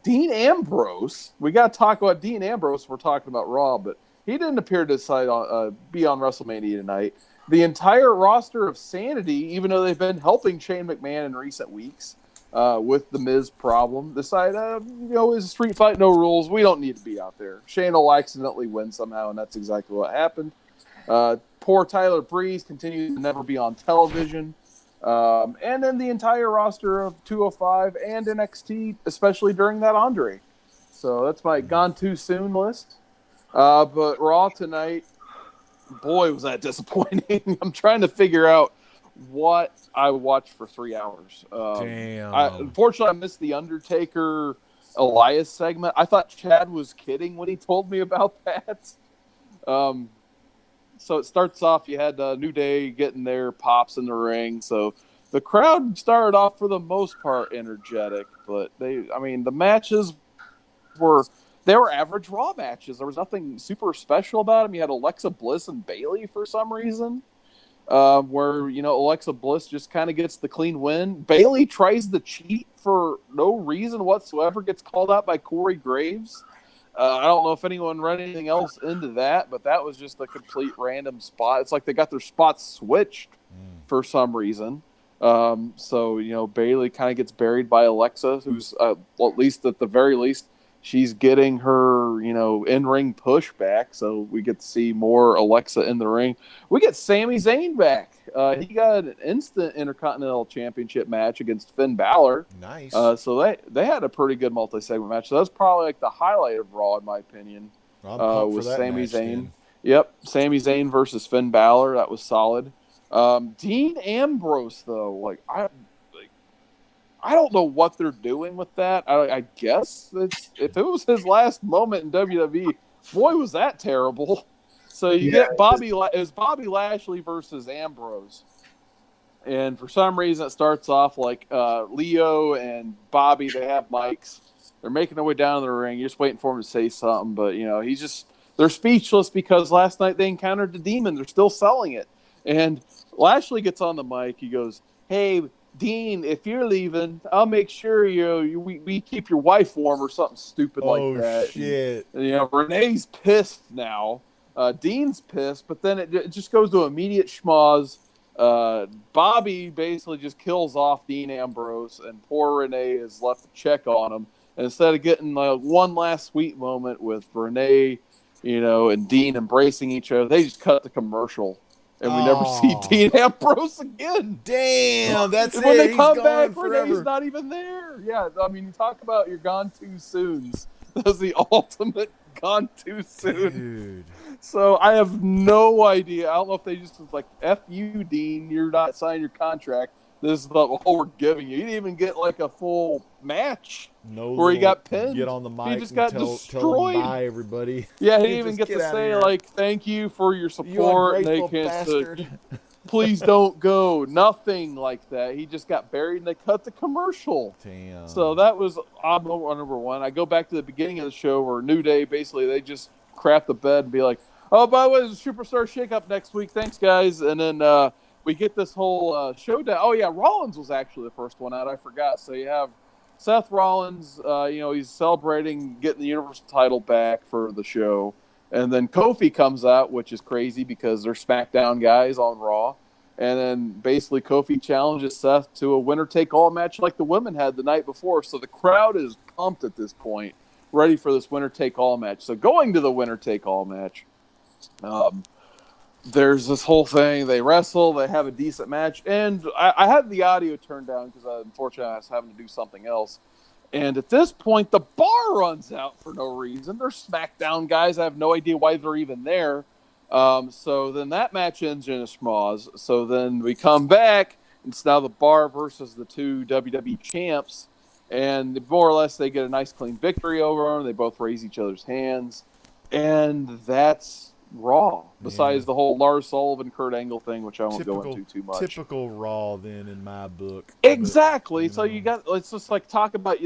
Dean Ambrose, we got to talk about Dean Ambrose. We're talking about Raw, but he didn't appear to be on WrestleMania tonight. The entire roster of Sanity, even though they've been helping Shane McMahon in recent weeks with the Miz problem, decided, it's a street fight, no rules. We don't need to be out there. Shane will accidentally win somehow, and that's exactly what happened. Poor Tyler Breeze continues to never be on television. And then the entire roster of 205 and NXT, especially during that Andre. So that's my Gone Too Soon list. But Raw tonight, boy, was that disappointing. I'm trying to figure out what I watched for 3 hours. Damn. Unfortunately, I missed the Undertaker Elias segment. I thought Chad was kidding when he told me about that. So it starts off, you had New Day getting their pops in the ring. So the crowd started off for the most part energetic, but the matches were average Raw matches. There was nothing super special about them. You had Alexa Bliss and Bayley for some reason, where Alexa Bliss just kind of gets the clean win. Bayley tries to cheat for no reason whatsoever, gets called out by Corey Graves. I don't know if anyone read anything else into that, but that was just a complete random spot. It's like they got their spots switched for some reason. So Bayley kind of gets buried by Alexa, who's at the very least, she's getting her, in-ring push back, so we get to see more Alexa in the ring. We get Sami Zayn back. He got an instant Intercontinental Championship match against Finn Balor. Nice. So they had a pretty good multi-segment match. So that's probably like the highlight of Raw, in my opinion. I'm pumped with for that Sami match, Zayn. then. Yep, Sami Zayn versus Finn Balor. That was solid. Dean Ambrose, though, I don't know what they're doing with that. I guess if it was his last moment in WWE, boy, was that terrible. So you get Bobby Lashley versus Ambrose. And for some reason, it starts off like Leo and Bobby, they have mics. They're making their way down the ring. You're just waiting for him to say something. But, they're speechless because last night they encountered the demon. They're still selling it. And Lashley gets on the mic. He goes, "Hey, Dean, if you're leaving, I'll make sure we keep your wife warm," or something stupid like that. Oh, shit. And, Renee's pissed now. Dean's pissed, but then it just goes to immediate schmoz. Bobby basically just kills off Dean Ambrose, and poor Renee is left to check on him. And instead of getting one last sweet moment with Renee, and Dean embracing each other, they just cut the commercial. And we never see Dean Ambrose again. Damn, that's and it. when they He's come gone back, forever. Renee's not even there. Yeah, I mean, you talk about you're gone too soon. That's the ultimate gone too soon. Dude. So I have no idea. I don't know if they just was like, "F you, Dean, you're not signing your contract. This is all we're giving you." You didn't even get like a full match where he got pinned. Get on the mic. He just got tell destroyed. him bye, everybody. Yeah, he didn't even get to say like, "Thank you for your support." You and ungrateful bastard. Please don't go. Nothing like that. He just got buried and they cut the commercial. Damn. So that was number one. I go back to the beginning of the show where New Day, basically, they just crap the bed and be like, "Oh, by the way, there's a Superstar Shakeup next week. Thanks, guys." And then we get this whole showdown. Oh, yeah, Rollins was actually the first one out. I forgot. So you have Seth Rollins, he's celebrating getting the Universal title back for the show. And then Kofi comes out, which is crazy because they're SmackDown guys on Raw. And then basically Kofi challenges Seth to a winner-take-all match like the women had the night before. So the crowd is pumped at this point, ready for this winner-take-all match. So going to the winner-take-all match, there's this whole thing. They wrestle. They have a decent match. And I had the audio turned down because unfortunately I was having to do something else. And at this point, the bar runs out for no reason. They're SmackDown guys. I have no idea why they're even there. So then that match ends in a schmoz. So then we come back. It's now the bar versus the two WWE champs. And more or less, they get a nice, clean victory over them. They both raise each other's hands. And that's Raw. Besides the whole Lars Sullivan, Kurt Angle thing, which I won't go into too much. Typical Raw, then, in my book. Exactly. So let's just talk about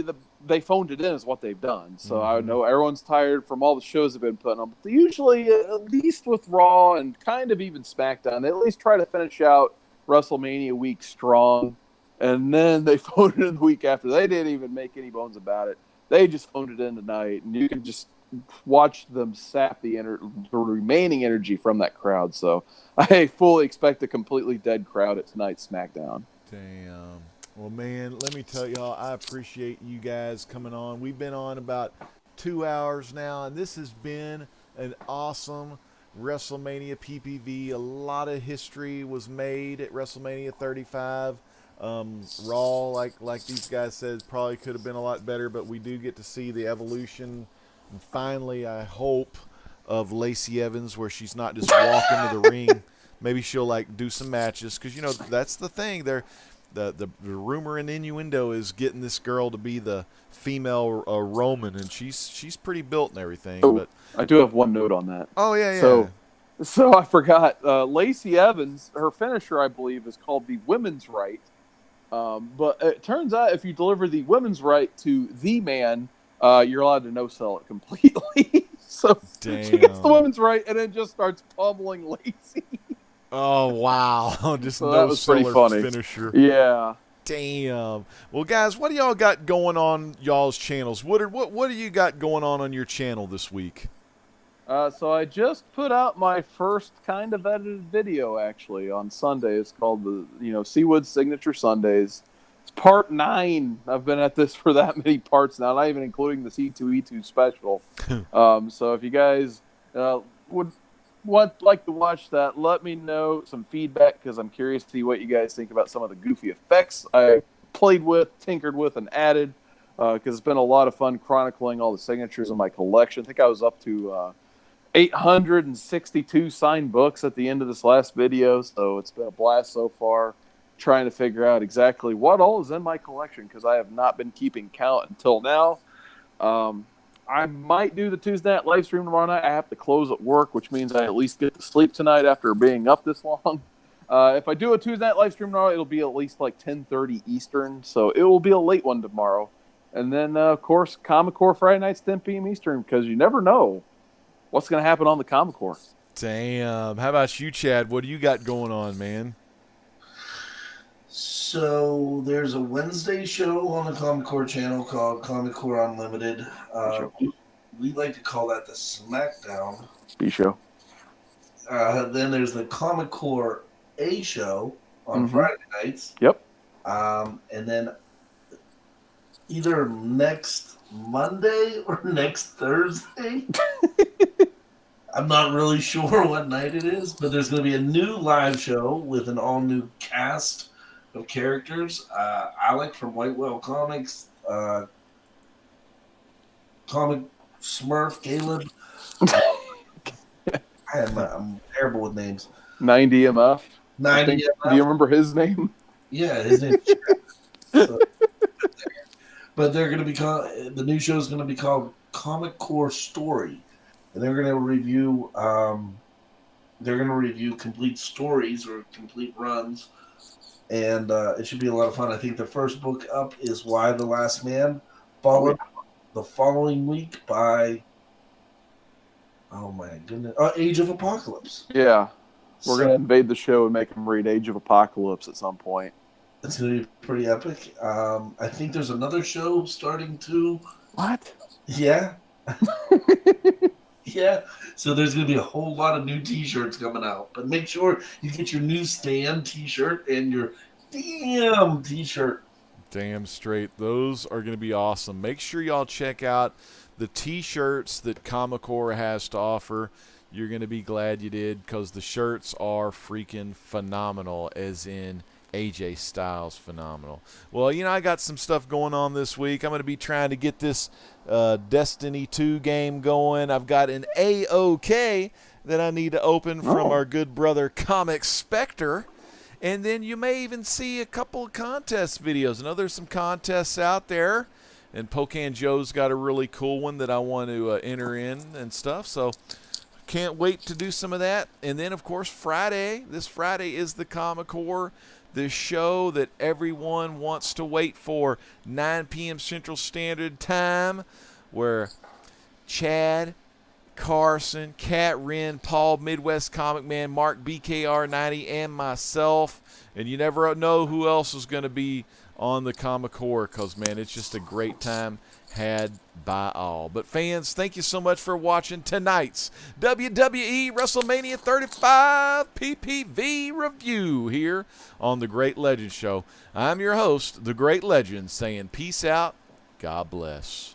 they phoned it in is what they've done. So I know everyone's tired from all the shows they've been putting on. But usually, at least with Raw and kind of even SmackDown, they at least try to finish out WrestleMania week strong. And then they phoned it in the week after. They didn't even make any bones about it. They just phoned it in tonight. And you can just watch them sap the remaining energy from that crowd. So I fully expect a completely dead crowd at tonight's SmackDown. Damn. Well, man, let me tell y'all, I appreciate you guys coming on. We've been on about 2 hours now, and this has been an awesome WrestleMania PPV. A lot of history was made at WrestleMania 35. Raw, like these guys said, probably could have been a lot better, but we do get to see the evolution. And finally, I hope, of Lacey Evans, where she's not just walking to the ring. Maybe she'll do some matches, because that's the thing. The rumor and innuendo is getting this girl to be the female Roman, and she's pretty built and everything. Oh, but I do have one note on that. Oh yeah. So I forgot. Lacey Evans, her finisher, I believe, is called the Women's Right. But it turns out if you deliver the Women's Right to the man, you're allowed to no-sell it completely. So Damn. She gets the Women's Right and then just starts pummeling Lacey. Oh, wow. Just so that was pretty funny. Finisher. Yeah. Damn. Well, guys, what do y'all got going on y'all's channels? What do you got going on your channel this week? So I just put out my first kind of edited video, actually, on Sunday. It's called the Seawood Signature Sundays. It's part 9. I've been at this for that many parts now, not even including the C2E2 special. So if you guys would like to watch that, let me know some feedback, because I'm curious to see what you guys think about some of the goofy effects I played with, tinkered with, and added, because it's been a lot of fun chronicling all the signatures in my collection. I think I was up to 862 signed books at the end of this last video, so it's been a blast so far trying to figure out exactly what all is in my collection, because I have not been keeping count until now. I might do the Tuesday night live stream tomorrow night. I have to close at work, which means I at least get to sleep tonight after being up this long. If I do a Tuesday night live stream tomorrow, it'll be at least like 10:30 Eastern, so it will be a late one tomorrow. And then, of course, Comic Core Friday nights, 10 p.m. Eastern, because you never know what's going to happen on the Comic Core. Damn. How about you, Chad? What do you got going on, man? So there's a Wednesday show on the Comic Core channel called Comic Core Unlimited. We like to call that the Smackdown. B show. Then there's the Comic Core A show on Friday nights. Yep. And then either next Monday or next Thursday. I'm not really sure what night it is, but there's going to be a new live show with an all-new cast of characters. Alec from White Whale Comics, Comic Smurf, Caleb. I'm terrible with names. 90MF. 90MF. Do you remember his name? Yeah, his name. But they're going to be called. The new show is going to be called Comic Core Story, and they're going to review. They're going to review complete stories or complete runs, and it should be a lot of fun. I think the first book up is Why the Last Man, followed the following week by. Oh my goodness! Age of Apocalypse. Yeah, we're going to invade the show and make them read Age of Apocalypse at some point. It's going to be pretty epic. I think there's another show starting to. What? Yeah. Yeah. So there's going to be a whole lot of new T-shirts coming out. But make sure you get your new Stan T-shirt and your Damn T-shirt. Damn straight. Those are going to be awesome. Make sure y'all check out the T-shirts that Comic Core has to offer. You're going to be glad you did, because the shirts are freaking phenomenal, as in AJ Styles phenomenal. Well, I got some stuff going on this week. I'm going to be trying to get this Destiny 2 game going. I've got an AOK that I need to open from our good brother Comic Spectre. And then you may even see a couple of contest videos. I know there's some contests out there, and Pocan Joe's got a really cool one that I want to enter in and stuff. So can't wait to do some of that. And then, of course, this Friday is the Comic Core, the show that everyone wants to wait for, 9 p.m. Central Standard Time, where Chad, Carson, Cat Wren, Paul, Midwest Comic Man, Mark BKR90, and myself. And you never know who else is going to be on the Comic Core, because, man, it's just a great time had by all. But fans, thank you so much for watching tonight's WWE Wrestlemania 35 PPV review here on The Great Legend Show. I'm your host, The Great Legend, saying peace out, God bless.